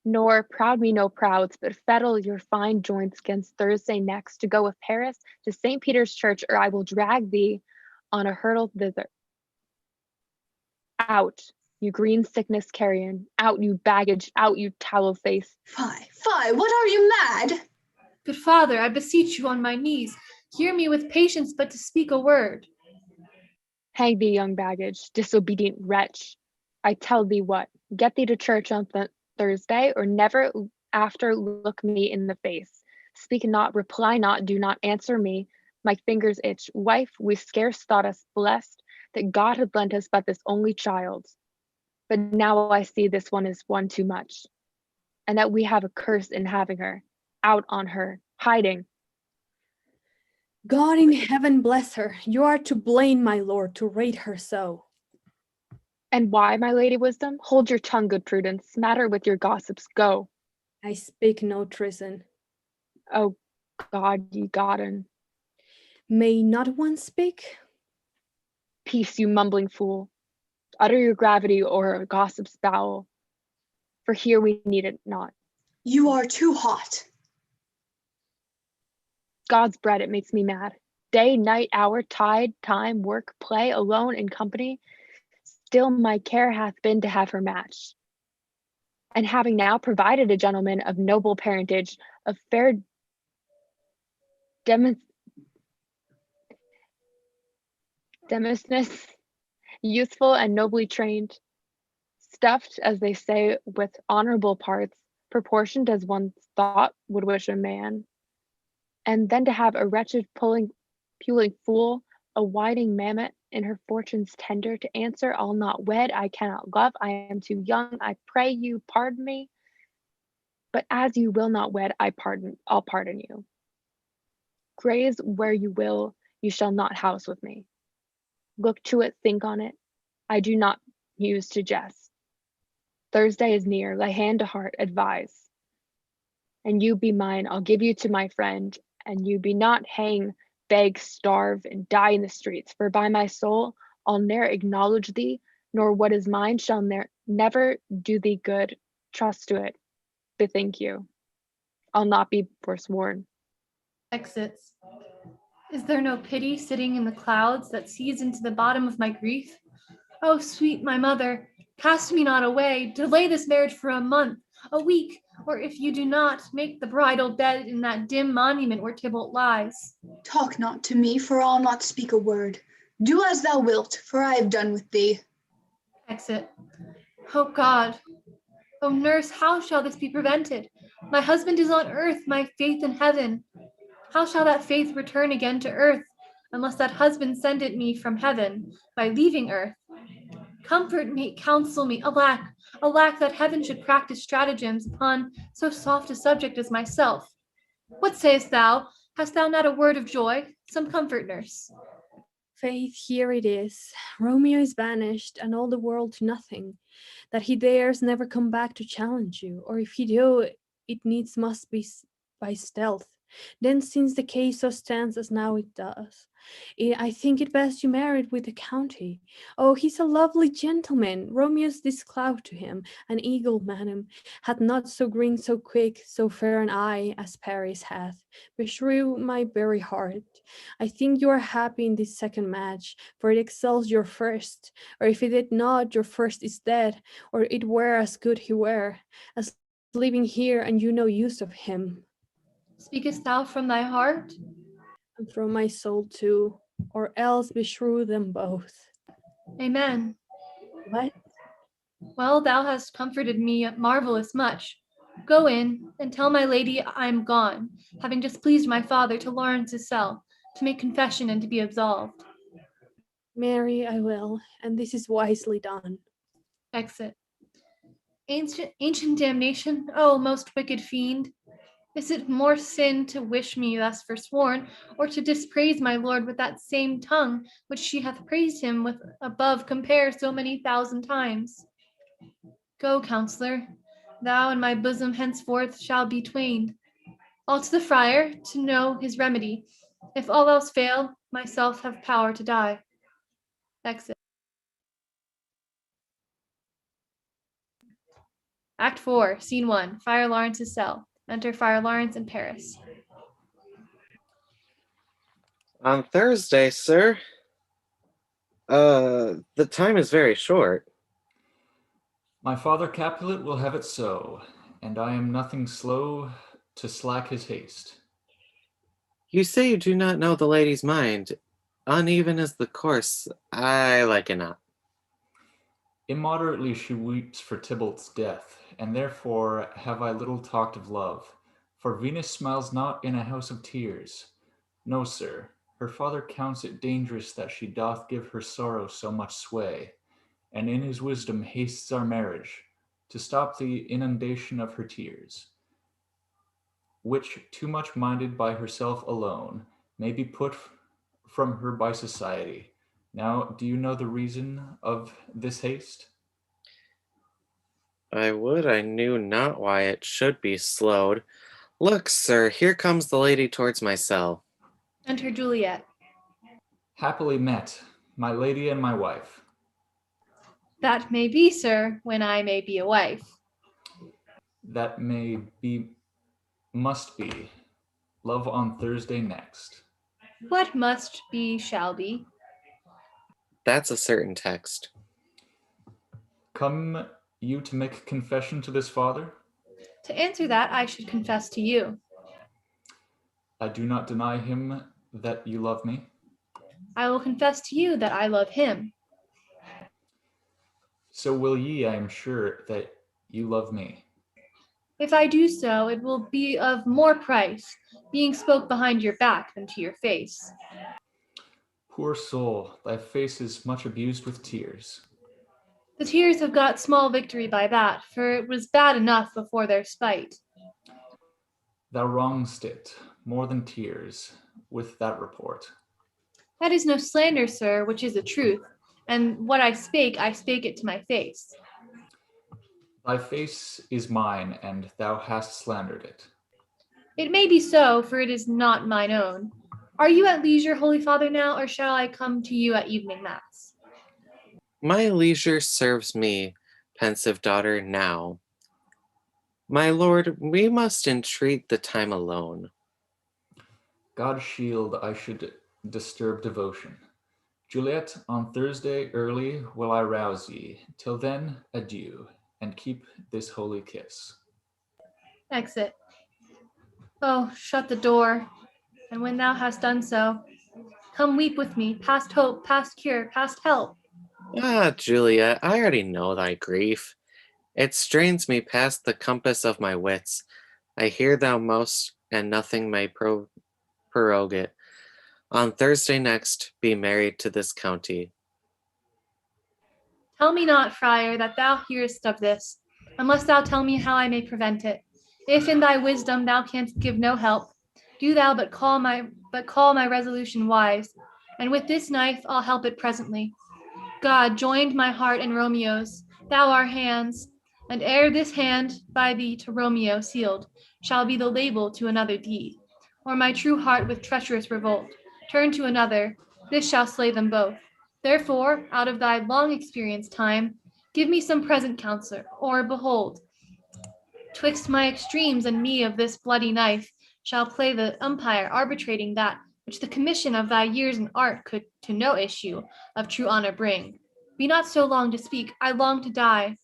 Nor proud me no prouds, but fettle your fine joints 'gainst Thursday next, to go with Paris to St. Peter's Church, or I will drag thee on a hurdle thither. Out, you green sickness carrion, out, you baggage, out, you tallow face. Fie, fie, what are you mad? Good father, I beseech you on my knees, hear me with patience but to speak a word. Hang thee, young baggage, disobedient wretch. I tell thee what, get thee to church on Thursday, or never after look me in the face. Speak not, reply not, do not answer me. My fingers itch. Wife, we scarce thought us blessed that God had lent us but this only child. But now I see this one is one too much, and that we have a curse in having her. Out on her, hiding. God in heaven bless her. You are to blame, my lord, to rate her so. And why, my lady Wisdom? Hold your tongue, good Prudence. Matter with your gossips, go. I speak no treason. Oh, God, ye godden. May not one speak? Peace, you mumbling fool. Utter your gravity or a gossip's bowel, for here we need it not. You are too hot. God's bread, it makes me mad. Day, night, hour, tide, time, work, play, alone, in company, still my care hath been to have her matched. And having now provided a gentleman of noble parentage, of fair demosness, youthful and nobly trained, stuffed, as they say, with honorable parts, proportioned as one thought would wish a man, and then to have a wretched puling fool, a whiting mammet in her fortune's tender, to answer, I'll not wed, I cannot love, I am too young, I pray you pardon me. But as you will not wed, I'll pardon you. Graze where you will, you shall not house with me. Look to it, think on it. I do not use to jest. Thursday is near, lay hand to heart, advise. And you be mine, I'll give you to my friend, and you be not hang, beg, starve, and die in the streets, for by my soul, I'll ne'er acknowledge thee, nor what is mine shall never do thee good. Trust to it, bethink you. I'll not be forsworn. Exits. Is there no pity sitting in the clouds that sees into the bottom of my grief? Oh, sweet my mother, cast me not away, delay this marriage for a month, a week, or if you do not, make the bridal bed in that dim monument where Tybalt lies. Talk not to me, for I'll not speak a word. Do as thou wilt, for I have done with thee. Exit. Oh God. Oh nurse, how shall this be prevented? My husband is on earth, my faith in heaven. How shall that faith return again to earth, unless that husband send it me from heaven, by leaving earth? Comfort me, counsel me, alack, alack, that heaven should practice stratagems upon so soft a subject as myself. What sayest thou? Hast thou not a word of joy? Some comfort, nurse. Faith, here it is. Romeo is banished, and all the world to nothing. That he dares never come back to challenge you, or if he do, it needs must be by stealth. Then, since the case so stands as now it does, I think it best you married with the county. Oh, he's a lovely gentleman. Romeo's this cloud to him, an eagle, madam, hath not so green, so quick, so fair an eye as Paris hath. Beshrew my very heart. I think you are happy in this second match, for it excels your first, or if it did not, your first is dead, or it were as good he were, as living here and you no use of him. Speakest thou from thy heart? And from my soul too, or else beshrew them both. Amen. What? Well, thou hast comforted me marvelous much. Go in, and tell my lady I am gone, having displeased my father to Lawrence's cell, to make confession and to be absolved. Marry, I will, and this is wisely done. Exit. Ancient damnation, oh, most wicked fiend! Is it more sin to wish me thus forsworn, or to dispraise my lord with that same tongue which she hath praised him with above compare so many thousand times? Go, counselor, thou and my bosom henceforth shall be twain. All to the friar, to know his remedy. If all else fail, myself have power to die. Exit. Act 4, Scene 1, Friar Lawrence's cell. Enter Friar Lawrence and Paris. On Thursday, sir. The time is very short. My father Capulet will have it so, and I am nothing slow to slack his haste. You say you do not know the lady's mind. Uneven is the course, I like it not. Immoderately she weeps for Tybalt's death, and therefore have I little talked of love. For Venus smiles not in a house of tears. No, sir, her father counts it dangerous that she doth give her sorrow so much sway, and in his wisdom hastes our marriage, to stop the inundation of her tears, which, too much minded by herself alone, may be put from her by society. Now, do you know the reason of this haste? I would I knew not why it should be slowed. Look, sir, here comes the lady towards my cell. Enter Juliet. Happily met, my lady and my wife. That may be, sir, when I may be a wife. That may be, must be. Love on Thursday next. What must be shall be. That's a certain text. Come you to make confession to this father? To answer that, I should confess to you. I do not deny him that you love me. I will confess to you that I love him. So will ye, I am sure, that you love me. If I do so, it will be of more price, being spoke behind your back than to your face. Poor soul, thy face is much abused with tears. The tears have got small victory by that, for it was bad enough before their spite. Thou wrong'st it, more than tears, with that report. That is no slander, sir, which is a truth, and what I spake it to my face. Thy face is mine, and thou hast slandered it. It may be so, for it is not mine own. Are you at leisure, Holy Father, now, or shall I come to you at evening mass? My leisure serves me, pensive daughter, now. My lord, we must entreat the time alone. God shield I should disturb devotion. Juliet, on Thursday early will I rouse ye. Till then, adieu, and keep this holy kiss. Exit. Oh, shut the door, and when thou hast done so, come weep with me, past hope, past cure, past help. Ah, Juliet, I already know thy grief. It strains me past the compass of my wits. I hear thou most, and nothing may prorogue it. On Thursday next, be married to this county. Tell me not, friar, that thou hearest of this, unless thou tell me how I may prevent it. If in thy wisdom thou canst give no help, do thou but call my resolution wise, and with this knife I'll help it presently. God joined my heart and Romeo's, thou our hands, and ere this hand by thee to Romeo sealed shall be the label to another deed, or my true heart with treacherous revolt turn to another, this shall slay them both. Therefore, out of thy long experience time, give me some present counsel, or behold, twixt my extremes and me of this bloody knife shall play the umpire arbitrating that which the commission of thy years in art could to no issue of true honor bring. Be not so long to speak, I long to die,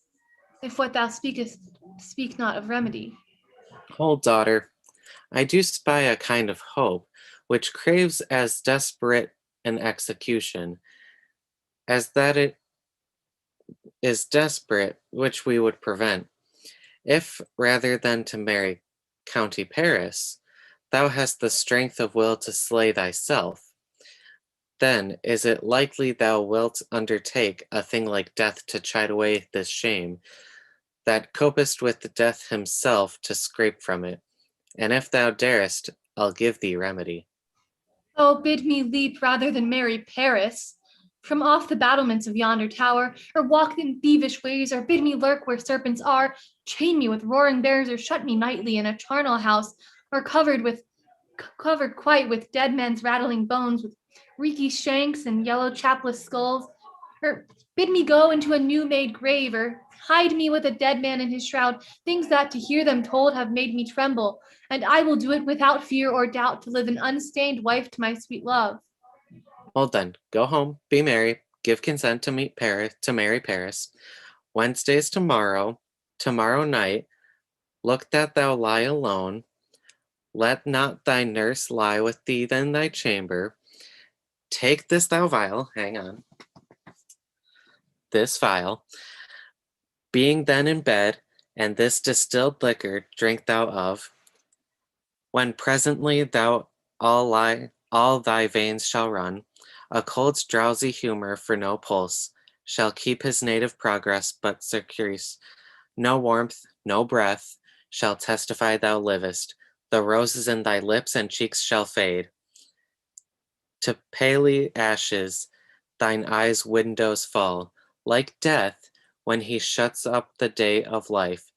if what thou speakest speak not of remedy. Hold, daughter, I do spy a kind of hope, which craves as desperate an execution, as that it is desperate, which we would prevent. If, rather than to marry County Paris, thou hast the strength of will to slay thyself, then is it likely thou wilt undertake a thing like death to chide away this shame, that copest with death himself to scrape from it. And if thou darest, I'll give thee remedy. Oh, bid me leap rather than marry Paris. From off the battlements of yonder tower, or walk in thievish ways, or bid me lurk where serpents are, chain me with roaring bears, or shut me nightly in a charnel house, or covered quite with dead men's rattling bones, with reeky shanks and yellow chapless skulls, or Bid me go into a new-made grave, or hide me with a dead man in his shroud, things that to hear them told have made me tremble, and I will do it without fear or doubt to live an unstained wife to my sweet love. Well then, go home, be merry, give consent to marry Paris. Wednesday's tomorrow night, look that thou lie alone. Let not thy nurse lie with thee in thy chamber. Take this thou vial, hang on, this vial, being then in bed, and this distilled liquor drink thou of. When presently thou all thy veins shall run, a cold's drowsy humor for no pulse shall keep his native progress but secures. No warmth, no breath shall testify thou livest. The roses in thy lips and cheeks shall fade to paly ashes, thine eyes' windows fall, like death when he shuts up the day of life.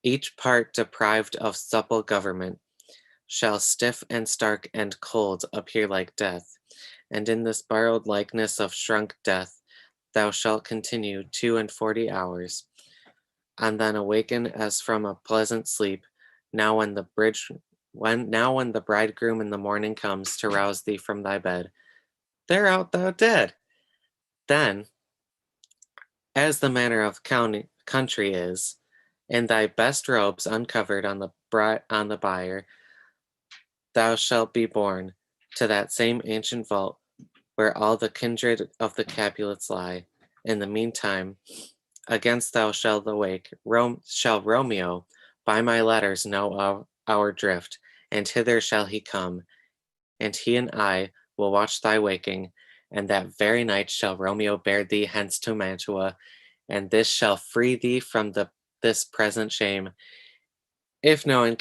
Each part deprived of supple government shall stiff and stark and cold appear like death. And in this borrowed likeness of shrunk death, thou shalt continue 42 hours, and then awaken as from a pleasant sleep. Now when the bridegroom in the morning comes to rouse thee from thy bed, there art thou dead. Then, as the manner of country is, in thy best robes uncovered on the bier, thou shalt be borne to that same ancient vault where all the kindred of the Capulets lie. In the meantime, against thou shalt awake, shall Romeo by my letters know our drift, and hither shall he come, and he and I will watch thy waking, and that very night shall Romeo bear thee hence to Mantua, and this shall free thee from this present shame, if no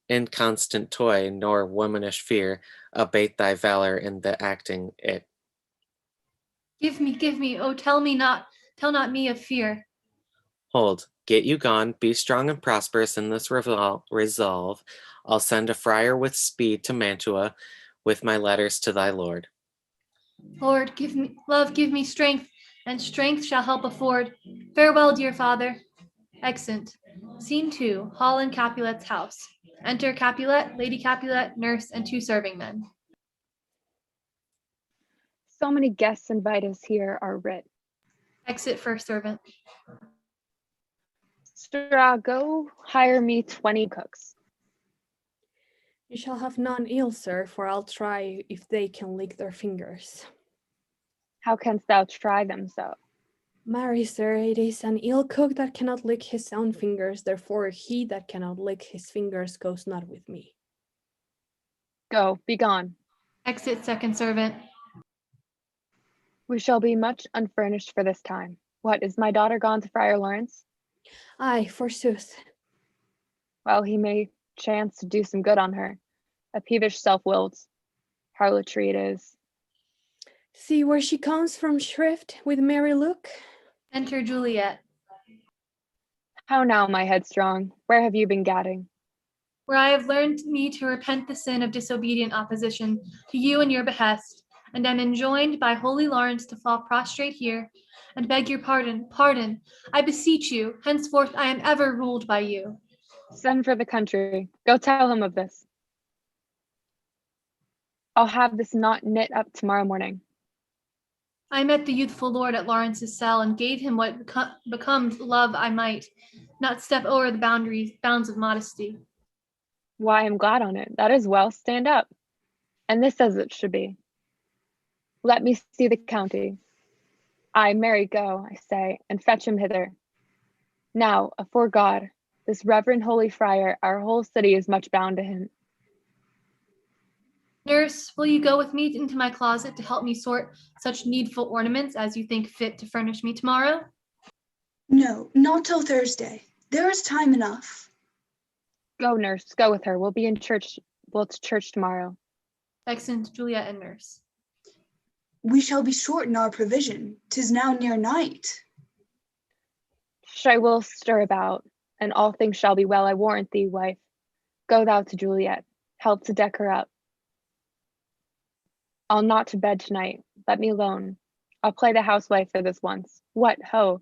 inconstant toy nor womanish fear abate thy valor in the acting it. Give me, oh tell not me of fear. Hold, get you gone, be strong and prosperous in this resolve. I'll send a friar with speed to Mantua with my letters to thy lord. Lord, give me strength, and strength shall help afford. Farewell, dear father. Exeunt. Scene 2, Hall in Capulet's house. Enter Capulet, Lady Capulet, nurse, and 2 serving men. So many guests invite us here are writ. Exit first servant. Straw, go hire me 20 cooks. You shall have none ill, sir, for I'll try if they can lick their fingers. How canst thou try them so? Marry, sir, it is an ill cook that cannot lick his own fingers, therefore he that cannot lick his fingers goes not with me. Go, be gone. Exit second servant. We shall be much unfurnished for this time. What, is my daughter gone to Friar Lawrence? Aye, forsooth. Well, he may chance to do some good on her. A peevish self-willed harlotry it is. See where she comes from shrift with merry look. Enter Juliet. How now, my headstrong? Where have you been gadding? Where I have learned me to repent the sin of disobedient opposition to you and your behest, and am enjoined by holy Lawrence to fall prostrate here, and beg your pardon, I beseech you, henceforth I am ever ruled by you. Send for the country. Go tell him of this. I'll have this knot knit up tomorrow morning. I met the youthful lord at Lawrence's cell, and gave him what becomes love I might, not step over the bounds of modesty. Why, I'm glad on it. That is well. Stand up. And this as it should be. Let me see the county. Aye, marry, go, I say, and fetch him hither. Now, afore God, this reverend holy friar, our whole city is much bound to him. Nurse, will you go with me into my closet to help me sort such needful ornaments as you think fit to furnish me tomorrow? No, not till Thursday. There is time enough. Go, nurse, go with her. We'll be in church. We'll to church tomorrow. Exeunt Juliet and nurse. We shall be short in our provision. 'Tis now near night. I will stir about, and all things shall be well, I warrant thee, wife. Go thou to Juliet. Help to deck her up. I'll not to bed tonight. Let me alone. I'll play the housewife for this once. What, ho?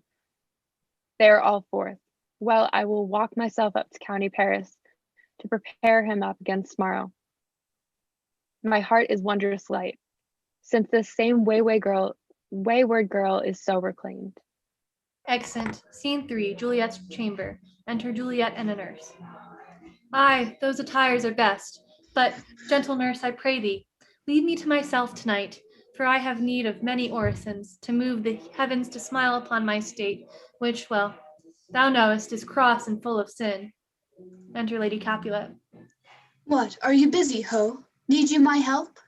They are all forth. Well, I will walk myself up to County Paris to prepare him up against tomorrow. My heart is wondrous light, since this same wayward girl is so reclaimed. Exeunt. Scene 3, Juliet's chamber. Enter Juliet and a nurse. Aye, those attires are best. But, gentle nurse, I pray thee, leave me to myself tonight, for I have need of many orisons to move the heavens to smile upon my state, which, well, thou knowest, is cross and full of sin. Enter Lady Capulet. What, are you busy, ho? Need you my help?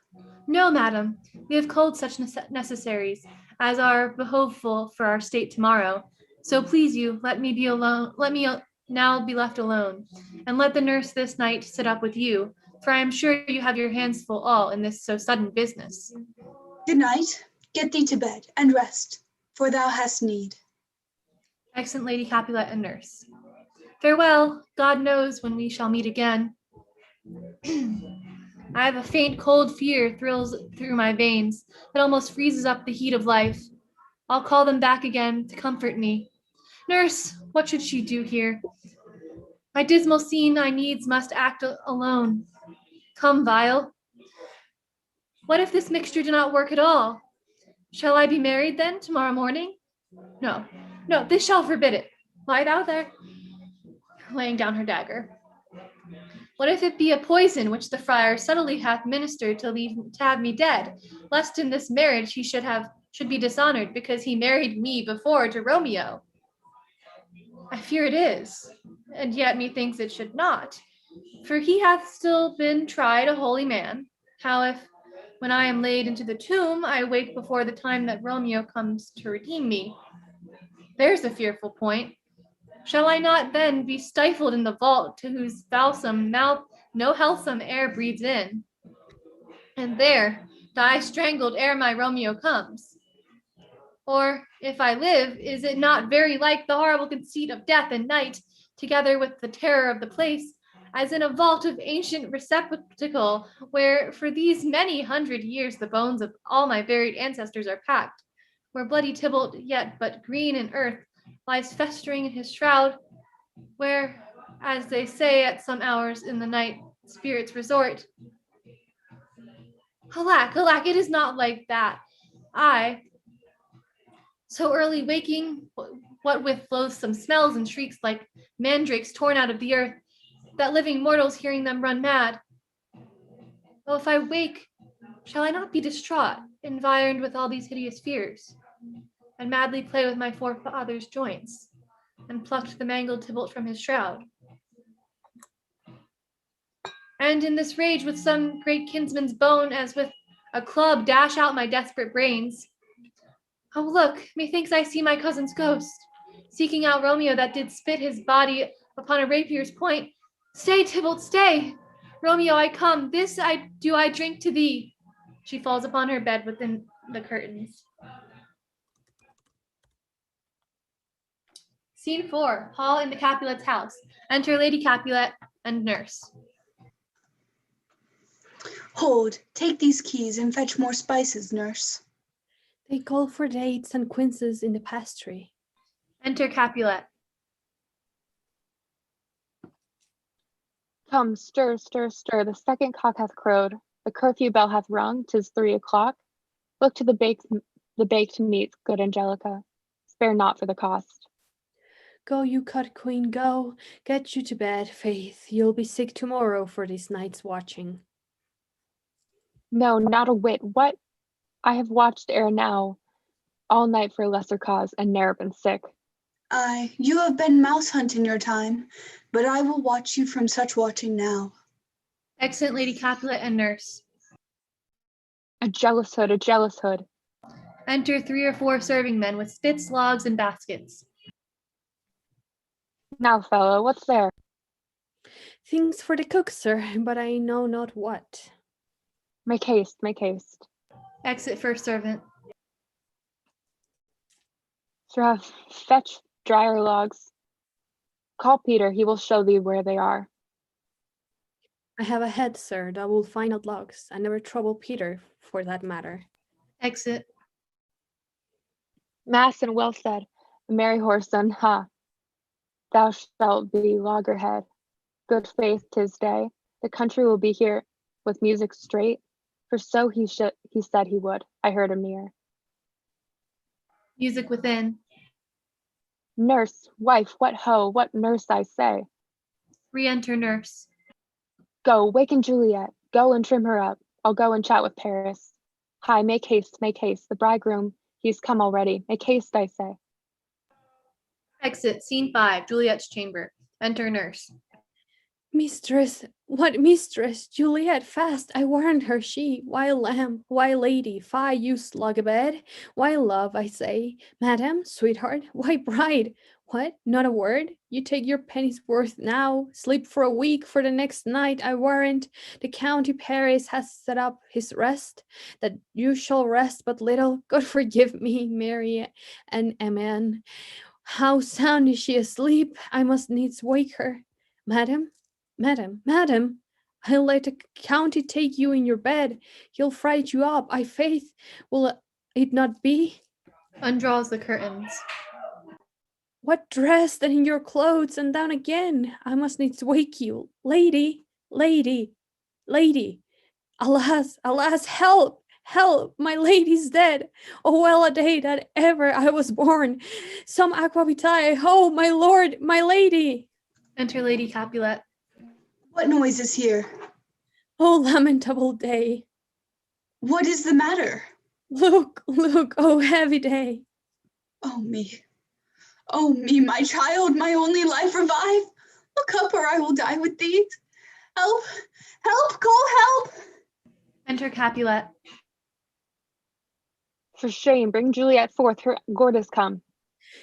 No, madam, we have culled such necessaries as are behoveful for our state tomorrow. So please you, let me be alone. Let me now be left alone, and let the nurse this night sit up with you, for I am sure you have your hands full all in this so sudden business. Good night. Get thee to bed and rest, for thou hast need. Excellent Lady Capulet and nurse. Farewell. God knows when we shall meet again. I have a faint cold fear thrills through my veins that almost freezes up the heat of life. I'll call them back again to comfort me. Nurse, what should she do here? My dismal scene I needs must act alone. Come, Vial. What if this mixture do not work at all? Shall I be married then tomorrow morning? No, this shall forbid it. Lie thou there, laying down her dagger. What if it be a poison which the friar subtly hath ministered to have me dead, lest in this marriage he should be dishonored because he married me before to Romeo? I fear it is, and yet methinks it should not, for he hath still been tried a holy man. How if, when I am laid into the tomb, I wake before the time that Romeo comes to redeem me? There's a fearful point. Shall I not then be stifled in the vault to whose balsam mouth no healthsome air breathes in, and there die strangled ere my Romeo comes? Or, if I live, is it not very like the horrible conceit of death and night, together with the terror of the place, as in a vault of ancient receptacle, where for these many 100 years the bones of all my buried ancestors are packed, where bloody Tybalt, yet but green in earth, lies festering in his shroud, where, as they say at some hours in the night, spirits resort. Alack, it is not like that. I, so early waking, what with loathsome smells and shrieks like mandrakes torn out of the earth, that living mortals hearing them run mad. Oh, if I wake, shall I not be distraught, environed with all these hideous fears, and madly play with my forefather's joints, and plucked the mangled Tybalt from his shroud? And in this rage with some great kinsman's bone, as with a club dash out my desperate brains. Oh, look, methinks I see my cousin's ghost, seeking out Romeo that did spit his body upon a rapier's point. Stay, Tybalt, stay! Romeo, I come, this I drink to thee. She falls upon her bed within the curtains. Scene 4, Hall in the Capulet's house. Enter Lady Capulet and nurse. Hold, take these keys and fetch more spices, nurse. They call for dates and quinces in the pastry. Enter Capulet. Come, stir, stir, stir. The second cock hath crowed. The curfew bell hath rung. 'Tis 3 o'clock. Look to the baked meats, good Angelica. Spare not for the cost. Go, you cut queen, go. Get you to bed, faith. You'll be sick tomorrow for this night's watching. No, not a whit. What? I have watched ere now all night for a lesser cause, and ne'er been sick. Aye, you have been mouse hunt in your time, but I will watch you from such watching now. Excellent Lady Capulet and nurse. A jealous hood, a jealous hood. Enter 3 or 4 serving men with spits, logs, and baskets. Now, fellow, what's there? Things for the cook, sir, but I know not what. Make haste, make haste. Exit first servant. Sir, fetch drier logs. Call Peter, he will show thee where they are. I have a head, sir, that will find out logs. I never trouble Peter, for that matter. Exit. Mass and well said, a merry whoreson, ha! Thou shalt be loggerhead. Good faith, 'tis day. The country will be here with music straight, for so he said he would. I heard him near. Music within. Nurse, wife, what ho, what nurse, I say. Re-enter nurse. Go, waken Juliet. Go and trim her up. I'll go and chat with Paris. Hi, make haste, make haste. The bridegroom, he's come already. Make haste, I say. Exit. Scene 5. Juliet's chamber. Enter nurse. Mistress, what mistress? Juliet, fast, I warned her she, why lamb, why lady, fie you slug a bed, why love, I say, madam, sweetheart, why bride, what, not a word? You take your penny's worth now, sleep for a week, for the next night, I warrant, the county Paris has set up his rest, that you shall rest but little, God forgive me, Mary and Amen. How sound is she asleep? I must needs wake her. Madam, madam, I'll let the county take you in your bed. He'll fright you up, I faith. Will it not be? Undraws the curtains. What dress then in your clothes and down again? I must needs wake you. Lady, lady, lady. Alas, alas, help, help, my lady's dead. Oh, well a day that ever I was born. Some aqua vitae, ho, my lord, my lady. Enter Lady Capulet. What noise is here? Oh, lamentable day. What is the matter? Look, look, oh, heavy day. Oh me, my child, my only life revive. Look up or I will die with thee. Help, help, call help. Enter Capulet. For shame, bring Juliet forth, her gourd has come.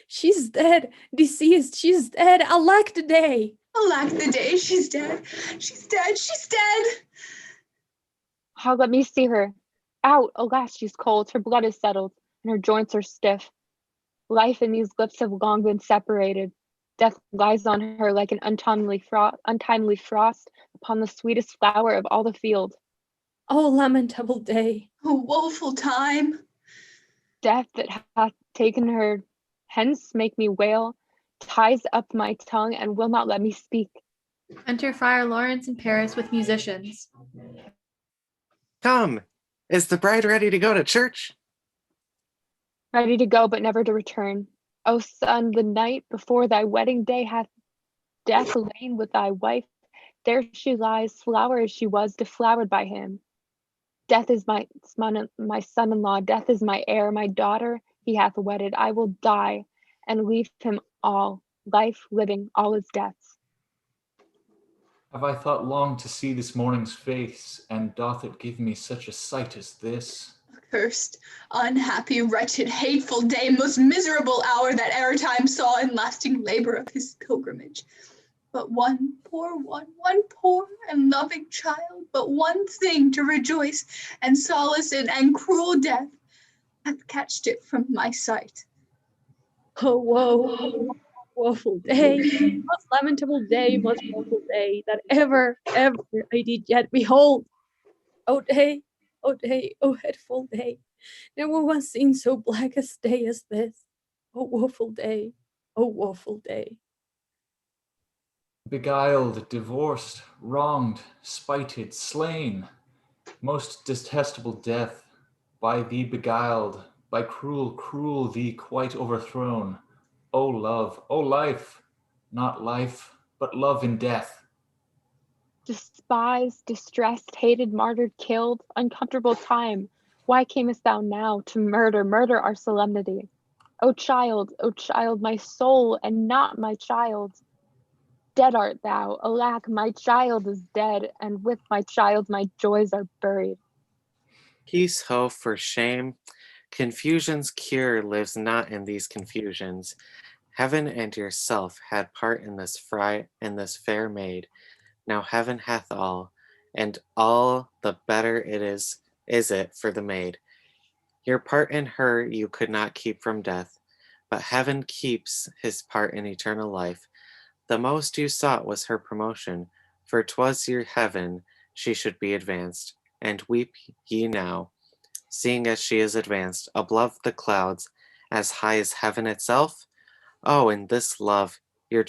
She's dead, deceased, she's dead, alack the day. Alack the day, she's dead, she's dead, she's dead. How, let me see her. Out, alas, she's cold, her blood is settled, and her joints are stiff. Life and these lips have long been separated. Death lies on her like an untimely frost upon the sweetest flower of all the field. Oh, lamentable day. Oh, woeful time. Death that hath taken her hence make me wail, ties up my tongue and will not let me speak. Enter Friar Lawrence and Paris with musicians. Come, is the bride ready to go to church? Ready to go, but never to return. O son, the night before thy wedding day hath death lain with thy wife. There she lies, flower as she was, deflowered by him. Death is my son-in-law, death is my heir, my daughter he hath wedded. I will die and leave him all, life, living, all his deaths. Have I thought long to see this morning's face, and doth it give me such a sight as this? Accursed, unhappy, wretched, hateful day, most miserable hour that e'er time saw in lasting labor of his pilgrimage. But one poor and loving child, but one thing to rejoice and solace in, and cruel death hath catched it from my sight. Oh, woe, woeful day, most lamentable day, most woeful day, that ever I did yet behold. Oh day, oh headful day, never was seen so black a day as this. Oh woeful day, oh woeful day. Beguiled, divorced, wronged, spited, slain, most detestable death, by thee beguiled, by cruel thee quite overthrown. O love, O life, not life, but love in death. Despised, distressed, hated, martyred, killed, uncomfortable time. Why camest thou now to murder our solemnity? O child, my soul, and not my child. Dead art thou, alack, my child is dead, and with my child my joys are buried. Peace, ho, for shame. Confusion's cure lives not in these confusions. Heaven and yourself had part in this fair maid. Now heaven hath all, and all the better it is it for the maid. Your part in her you could not keep from death, but heaven keeps his part in eternal life. The most you sought was her promotion, for 'twas your heaven she should be advanced, and weep ye now, seeing as she is advanced above the clouds, as high as heaven itself? Oh, in this love, you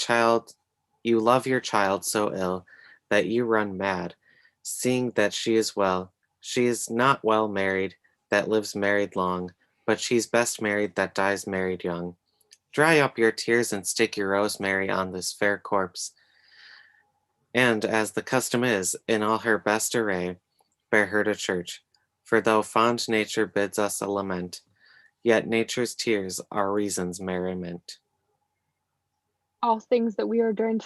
love your child so ill that you run mad, seeing that she is well. She is not well married that lives married long, but she's best married that dies married young. Dry up your tears and stick your rosemary on this fair corpse, and, as the custom is, in all her best array, bear her to church. For though fond nature bids us a lament, yet nature's tears are reason's merriment. All things that we ordained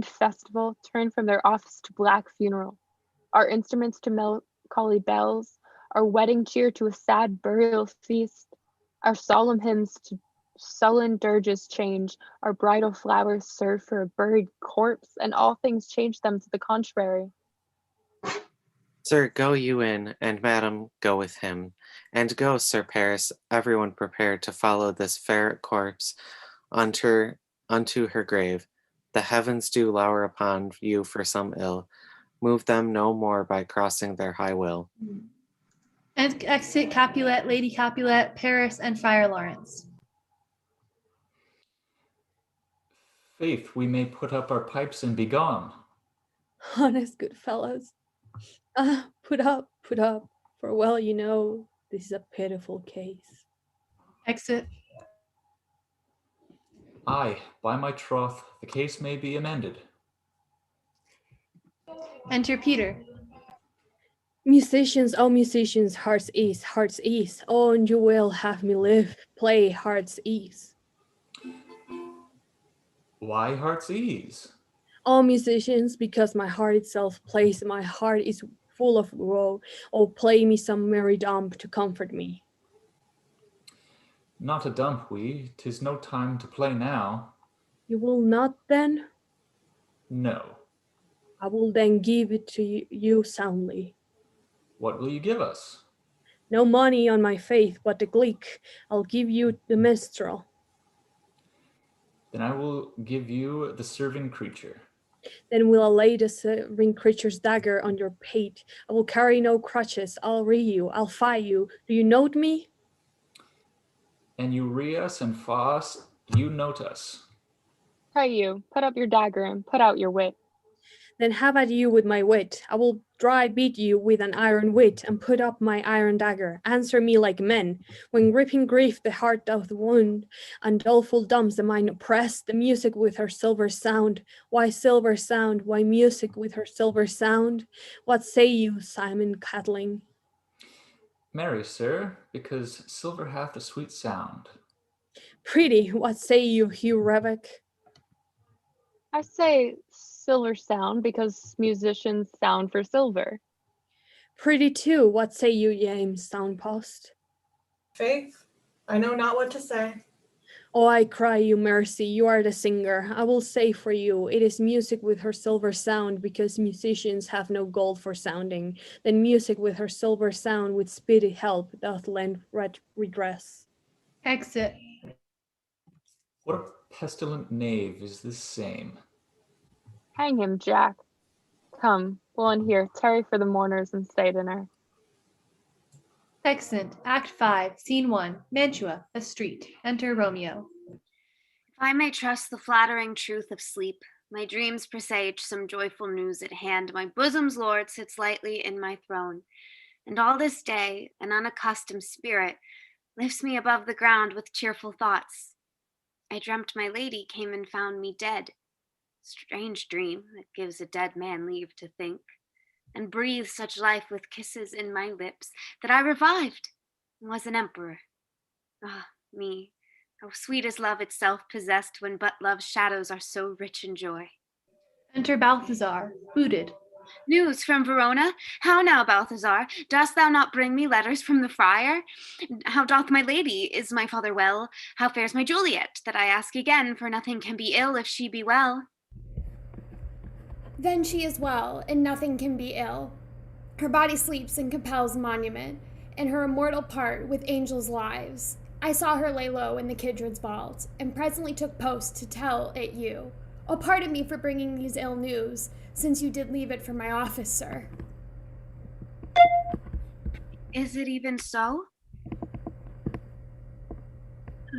festival turn from their office to black funeral. Our instruments to melancholy bells, our wedding cheer to a sad burial feast, our solemn hymns to sullen dirges change, our bridal flowers serve for a buried corpse, and all things change them to the contrary. Sir, go you in, and madam, go with him. And go, Sir Paris, everyone prepared to follow this fair corpse unto her grave. The heavens do lower upon you for some ill. Move them no more by crossing their high will. And exit Capulet, Lady Capulet, Paris, and Friar Lawrence. Faith, we may put up our pipes and be gone. Honest good fellows. Put up, for well you know, this is a pitiful case. Exit. Aye, by my troth, the case may be amended. Enter Peter. Musicians, oh musicians, heart's ease. Oh, and you will have me live, play heart's ease. Why heart's ease? Oh musicians, because my heart itself plays, my heart is full of woe. Oh, play me some merry dump to comfort me. Not a dump we, 'tis no time to play now. You will not then? No. I will then give it to you soundly. What will you give us? No money on my faith, but the gleek. I'll give you the minstrel. Then I will give you the serving creature. Then will I lay the serving creature's dagger on your pate. I will carry no crutches. I'll ree you. I'll fie you. Do you note me? And you ree us and fa us, you note us. Pray you, put up your dagger and put out your wit. Then have at you with my wit. I will dry beat you with an iron wit and put up my iron dagger. Answer me like men. When gripping grief the heart doth wound, and doleful dumps the mind oppress, the music with her silver sound. Why silver sound? Why music with her silver sound? What say you, Simon Catling? Marry, sir, because silver hath a sweet sound. Pretty, what say you, Hugh Rebeck? I say silver sound because musicians sound for silver. Pretty too, what say you, James Soundpost? Faith, I know not what to say. Oh, I cry you mercy, you are the singer. I will say for you, it is music with her silver sound, because musicians have no gold for sounding. Then music with her silver sound with speedy help doth lend redress. Exit. What a pestilent knave is this same. Hang him, Jack. Come, we'll unhear, tarry for the mourners and stay dinner. Exit. Act 5, Scene 1, Mantua, a street. Enter Romeo. If I may trust the flattering truth of sleep, my dreams presage some joyful news at hand. My bosom's lord sits lightly in my throne, and all this day an unaccustomed spirit lifts me above the ground with cheerful thoughts. I dreamt my lady came and found me dead. Strange dream that gives a dead man leave to think, and breathes such life with kisses in my lips that I revived and was an emperor. Ah, me, how sweet is love itself possessed when but love's shadows are so rich in joy. Enter Balthazar, booted. News from Verona? How now, Balthazar? Dost thou not bring me letters from the friar? How doth my lady? Is my father well? How fares my Juliet? That I ask again, for nothing can be ill if she be well. Then she is well, and nothing can be ill. Her body sleeps in Capel's monument, and her immortal part with angels' lives. I saw her lay low in the Kidron's vault, and presently took post to tell it you. Oh, pardon me for bringing these ill news, since you did leave it for my office, sir. Is it even so?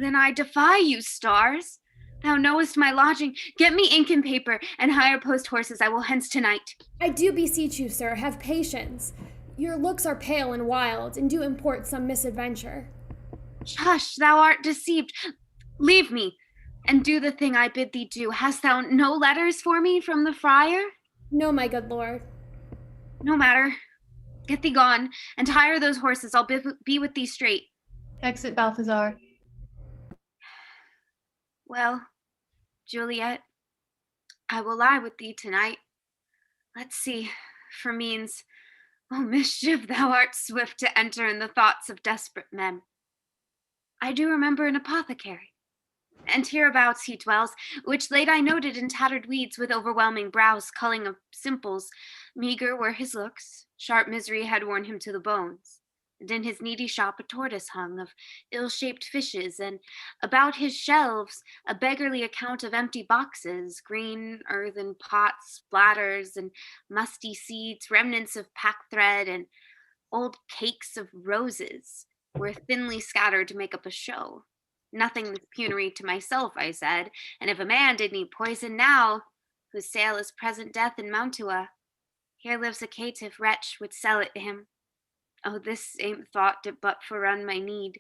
Then I defy you, stars. Thou knowest my lodging. Get me ink and paper, and hire post horses. I will hence tonight. I do beseech you, sir, have patience. Your looks are pale and wild, and do import some misadventure. Hush, thou art deceived. Leave me, and do the thing I bid thee do. Hast thou no letters for me from the friar? No, my good lord. No matter. Get thee gone, and hire those horses. I'll be with thee straight. Exit Balthazar. Well, Juliet, I will lie with thee tonight. Let's see, for means, oh mischief, thou art swift to enter in the thoughts of desperate men. I do remember an apothecary, and hereabouts he dwells, which late I noted in tattered weeds with overwhelming brows, culling of simples. Meager were his looks, sharp misery had worn him to the bones. And in his needy shop a tortoise hung of ill-shaped fishes, and about his shelves a beggarly account of empty boxes, green earthen pots, bladders, and musty seeds, remnants of pack thread, and old cakes of roses were thinly scattered to make up a show. Nothing this penury to myself, I said, and if a man did need poison now, whose sale is present death in Mantua, here lives a caitiff wretch would sell it him. Oh, this same thought did but forerun my need.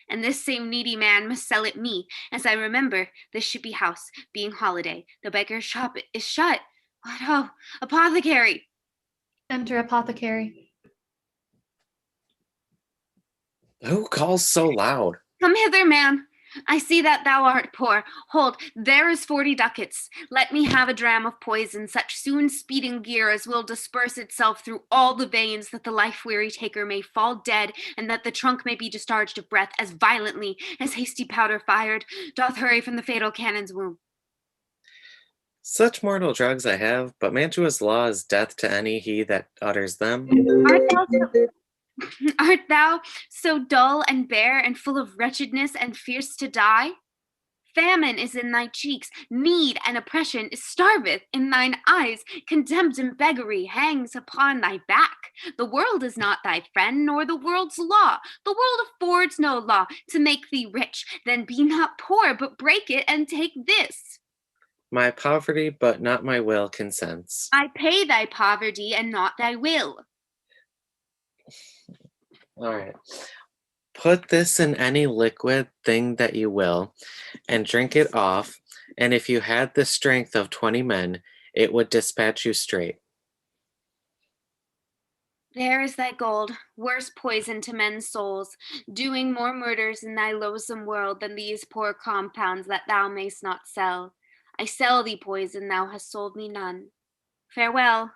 And this same needy man must sell it me, as I remember this should be house, being holiday. The beggar's shop is shut. What ho, apothecary! Enter apothecary. Who calls so loud? Come hither, man. I see that thou art poor. Hold, there is 40 ducats. Let me have a dram of poison, such soon speeding gear as will disperse itself through all the veins, that the life-weary taker may fall dead, and that the trunk may be discharged of breath as violently as hasty powder fired doth hurry from the fatal cannon's womb. Such mortal drugs I have, but Mantua's law is death to any he that utters them. Art thou so dull and bare and full of wretchedness and fierce to die? Famine is in thy cheeks, need and oppression starveth in thine eyes, contempt and beggary hangs upon thy back. The world is not thy friend, nor the world's law. The world affords no law to make thee rich. Then be not poor, but break it and take this. My poverty, but not my will, consents. I pay thy poverty and not thy will. All right. Put this in any liquid thing that you will, and drink it off, and if you had the strength of 20 men, it would dispatch you straight. There is thy gold, worse poison to men's souls, doing more murders in thy loathsome world than these poor compounds that thou mayst not sell. I sell thee poison, thou hast sold me none. Farewell,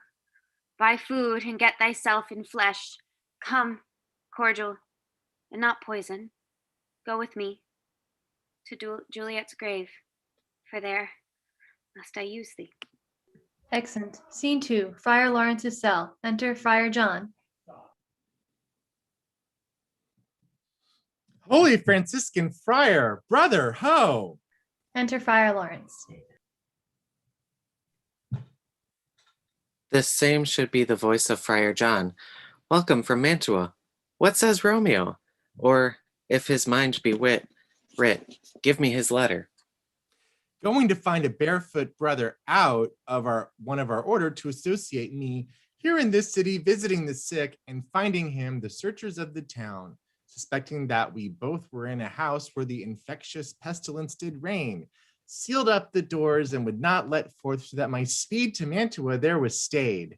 buy food and get thyself in flesh. Come, cordial, and not poison. Go with me to Juliet's grave, for there must I use thee. Exeunt. Scene 2. Friar Lawrence's cell. Enter Friar John. Holy Franciscan friar, brother, ho! Enter Friar Lawrence. This same should be the voice of Friar John. Welcome from Mantua. What says Romeo? Or, if his mind be writ, give me his letter. Going to find a barefoot brother out of one of our order to associate me here in this city, visiting the sick, and finding him the searchers of the town, suspecting that we both were in a house where the infectious pestilence did reign, sealed up the doors and would not let forth, so that my speed to Mantua there was stayed.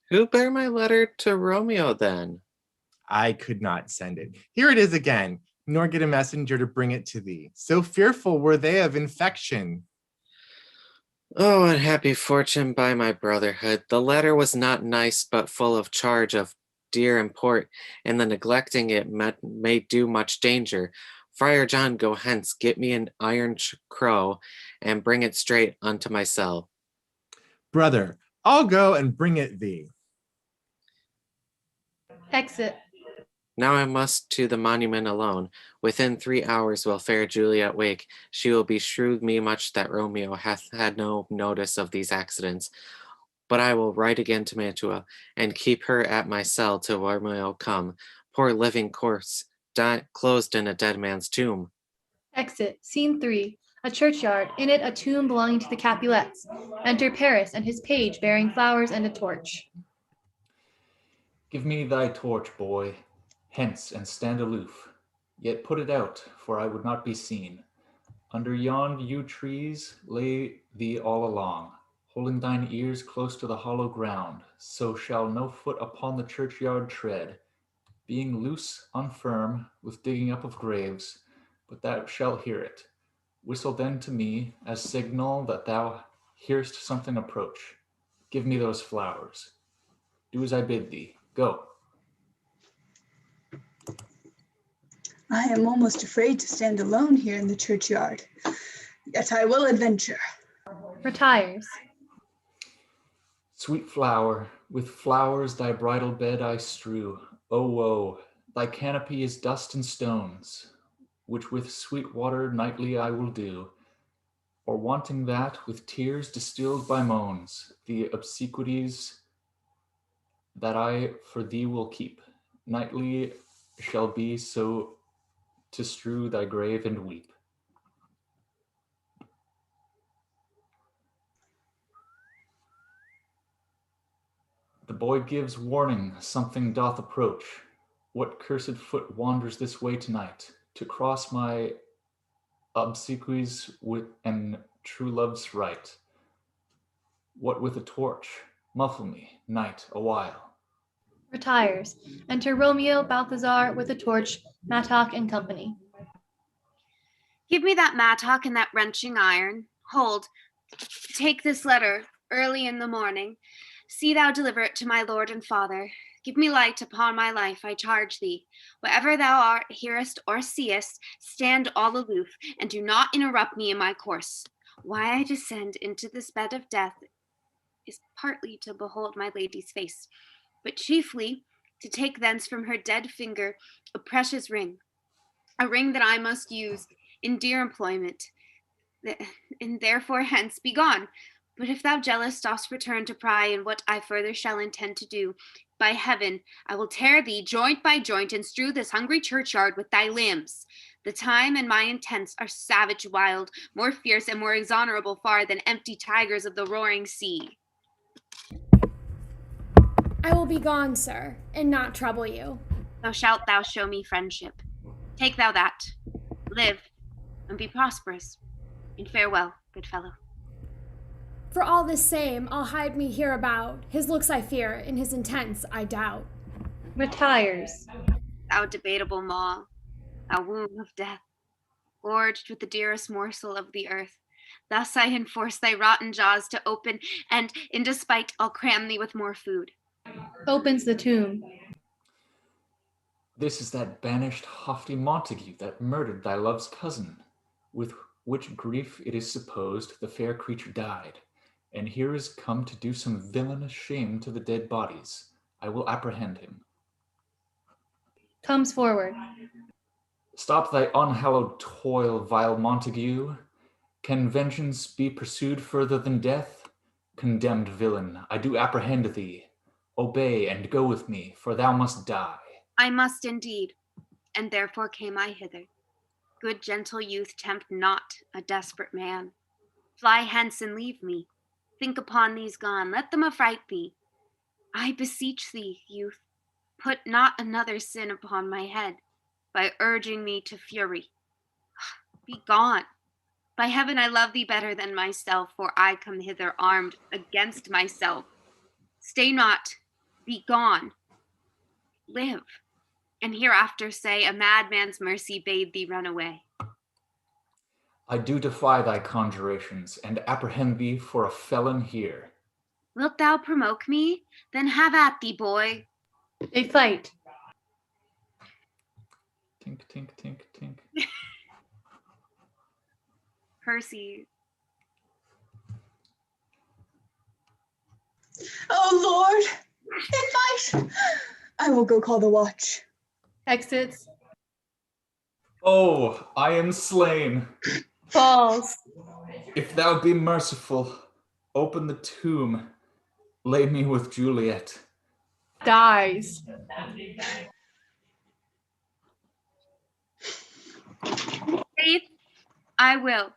Who bare my letter to Romeo then? I could not send it. Here it is again, nor get a messenger to bring it to thee. So fearful were they of infection. Oh, unhappy fortune by my brotherhood. The letter was not nice, but full of charge of dear import, and the neglecting it may do much danger. Friar John, go hence, get me an iron crow, and bring it straight unto my cell. Brother, I'll go and bring it thee. Exit. Now I must to the monument alone. Within 3 hours will fair Juliet wake. She will beshrew me much that Romeo hath had no notice of these accidents. But I will write again to Mantua, and keep her at my cell till Romeo come. Poor living corpse, closed in a dead man's tomb. Exit. Scene 3. A churchyard. In it, a tomb belonging to the Capulets. Enter Paris and his page bearing flowers and a torch. Give me thy torch, boy. Hence, and stand aloof. Yet put it out, for I would not be seen. Under yond yew trees lay thee all along, holding thine ears close to the hollow ground, so shall no foot upon the churchyard tread, being loose, unfirm, with digging up of graves, but thou shalt hear it. Whistle then to me, as signal that thou hearest something approach. Give me those flowers. Do as I bid thee. Go. I am almost afraid to stand alone here in the churchyard, yet I will adventure. Retires. Sweet flower, with flowers thy bridal bed I strew. O woe, thy canopy is dust and stones, which with sweet water nightly I will dew, or wanting that, with tears distilled by moans, the obsequies that I for thee will keep, nightly shall be so to strew thy grave and weep. The boy gives warning, something doth approach. What cursed foot wanders this way tonight, to cross my obsequies with and true love's right? What with a torch? Muffle me, night, awhile. Retires. Enter Romeo, Balthazar, with a torch, Mattock and company. Give me that mattock and that wrenching iron. Hold, take this letter early in the morning. See thou deliver it to my lord and father. Give me light upon my life, I charge thee. Wherever thou art, hearest or seest, stand all aloof, and do not interrupt me in my course. Why I descend into this bed of death is partly to behold my lady's face, but chiefly to take thence from her dead finger a precious ring, a ring that I must use in dear employment, and therefore hence be gone. But if thou jealous dost return to pry in what I further shall intend to do, by heaven, I will tear thee joint by joint and strew this hungry churchyard with thy limbs. The time and my intents are savage wild, more fierce and more exhonorable far than empty tigers of the roaring sea. I will be gone, sir, and not trouble you. So shalt thou show me friendship. Take thou that. Live, and be prosperous. And farewell, good fellow. For all the same, I'll hide me hereabout. His looks I fear, and his intents I doubt. Retires. Thou debatable maw, thou womb of death, gorged with the dearest morsel of the earth. Thus I enforce thy rotten jaws to open, and in despite I'll cram thee with more food. Opens the tomb. This is that banished haughty Montague that murdered thy love's cousin, with which grief it is supposed the fair creature died, and here is come to do some villainous shame to the dead bodies. I will apprehend him. Comes forward. Stop thy unhallowed toil, vile Montague. Can vengeance be pursued further than death? Condemned villain, I do apprehend thee. Obey and go with me, for thou must die. I must indeed, and therefore came I hither. Good gentle youth, tempt not a desperate man. Fly hence and leave me. Think upon these gone, let them affright thee. I beseech thee, youth, put not another sin upon my head by urging me to fury. Be gone. By heaven, I love thee better than myself, for I come hither armed against myself. Stay not, be gone. Live, and hereafter say, a madman's mercy bade thee run away. I do defy thy conjurations, and apprehend thee for a felon here. Wilt thou provoke me? Then have at thee, boy. They fight. Tink, tink, tink, tink. Percy. Oh Lord, they fight! I will go call the watch. Exits. Oh, I am slain. Falls. If thou be merciful, open the tomb, lay me with Juliet. Dies. Faith I will.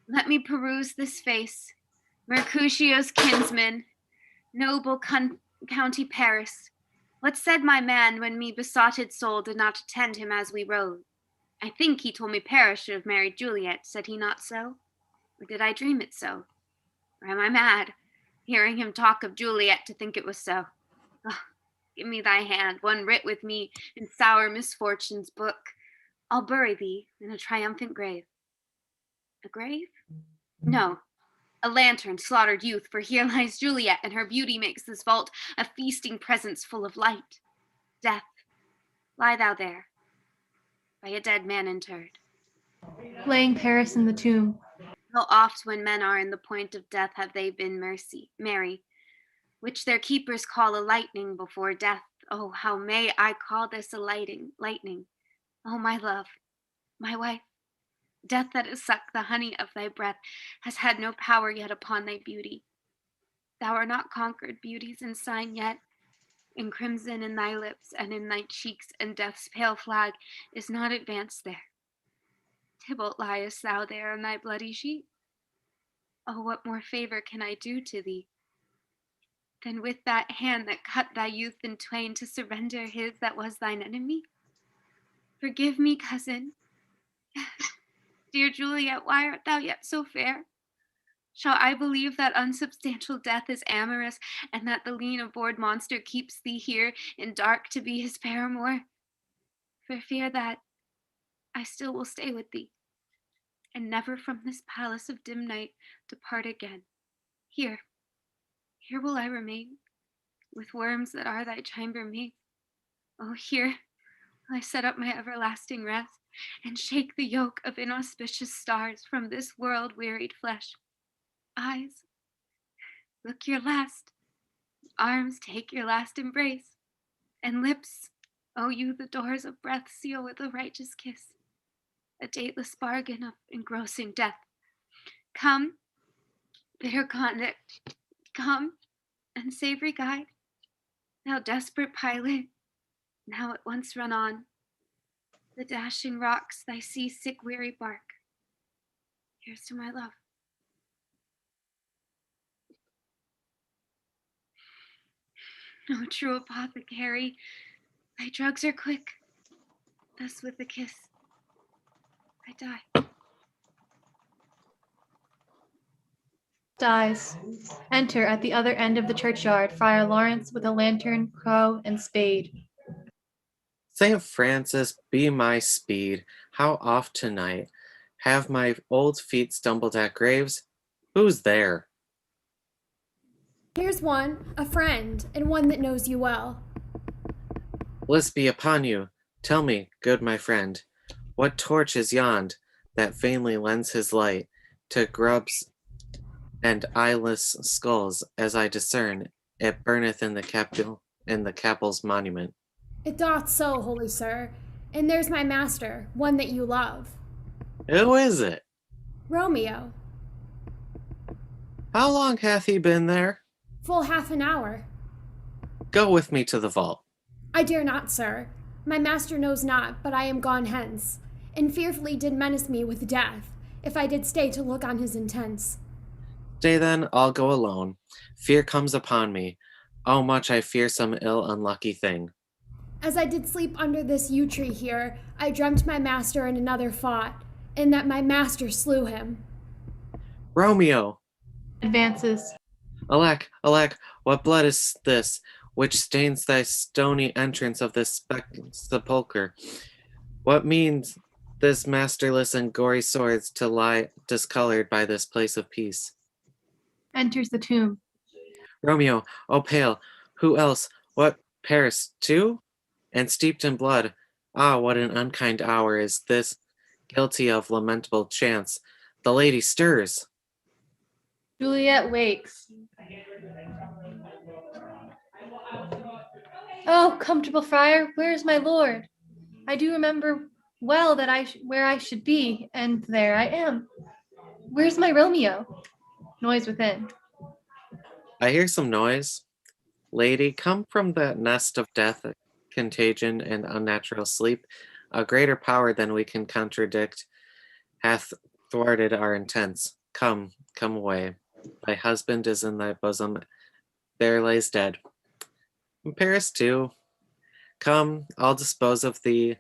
Let me peruse this face. Mercutio's kinsman, noble county Paris. What said my man when me besotted soul did not attend him as we rode? I think he told me Paris should have married Juliet, said he not so? Or did I dream it so? Or am I mad, hearing him talk of Juliet to think it was so? Oh, give me thy hand, one writ with me in sour misfortune's book. I'll bury thee in a triumphant grave. A grave? No, a lantern, slaughtered youth, for here lies Juliet, and her beauty makes this vault a feasting presence full of light. Death, lie thou there, by a dead man interred. Laying Paris in the tomb. How oft when men are in the point of death have they been merry, which their keepers call a lightning before death. Oh, how may I call this a lightning? Oh, my love, my wife, death that has sucked the honey of thy breath has had no power yet upon thy beauty. Thou art not conquered, beauty's ensign yet, in crimson in thy lips and in thy cheeks, and death's pale flag is not advanced there. Tybalt, liest thou there on thy bloody sheet? Oh, what more favor can I do to thee than with that hand that cut thy youth in twain to surrender his that was thine enemy? Forgive me, cousin. Dear Juliet, why art thou yet so fair? Shall I believe that unsubstantial death is amorous, and that the lean abhorred monster keeps thee here in dark to be his paramour? For fear that I still will stay with thee, and never from this palace of dim night depart again. Here will I remain, with worms that are thy chambermaid. Oh, here will I set up my everlasting rest, and shake the yoke of inauspicious stars from this world-wearied flesh. Eyes, look your last. Arms, take your last embrace. And lips, oh, you the doors of breath seal with a righteous kiss, a dateless bargain of engrossing death. Come, bitter conduct, come, unsavory guide, thou desperate pilot, now at once run on. The dashing rocks, thy sea-sick weary bark. Here's to my love. Oh, true apothecary, thy drugs are quick. Thus with a kiss, I die. Dies. Enter at the other end of the churchyard Friar Lawrence with a lantern, crow, and spade. St. Francis, be my speed. How oft tonight have my old feet stumbled at graves? Who's there? Here's one, a friend, and one that knows you well. Bliss be upon you. Tell me, good my friend, what torch is yond that vainly lends his light to grubs and eyeless skulls, as I discern it burneth in the Capul's monument? It doth so, holy sir, and there's my master, one that you love. Who is it? Romeo. How long hath he been there? Full half an hour. Go with me to the vault. I dare not, sir. My master knows not, but I am gone hence, and fearfully did menace me with death, if I did stay to look on his intents. Stay then, I'll go alone. Fear comes upon me. Oh, much I fear some ill unlucky thing. As I did sleep under this yew tree here, I dreamt my master and another fought, and that my master slew him. Romeo! Advances. Alack, alack, what blood is this, which stains thy stony entrance of this sepulchre? What means this masterless and gory swords to lie discolored by this place of peace? Enters the tomb. Romeo, O pale, who else? What, Paris too? And steeped in blood. Ah, what an unkind hour is this, guilty of lamentable chance. The lady stirs. Juliet wakes. Oh, comfortable friar, where is my lord? I do remember well that where I should be, and there I am. Where's my Romeo? Noise within. I hear some noise. Lady, come from that nest of death, contagion, and unnatural sleep. A greater power than we can contradict hath thwarted our intents. Come, come away. Thy husband is in thy bosom, there lays dead. In Paris too. Come, I'll dispose of thee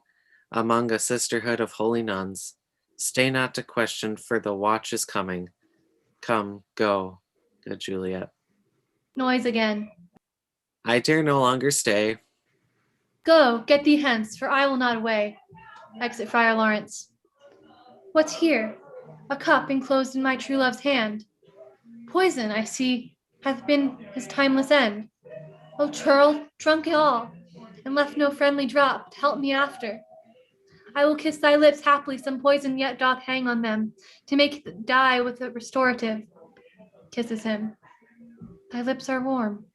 among a sisterhood of holy nuns. Stay not to question, for the watch is coming. Come, go, good Juliet. Noise again. I dare no longer stay. Go, get thee hence, for I will not away. Exit Friar Lawrence. What's here? A cup enclosed in my true love's hand. Poison, I see, hath been his timeless end. O churl, drunk it all, and left no friendly drop to help me after. I will kiss thy lips, haply some poison yet doth hang on them, to make it die with a restorative. Kisses him. Thy lips are warm.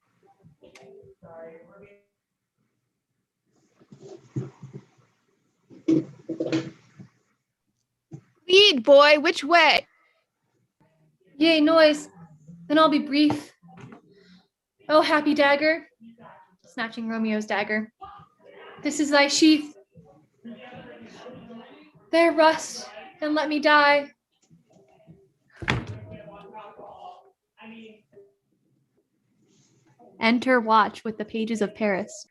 Lead, boy, which way? Yea, noise, then I'll be brief. O happy dagger, snatching Romeo's dagger. This is thy sheath. There rust, and let me die. Enter Watch with the pages of Paris.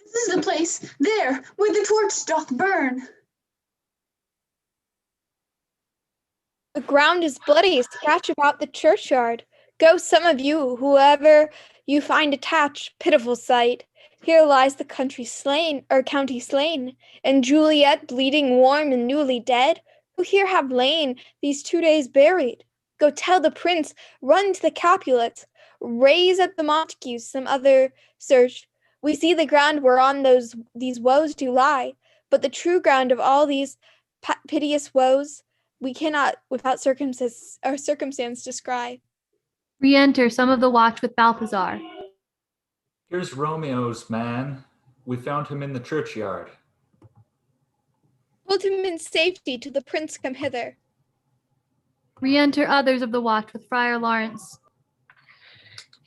This is the place, there, where the torch doth burn. The ground is bloody, scratch about the churchyard. Go, some of you, whoever you find attached, pitiful sight. Here lies the county slain, and Juliet bleeding warm and newly dead, who here have lain these 2 days buried. Go tell the prince, run to the Capulets, raise up the Montagues, some other search. We see the ground whereon these woes do lie, but the true ground of all these piteous woes we cannot without circumstance descry. Re-enter some of the watch with Balthazar. Here's Romeo's man. We found him in the churchyard. Hold him in safety till the prince come hither. Re-enter others of the watch with Friar Lawrence.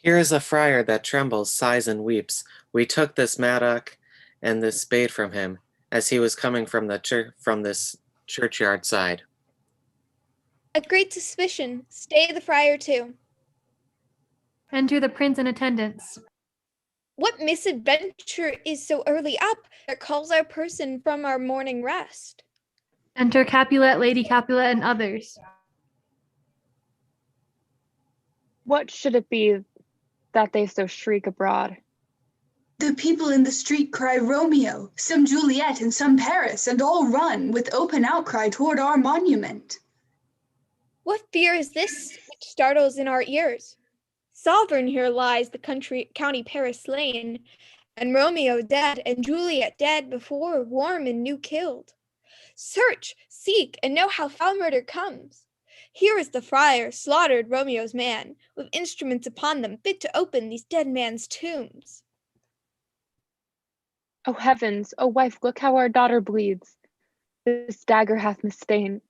Here is a friar that trembles, sighs, and weeps. We took this mattock and this spade from him, as he was coming from this churchyard side. A great suspicion. Stay the friar too. Enter the prince in attendance. What misadventure is so early up that calls our person from our morning rest? Enter Capulet, Lady Capulet, and others. What should it be that they so shriek abroad? The people in the street cry Romeo, some Juliet, and some Paris, and all run with open outcry toward our monument. What fear is this which startles in our ears? Sovereign here lies the county Paris slain, and Romeo dead, and Juliet dead before, warm and new killed. Search, seek, and know how foul murder comes. Here is the friar, slaughtered Romeo's man, with instruments upon them fit to open these dead men's tombs. O heavens, O wife, look how our daughter bleeds. This dagger hath misstain.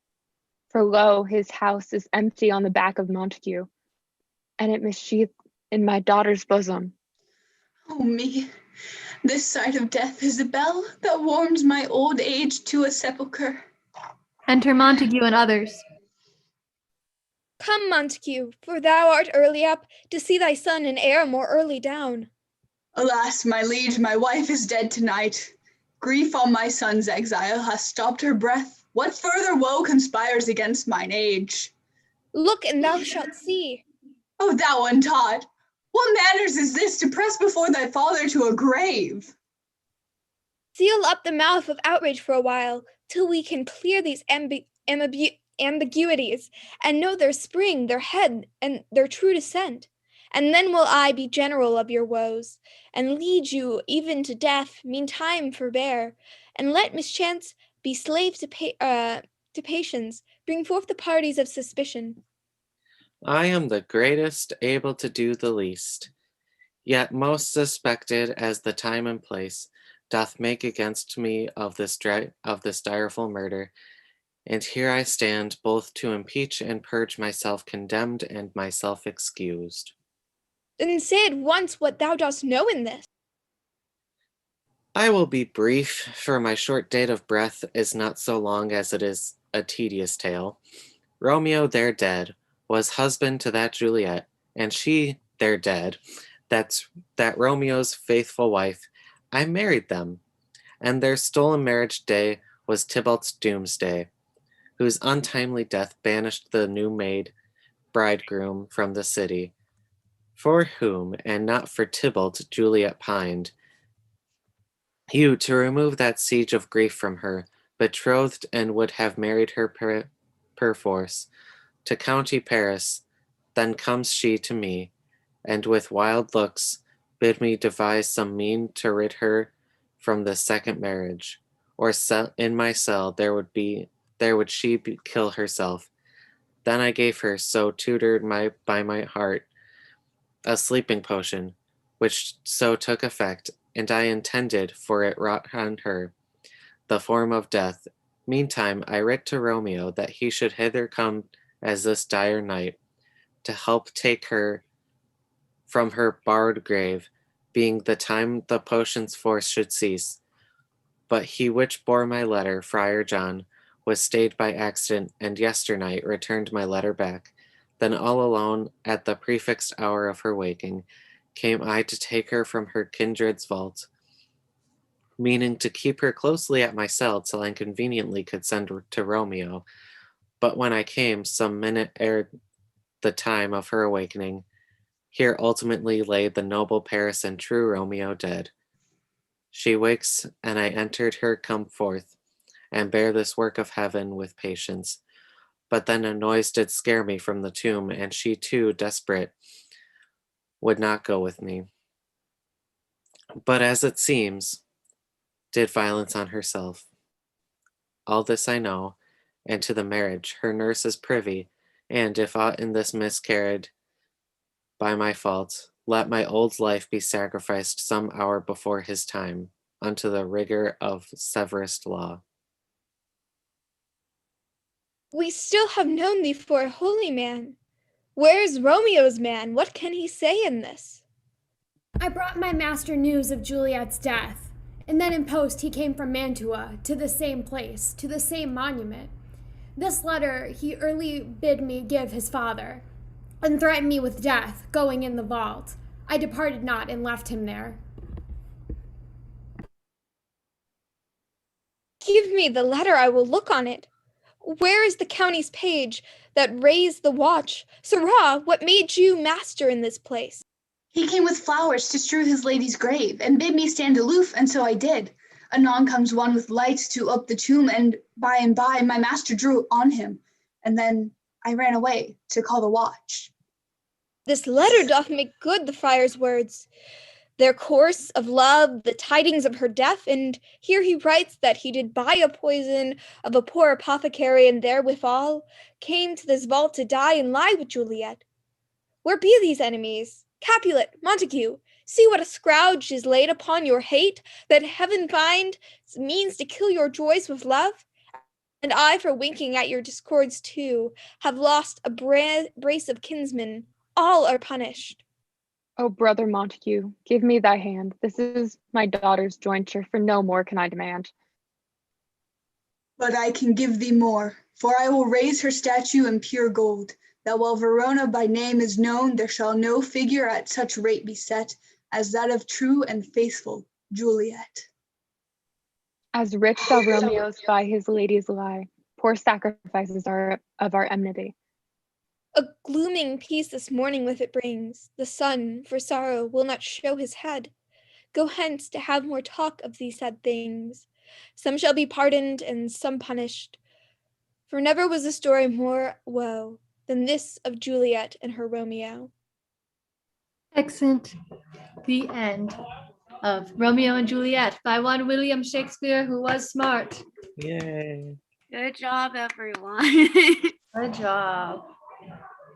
For lo, his house is empty on the back of Montague, and it missheathed in my daughter's bosom. Oh me, this sight of death is a bell that warms my old age to a sepulchre. Enter Montague and others. Come, Montague, for thou art early up to see thy son and heir more early down. Alas, my liege, my wife is dead tonight. Grief on my son's exile hath stopped her breath. What further woe conspires against mine age? Look, and thou shalt see. O thou untaught, what manners is this to press before thy father to a grave? Seal up the mouth of outrage for a while, till we can clear these ambiguities, and know their spring, their head, and their true descent. And then will I be general of your woes, and lead you even to death. Meantime forbear, and let mischance be slave to patience. Bring forth the parties of suspicion. I am the greatest, able to do the least, yet most suspected, as the time and place doth make against me of this direful murder. And here I stand, both to impeach and purge myself condemned and myself excused. Then say at once what thou dost know in this. I will be brief, for my short date of breath is not so long as it is a tedious tale. Romeo, there dead, was husband to that Juliet, and she, there dead, that Romeo's faithful wife. I married them, and their stolen marriage day was Tybalt's doomsday, whose untimely death banished the new made bridegroom from the city, for whom, and not for Tybalt, Juliet pined. You, to remove that siege of grief from her, betrothed and would have married her perforce, to county Paris. Then comes she to me, and with wild looks bid me devise some mean to rid her from the second marriage, or in my cell there would she kill herself. Then I gave her, so tutored by my heart, a sleeping potion, which so took effect, and I intended, for it wrought on her the form of death. Meantime I writ to Romeo that he should hither come as this dire night, to help take her from her barred grave, being the time the potion's force should cease. But he which bore my letter, Friar John, was stayed by accident, and yesternight returned my letter back. Then all alone, at the prefixed hour of her waking, came I to take her from her kindred's vault, meaning to keep her closely at my cell till I conveniently could send her to Romeo. But when I came, some minute ere the time of her awakening, here ultimately lay the noble Paris and true Romeo dead. She wakes, and I entered her come forth, and bear this work of heaven with patience. But then a noise did scare me from the tomb, and she too, desperate, would not go with me. But as it seems, did violence on herself. All this I know, and to the marriage her nurse is privy, and if aught in this miscarried by my fault, let my old life be sacrificed some hour before his time, unto the rigor of severest law. We still have known thee for a holy man. Where is Romeo's man? What can he say in this? I brought my master news of Juliet's death, and then in post he came from Mantua to the same place, to the same monument. This letter he early bid me give his father, and threatened me with death, going in the vault. I departed not and left him there. Give me the letter, I will look on it. Where is the county's page that raised the watch? Sirrah, what made you master in this place? He came with flowers to strew his lady's grave, and bid me stand aloof, and so I did. Anon comes one with lights to up the tomb, and by my master drew on him, and then I ran away to call the watch. This letter doth make good the friar's words, their course of love, the tidings of her death, and here he writes that he did buy a poison of a poor apothecary, and therewithal came to this vault to die and lie with Juliet. Where be these enemies? Capulet, Montague, see what a scourge is laid upon your hate, that heaven find means to kill your joys with love. And I, for winking at your discords too, have lost a brace of kinsmen. All are punished. O brother Montague, give me thy hand. This is my daughter's jointure, for no more can I demand. But I can give thee more, for I will raise her statue in pure gold, that while Verona by name is known, there shall no figure at such rate be set as that of true and faithful Juliet. As rich shall Romeo's by his ladies lie, poor sacrifices are of our enmity. A glooming peace this morning with it brings. The sun, for sorrow, will not show his head. Go hence to have more talk of these sad things. Some shall be pardoned and some punished. For never was a story more woe than this of Juliet and her Romeo. Excellent. The end of Romeo and Juliet by one William Shakespeare, who was smart. Yay. Good job, everyone. Good job.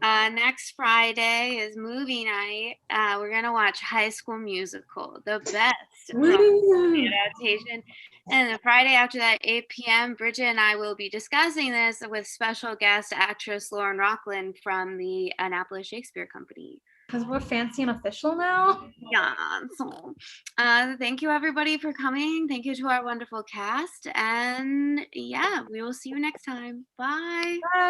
Next Friday is movie night. We're gonna watch High School Musical, the best Broadway adaptation. And the Friday after that, 8 p.m., Bridget and I will be discussing this with special guest actress Lauren Rockland from the Annapolis Shakespeare Company. Because we're fancy and official now. Yeah. So, thank you everybody for coming. Thank you to our wonderful cast. And yeah, we will see you next time. Bye.